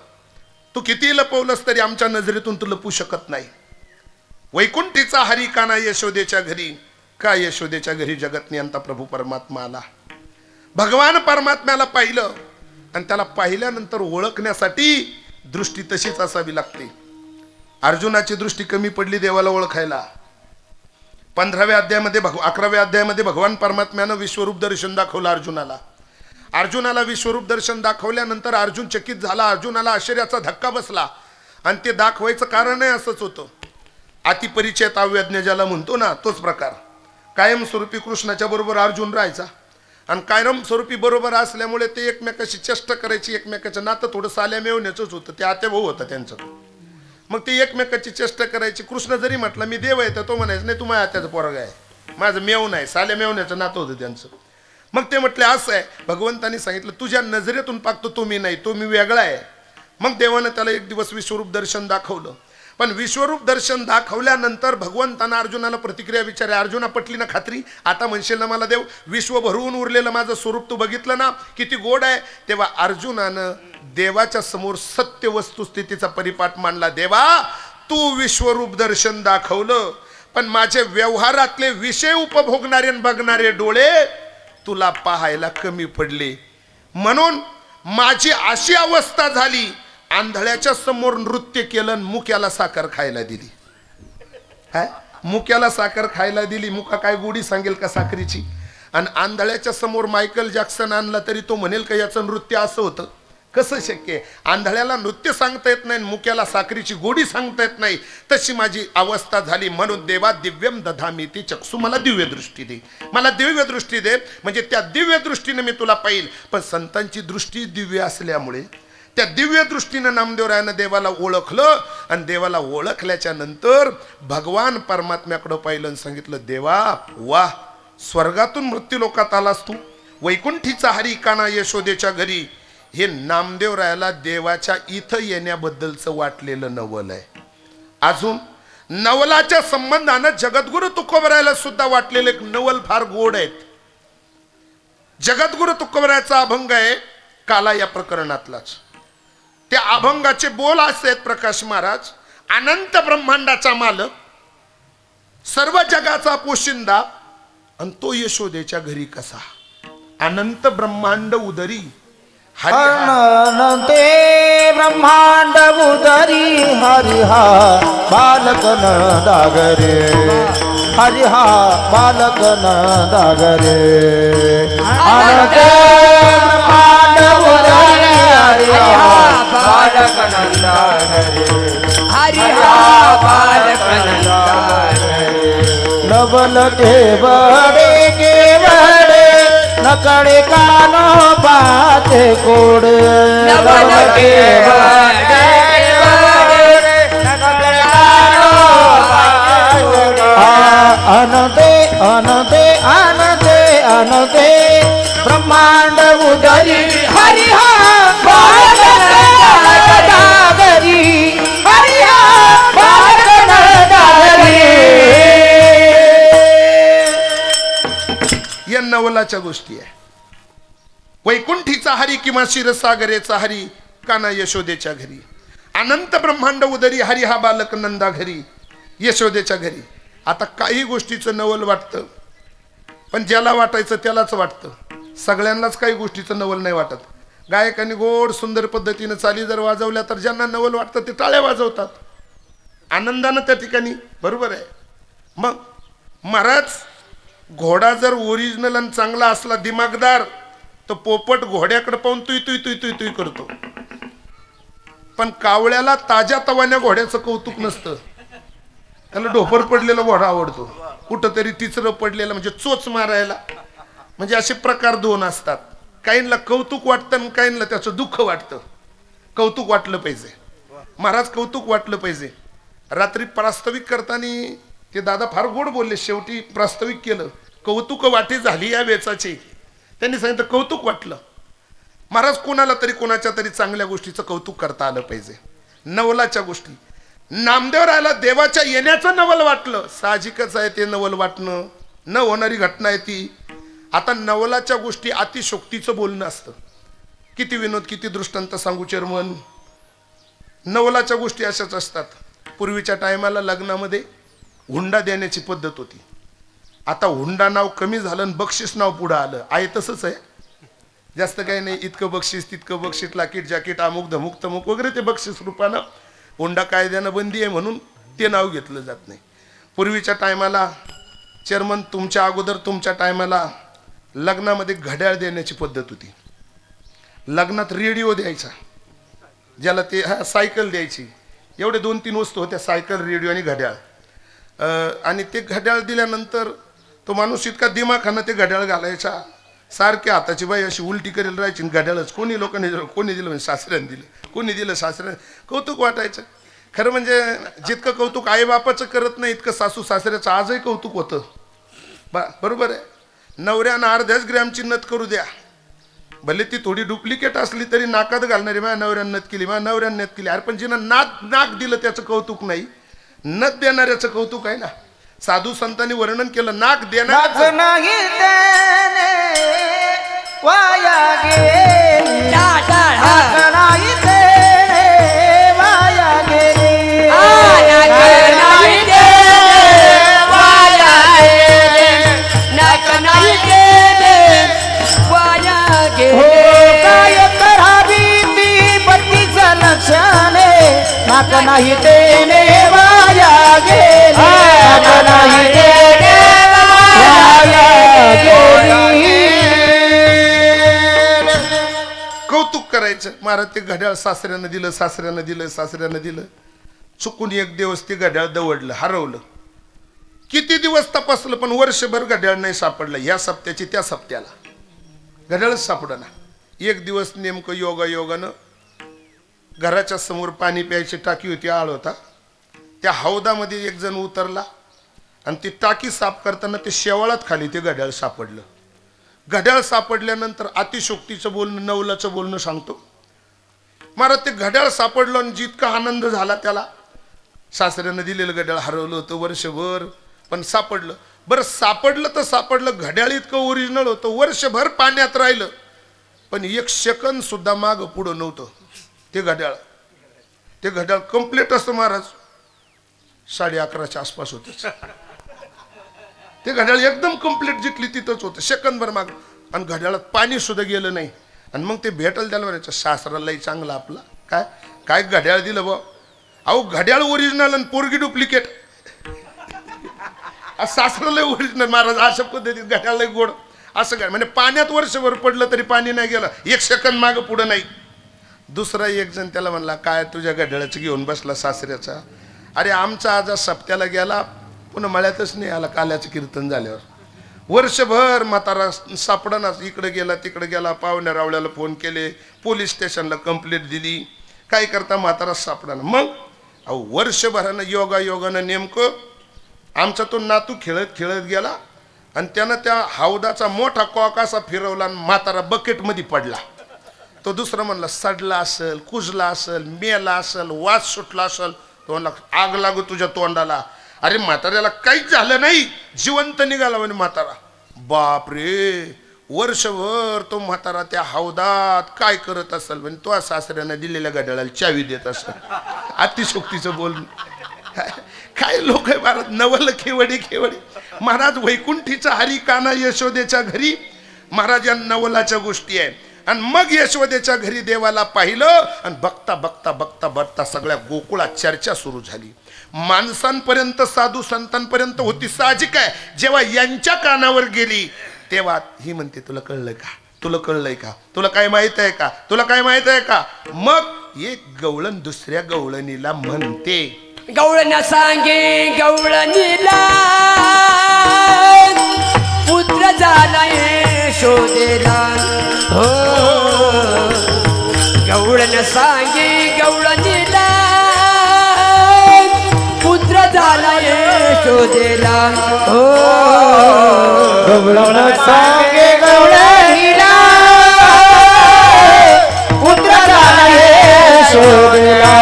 तू किती लपवलंस तरी आमच्या नजरेतून तू लपू शकत नाही. वैकुंठीचा हरी काना यशोदेच्या घरी. का यशोदेच्या घरी जगत नियंता प्रभू परमात्मा आला. भगवान परमात्म्याला पाहिलं आणि त्याला पाहिल्यानंतर ओळखण्यासाठी दृष्टी तशीच असावी लागते. अर्जुनाची दृष्टी कमी पडली देवाला ओळखायला. 15व्या अध्यायामध्ये 11व्या अध्यायामध्ये भगवान परमात्म्यानं विश्वरूप दर्शन दाखवलं अर्जुनाला. अर्जुनाला विश्वरूप दर्शन दाखवल्यानंतर अर्जुन चकित झाला. अर्जुनाला आश्चर्याचा धक्का बसला आणि ते दाखवायचं कारणही असंच होतं. अतिपरिचयात अव्यज्ञ ज्याला म्हणतो ना तोच प्रकार. कायमस्वरूपी कृष्णाच्या बरोबर अर्जुन राहायचा आणि कायमस्वरूपी बरोबर असल्यामुळे ते एकमेकाशी चेष्टा करायची. एकमेकाचं नातं थोडं साल्या मिळवण्याचंच होतं. ते आत्याभाऊ होता त्यांचं. मग ते एकमेकाची चेष्टा करायची. कृष्ण जरी म्हटलं मी देव आहे तर तो म्हणायचं नाही तुम्हाला आत्याचं पोरगा आहे माझं मेव नाही साल्या मेवण्याचं नातं होतं त्यांचं. मग ते म्हटले असं आहे भगवंतानी सांगितलं तुझ्या नजरेतून पाहतो तो मी नाही तो मी वेगळा आहे. मग देवानं त्याला एक दिवस विश्वरूप दर्शन दाखवलं. पण विश्वरूप दर्शन दाखवल्यानंतर भगवंतानं अर्जुनाला प्रतिक्रिया विचारली. अर्जुना पटली ना खात्री आता म्हणशील ना मला देव विश्व भरवून उरलेलं माझं स्वरूप तू बघितलं ना किती गोड आहे. तेव्हा अर्जुनानं देवाच्या समोर सत्य वस्तुस्थितीचा परिपाठ मांडला. देवा तू विश्वरूप दर्शन दाखवलं पण माझे व्यवहारातले विषय उपभोगणारे बघणारे डोळे तुला पाहायला कमी पडले. म्हणून माझी अशी अवस्था झाली आंधळ्याच्या समोर नृत्य केलं मुक्याला साखर खायला दिली. काय मुक्याला साखर खायला दिली. मुका काय गोडी सांगेल का साखरीची. आणि आंधळ्याच्या समोर मायकल जॅक्सन आणला तरी तो म्हणेल का याचं नृत्य असं होतं. कसं शक्य आहे? आंधळ्याला नृत्य सांगता येत नाही, मुक्याला साखरीची गोडी सांगता येत नाही, तशी माझी अवस्था झाली. म्हणून देवा दिव्यम दधामी ती चक्षु, मला दिव्य दृष्टी दे, मला दिव्य दृष्टी दे, म्हणजे त्या दिव्य दृष्टीने मी तुला पाहिल. पण संतांची दृष्टी दिव्य असल्यामुळे त्या दिव्य दृष्टीनं नामदेवरायानं देवाला ओळखलं, आणि देवाला ओळखल्याच्या नंतर भगवान परमात्म्याकडं पाहिलं आणि सांगितलं, देवा वा, स्वर्गातून मृत्यू लोकात आलास तू, वैकुंठीचा हरी काना यशोदेच्या घरी. हे नामदेवरायाला देवाच्या इथं येण्याबद्दलचं वाटलेलं नवल आहे. अजून नवलाच्या संबंधानं जगद्गुरु तुकोबरायाला सुद्धा वाटलेले नवल फार गोड आहेत. जगद्गुरु तुकोबरायाचा अभंग आहे काला या प्रकरणातलाच. त्या अभंगाचे बोल असे आहेत, प्रकाश महाराज, अनंत ब्रह्मांडाचा मालक, सर्व जगाचा पोशिंदा, आणि तो यशोदेच्या घरी कसा. अनंत ब्रह्मांड उदरी अनंते ब्रह्मांड उदरी हरिहा बालक दागरे, हरिहा बालक दागरे. अनंते ब्रह्मांड उदरी हरिहा बालक नंदागरे, हरिहा बालक नवल केवडे केवडे नकडे कानो पाते कोड. नवल केवडे नकडे कानो पाते कोड. अनते अनते अनते अनते ब्रह्मांड उदरी हरिहा बालक दागरी, हरिहा बालक दागरी. या नवलाच्या गोष्टी आहे. वैकुंठीचा हरी किंवा क्षीरसागरेचा हरी काना यशोदेच्या घरी. अनंत ब्रह्मांड उदरी हरी हा बालक नंदा घरी, यशोदेच्या घरी. आता काही गोष्टीचं नवल वाटतं, पण ज्याला वाटायचं त्यालाच वाटतं. सगळ्यांनाच काही गोष्टीचं नवल नाही वाटत. गायकांनी गोड सुंदर पद्धतीनं चाली जर वाजवल्या तर ज्यांना नवल वाटतं ते टाळ्या वाजवतात आनंदानं त्या ठिकाणी. बरोबर आहे. मग महाराज, घोडा जर ओरिजिनल आणि चांगला असला, दिमागदार, तर पोपट घोड्याकडे पाहून तुई तुई तुई तुई तुई करतो. पण कावळ्याला ताज्या तवान्या घोड्याचं कौतुक नसतं, त्याला ढोपर पडलेला घोडा आवडतो. कुठंतरी तिचरं पडलेलं म्हणजे चोच मारायला. म्हणजे असे प्रकार दोन असतात. काहींना कौतुक वाटतं आणि काहींना त्याचं दुःख वाटतं. कौतुक वाटलं पाहिजे महाराज, कौतुक वाटलं पाहिजे. रात्री प्रास्ताविक करताना ते दादा फार गोड बोलले. शेवटी प्रास्ताविक केलं, कौतुक वाटे झाली या वेचाची. त्यांनी सांगितलं कौतुक वाटलं. महाराज, कोणाला तरी कोणाच्या तरी चांगल्या गोष्टीचं कौतुक करता आलं पाहिजे. नवलाच्या गोष्टी, नामदेवरायाला देवाच्या येण्याचं नवल वाटलं. साहजिकच आहे ते नवल वाटणं, न होणारी घटना आहे ती. आता नवलाच्या गोष्टी अतिशोक्तीचं बोलणं असतं. किती विनोद, किती दृष्टांत सांगू चेअरमन. नवलाच्या गोष्टी अशाच असतात. पूर्वीच्या टायमाला लग्नामध्ये हुंडा देण्याची पद्धत होती. आता हुंडा नाव कमी झालं आणि बक्षीस नाव पुढं आलं आहे. तसंच आहे, जास्त काही नाही. इतकं बक्षीस तितकं बक्षीस, लाकीट जॅकेट, अमुक धमुक तमुक वगैरे ते बक्षीस रूपानं. हुंडा कायद्यानं बंदी आहे म्हणून ते नाव घेतलं जात नाही. पूर्वीच्या टायमाला चेअरमन, तुमच्या अगोदर तुमच्या टायमाला लग्नामध्ये घड्याळ देण्याची पद्धत होती. लग्नात रेडिओ द्यायचा, ज्याला ते सायकल द्यायची. एवढे 2-3 वस्तू होत्या, सायकल, रेडिओ आणि घड्याळ. आणि ते घड्याळ दिल्यानंतर तो माणूस इतका दिमाखानं ते घड्याळ घालायचा, सारखी हाताची बाई अशी उलटी करेल राहायची. घड्याळच कोणी लोकांनी कोणी दिलं म्हणजे सासऱ्याने दिलं, कोणी दिलं सासऱ्याने. कौतुक वाटायचं. खरं म्हणजे जितकं कौतुक आईबापाचं करत नाही इतकं सासू सासऱ्याचं आजही कौतुक होतं. बरोबर आहे. नवऱ्यानं अर्ध्याच ग्रॅमची नथ करू द्या, भले ती थोडी डुप्लिकेट असली तरी नाकात घालणारी माझ्या नवऱ्यानं नथ केली, माझ्या नवऱ्यानं नथ केली. अरे पण जिनं नाक दिलं त्याचं कौतुक नाही, नथ देणाऱ्याचं कौतुक आहे ना. साधू संतांनी वर्णन केलं, नाक देणाऱ्याचं. नाही देणे वाया गेली, टाळ टाळ हा. नाही देणे वाया गेली, नाही देणे वाया गेले, नाक नाही देणे वाया गेले. काय करावी ती पतीचं लक्षणे, नाक नाही देणे वाया गेली, नाक नाही देणे वाया गेली. कौतुक करायचं महाराज ते घड्याळ सासऱ्यानं दिलं सासऱ्यानं दिलं सासऱ्यानं दिलं चुकून एक दिवस ते घड्याळ दवडलं हरवलं किती दिवस तपासलं पण वर्षभर घड्याळ नाही सापडलं या सप्त्याची त्या सप्त्याला घड्याळच सापडना एक दिवस नेमकं योगानं घराच्या समोर पाणी प्यायची टाकी होती आळ होता त्या हौदामध्ये एक जण उतरला आणि ती टाकी साफ करताना ते शेवाळात खाली ते घड्याळ सापडलं घड्याळ सापडल्यानंतर अतिशोक्तीचं बोलणं नवलाचं बोलणं सांगतो महाराज ते घड्याळ सापडलं आणि जितका आनंद झाला त्याला सासऱ्यानं दिलेलं घड्याळ हरवलं होतं वर्षभर पण सापडलं बरं सापडलं तर सापडलं घड्याळ इतकं ओरिजिनल होतं वर्षभर पाण्यात राहिलं पण एक सेकंद सुद्धा मागं पुढं नव्हतं ते घड्याळ कम्प्लीट असतं महाराज 11:30च्या आसपास होतं ते घड्याळ एकदम कम्प्लीट जिथली तिथंच होतं सेकंदभर माग आणि घड्याळात पाणी सुद्धा गेलं नाही आणि मग ते भेटल त्याला म्हणायचं सासरालाही चांगला आपला काय काय घड्याळ दिलं बा अहो घड्याळ ओरिजिनल आणि पोरगी डुप्लिकेट सासराला ओरिजिनल महाराज अशा पद्धतीत घड्याळ गोड असं काय म्हणजे पाण्यात वर्षभर पडलं तरी पाणी नाही गेलं एक सेकंद मागं पुढं नाही दुसरा एक जण त्याला म्हणला काय तुझ्या घड्याळाचं घेऊन बसला सासऱ्याचा अरे आमचा आज सप्त्याला गेला पुन्हा मळ्यातच नाही आला काल्याचं कीर्तन झाल्यावर वर्षभर म्हातारा सापडना इकडे गेला तिकडे गेला पाहुण्या रावळ्याला फोन केले पोलीस स्टेशनला कंप्लेंट दिली काय करता म्हातारा सापडना मग अहो वर्षभरानं योगानं नेमकं आमचा तो नातू खेळत गेला आणि त्यानं त्या हौदाचा मोठा कॉक असा फिरवला आणि म्हातारा बकेटमध्ये पडला तो दुसरा म्हणला सडला असेल कुजला असेल मेला असेल वास सुटला असेल तो म्हणला आग लागू तुझ्या तोंडाला अरे म्हाताऱ्याला काहीच झालं नाही जिवंत निघाला म्हणे म्हातारा बाप रे वर्षभर तो म्हातारा त्या हौदात काय करत असेल म्हणजे तो सासऱ्यानं दिलेल्या घड्याळाला चावी देत असेल अतिशोक्तीचं बोलणं काय लोक आहे महाराज नवल खेवडी महाराज वैकुंठीचा हरी काना यशोदेच्या घरी महाराज या नवलाच्या गोष्टी आहे आणि मग यशोदेच्या घरी देवाला पाहिलं आणि बघता सगळ्या गोकुळात चर्चा सुरू झाली माणसांपर्यंत साधू संतांपर्यंत होती साहजिक आहे जेव्हा यांच्या कानावर गेली तेव्हा ही म्हणते तुला कळलंय का तुला काय माहित आहे का मग एक गवळण दुसऱ्या गवळणीला म्हणते गवळण सांगे गवळणीला पुत्र झाला यशोदेला हो गवळण सांगे गवळणीला पुत्र झाला यशोदेला हो गवळण सांगे गवळणीला पुत्र झाला यशोदेला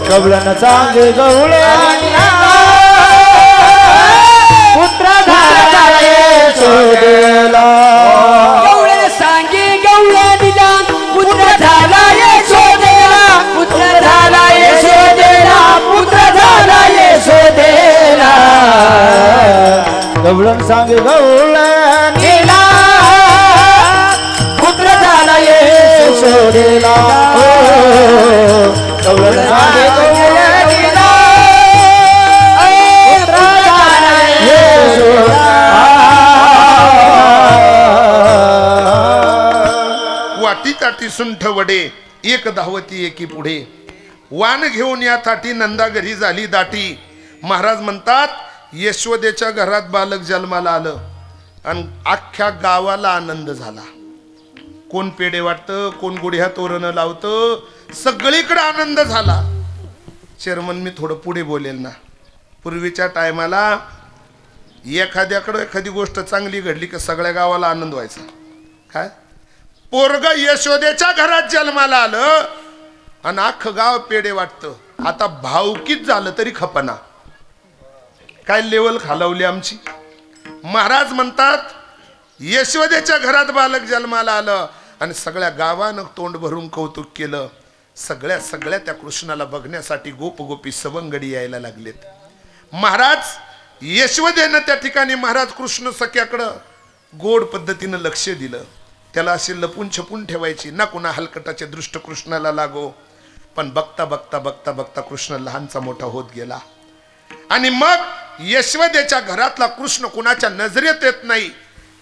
गवळण सांगे गवळणीला पुत्र झाला यशोदेला गवळण सांगे गवळणीला पुत्र झाला यशोदेला पुत्र झाला यशोदेला पुत्र झाला यशोदेला गवळण सांगे गवळणीला पुत्र झाला यशोदेला गवळण सांगे गवळणीला पुत्र झाला यशोदेला वाटी ताटी सुंठ वडे एक धावती एकी पुढे वान घेऊन या थाटी नंदा घरी झाली दाटी महाराज म्हणतात यशोदेच्या घरात बालक जन्माला आलं आणि अख्ख्या गावाला आनंद झाला कोण पेढे वाटतं कोण गुढ्या तोरणं लावतं सगळीकडे आनंद झाला चेअरमन मी थोडं पुढे बोलेल ना पूर्वीच्या टायमाला एखाद्याकडं एखादी गोष्ट चांगली घडली की सगळ्या गावाला आनंद व्हायचा काय पोरग यशोदेच्या घरात जन्माला आलं आणि अख्खं गाव पेढे वाटतं आता भावकीत झालं तरी खपना काय लेवल खालवली आमची महाराज म्हणतात यशोदेच्या घरात बालक जन्माला आलं आणि सगळ्या गावानं तोंड भरून कौतुक केलं सगळ्या त्या कृष्णाला बघण्यासाठी गोपगोपी सवंगडी यायला लागलेत महाराज यशोदेनं त्या ठिकाणी महाराज कृष्ण सख्याकडं गोड पद्धतीनं लक्ष दिलं त्याला असे लपून छपून ठेवायची ना कुणा हलकटाचे दृष्ट कृष्णाला लागो पण बघता कृष्ण लहानचा मोठा होत गेला आणि मग यशोदेच्या घरातला कृष्ण कुणाच्या नजरेत येत नाही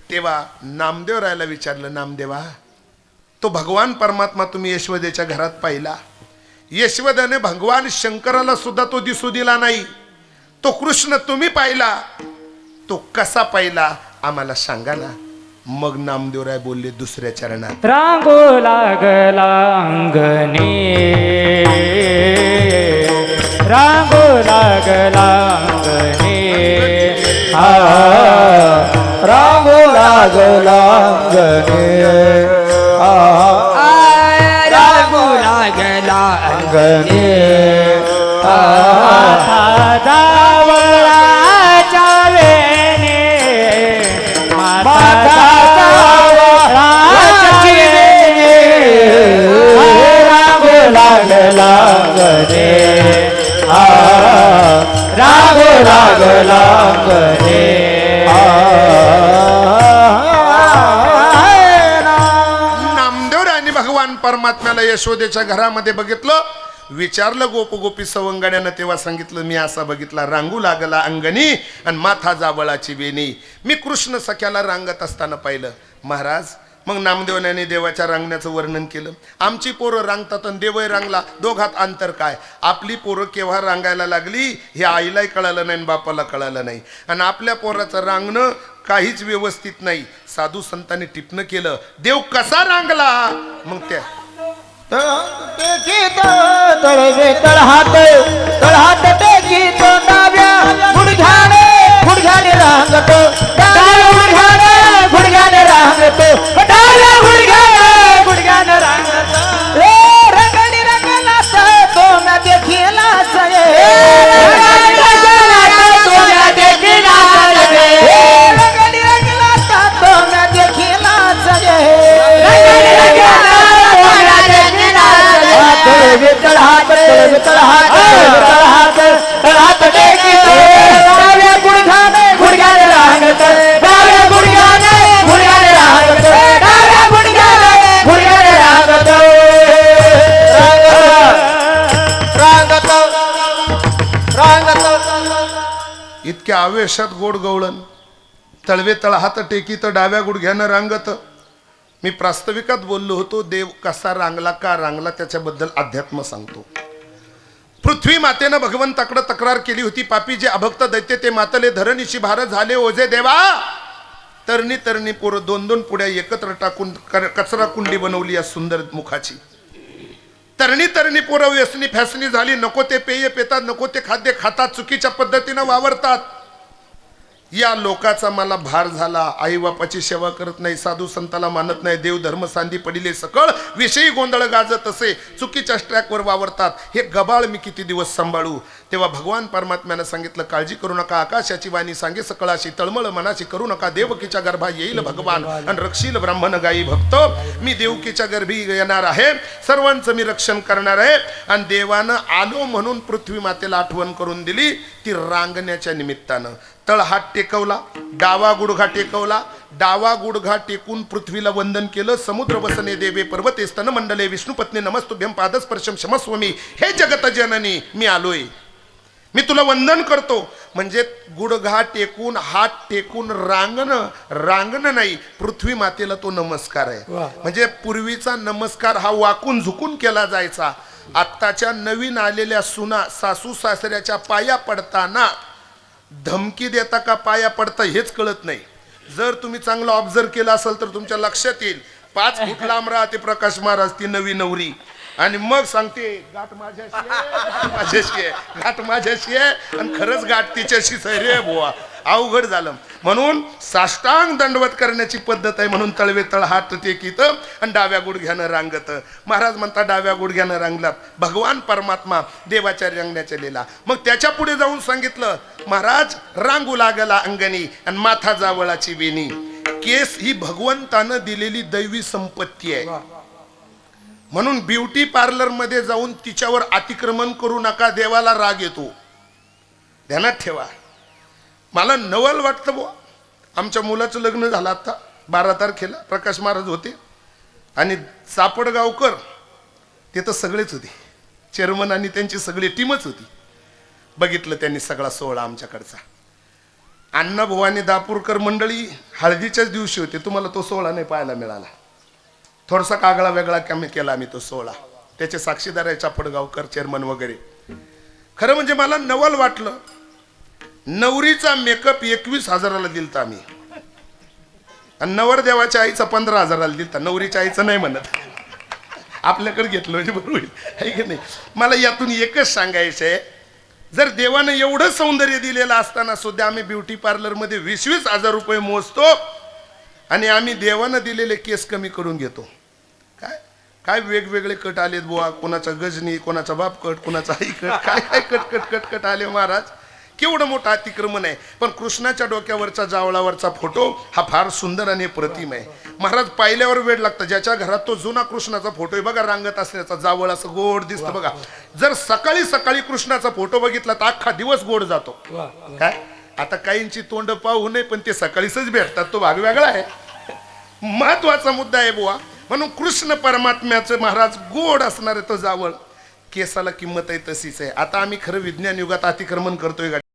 तेव्हा नामदेव रायला विचारलं नामदेवा तो भगवान परमात्मा तुम्ही यशोदेच्या घरात पाहिला. यशोदेने भगवान शंकराला सुद्धा तो दिसू दिला नाही. तो कृष्ण तुम्ही पाहिला, तो कसा पाहिला आम्हाला सांगा ना. मग नामदेवराय बोलले दुसऱ्या चरणात, रांगो लागला अंगणी, रांगो लागला अंगणी, रांगो लागला अंगणी, रागू लागला अंगणी, माथा जावळाच्या वेणे, माथा जावळाच्या वेणे, रांगो लागला अंगणी, रांगो लागला अंगणी. नामदेवरायांनी भगवान परमात्म्याला यशोदेच्या घरामध्ये बघितलं. विचारलं गोपगोपी सवंगड्यानं, तेव्हा सांगितलं मी असा बघितला, रांगू लागला अंगणी आणि माथा जावळाची वेणी. मी कृष्ण सख्याला रांगत असताना पाहिलं. महाराज मग नामदेवरायांनी देवाच्या रांगण्याचं वर्णन केलं. आमची पोरं रांगतात आणि देवही रांगला, दोघात अंतर काय? आपली पोरं केव्हा रांगायला लागली हे आईलाही कळालं नाही आणि बापाला कळालं नाही. आणि आपल्या पोराचं रांगणं काहीच व्यवस्थित नाही. साधू संतांनी टिपणं केलं, देव कसा रांगला. मग त्या टेकीत तळवे तळहात, तळहात टेकीत डाव्या गुडघ्याने, गुडघ्याने रांगत, डाव्या गुडघ्याने, गुडघ्याने रांगत, डाव्या गुडघ्याने, गुडघ्याने रांगत. ए रंगणी रंगलास तो ना देखीलास, रंगणी रंगलास तो ना देखीलास, रंगणी रंगलास तो ना देखीलास, रंगणी रंगलास तळवे तळहात, तळवे तळहात, तळहात, तळहात टेकीत डाव्या गुडघ्याने, गुडघ्याने रांगत, डाव्या गुडघ्याने, गुडघ्याने रांगत, डाव्या गुडघ्याने, गुडघ्याने रांगत, रांगत, रांगत. इतक्या आवेशात गोड गवळण, तळवे तळहात टेकीत डाव्या गुडघ्यानं रांगत. मी प्रास्ताविकात बोललो होतो, देव कसा रांगला, का रांगला, त्याच्याबद्दल अध्यात्म सांगतो. पृथ्वी मातेनं भगवंताकडे तक्रार केली होती, पापी जे अभक्त दैत्य ते मातले धरणीशी भार झाले ओझे देवा. तरणी तरणी पोरं दोन दोन पुड्या एकत्र टाकून कचरा कुंडी बनवली या सुंदर मुखाची. तरणी तरणी पोरं व्यसनी फॅसनी झाली, नको ते पेय पितात, नको ते खाद्य खातात, चुकीच्या पद्धतीनं वावरतात. या लोकाचा मला भार झाला. आई बापाची सेवा करत नाही, साधू संताला मानत नाही, देव धर्म सांदी पडिले सकळ, विषयी गोंधळ गाजत असे, चुकीच्या ट्रॅकवर वावरतात. हे गबाळ मी किती दिवस सांभाळू. तेव्हा भगवान परमात्म्यानं सांगितलं, काळजी करू नका, आकाशाची वाणी सांगे सकळाशी, तळमळ मनाची करू नका, देवकीच्या गर्भा येईल भगवान आणि रक्षील ब्राह्मण गायी भक्त. मी देवकीच्या गर्भी येणार आहे, सर्वांचं मी रक्षण करणार आहे. आणि देवानं आलो म्हणून पृथ्वी मातेला आठवण करून दिली, ती रांगण्याच्या निमित्तानं. तळहात टेकवला, डावा गुडघा टेकवला, डावा गुडघा टेकून पृथ्वीला वंदन केलं. समुद्र वसने देवे पर्वते स्तन मंडले विष्णुपत्नी नमस्तुभ्यं पादस्पर्शम क्षमस्वमी. हे जगत जननी मी आलोय, मी तुला वंदन करतो. म्हणजे गुडघा टेकून, हात टेकून रांगणं, रांगणं नाही, पृथ्वी मातेला तो नमस्कार आहे. म्हणजे पूर्वीचा नमस्कार हा वाकून झुकून केला जायचा. आत्ताच्या नवीन आलेल्या सुना सासू सासऱ्याच्या पाया पडताना धमकी देता का पाया पडता हेच कळत नाही. जर तुम्ही चांगलं ऑब्झर्व केलं असेल तर तुमच्या लक्षात येईल. 5 फूट लांब राहते प्रकाश महाराज, ती नवी नवरी, आणि मग सांगते गाठ माझ्याशी आहे, माझ्याशी आहे, गाठ माझ्याशी आहे, आणि खरंच गाठ तिच्याशीच आहे रे बुवा. अवघड झालं. म्हणून साष्टांग दंडवत करण्याची पद्धत आहे. म्हणून तळवे तळहात टेकीत आणि डाव्या गुडघ्यानं रांगत. महाराज म्हणतात डाव्या गुडघ्यानं रांगलात. भगवान परमात्मा देवाच्या रांगण्याच्या लीला. मग त्याच्या पुढे जाऊन सांगितलं, महाराज रांगू लागला अंगणी आणि माथा जावळाची वेणी. केस ही भगवंतानं दिलेली दैवी संपत्ती आहे. म्हणून ब्युटी पार्लर मध्ये जाऊन तिच्यावर अतिक्रमण करू नका, देवाला राग येतो. ध्यानात ठेवा. मला नवल वाटतं बुवा, आमच्या मुलाचं लग्न झालं आता 12 तारखेला. प्रकाश महाराज होते आणि सापडगावकर तिथं सगळेच होते, चेअरमन आणि त्यांची सगळी टीमच होती. बघितलं त्यांनी सगळा सोहळा आमच्याकडचा. अण्णाभाऊ आणि दापूरकर मंडळी हळदीच्याच दिवशी होते, तुम्हाला तो सोहळा नाही पाहायला मिळाला. थोडासा कागळा वेगळा कमी केला आम्ही तो 16. त्याचे साक्षीदार आहे चापडगावकर चेअरमन वगैरे. खरं म्हणजे मला नवल वाटलं. नवरीचा मेकअप 21,000ला दिलता आम्ही आणि नवरदेवाच्या आईचा 15,000ला दिलता. नवरीच्या आईचं नाही म्हणत, आपल्याकडे घेतलं म्हणजे बरोबर होईल, आहे की नाही. मला यातून एकच सांगायचं आहे, जर देवानं एवढं सौंदर्य दिलेलं असताना सुद्धा आम्ही ब्युटी पार्लरमध्ये 20,000 रुपये मोजतो आणि आम्ही देवानं दिलेले केस कमी करून घेतो. काय काय वेगवेगळे कट आलेत बुवा, कोणाचा गजनी, कोणाचा बाप कट, कोणाचा आई कट, काय काय कट कट कट कट आले महाराज. केवढं मोठं अतिक्रमण आहे. पण कृष्णाच्या डोक्यावरचा जावळावरचा फोटो हा फार सुंदर आणि प्रतिम आहे महाराज. पाहिल्यावर वेळ लागतं. ज्याच्या घरात तो जुना कृष्णाचा फोटो आहे बघा, रांगत असल्याचा जावळ असं गोड दिसतं बघा. जर सकाळी सकाळी कृष्णाचा फोटो बघितला तर अख्खा दिवस गोड जातो. काय आता काहींची तोंड पाहू नये पण ते सकाळीच भेटतात, तो भाग वेगळा आहे. महत्वाचा मुद्दा आहे बुवा. म्हणून कृष्ण परमात्म्याचं महाराज गोड असणार आहे तो जावळ. केसाला किंमत आहे तशीच आहे. आता आम्ही खरं विज्ञान युगात अतिक्रमण करतोय.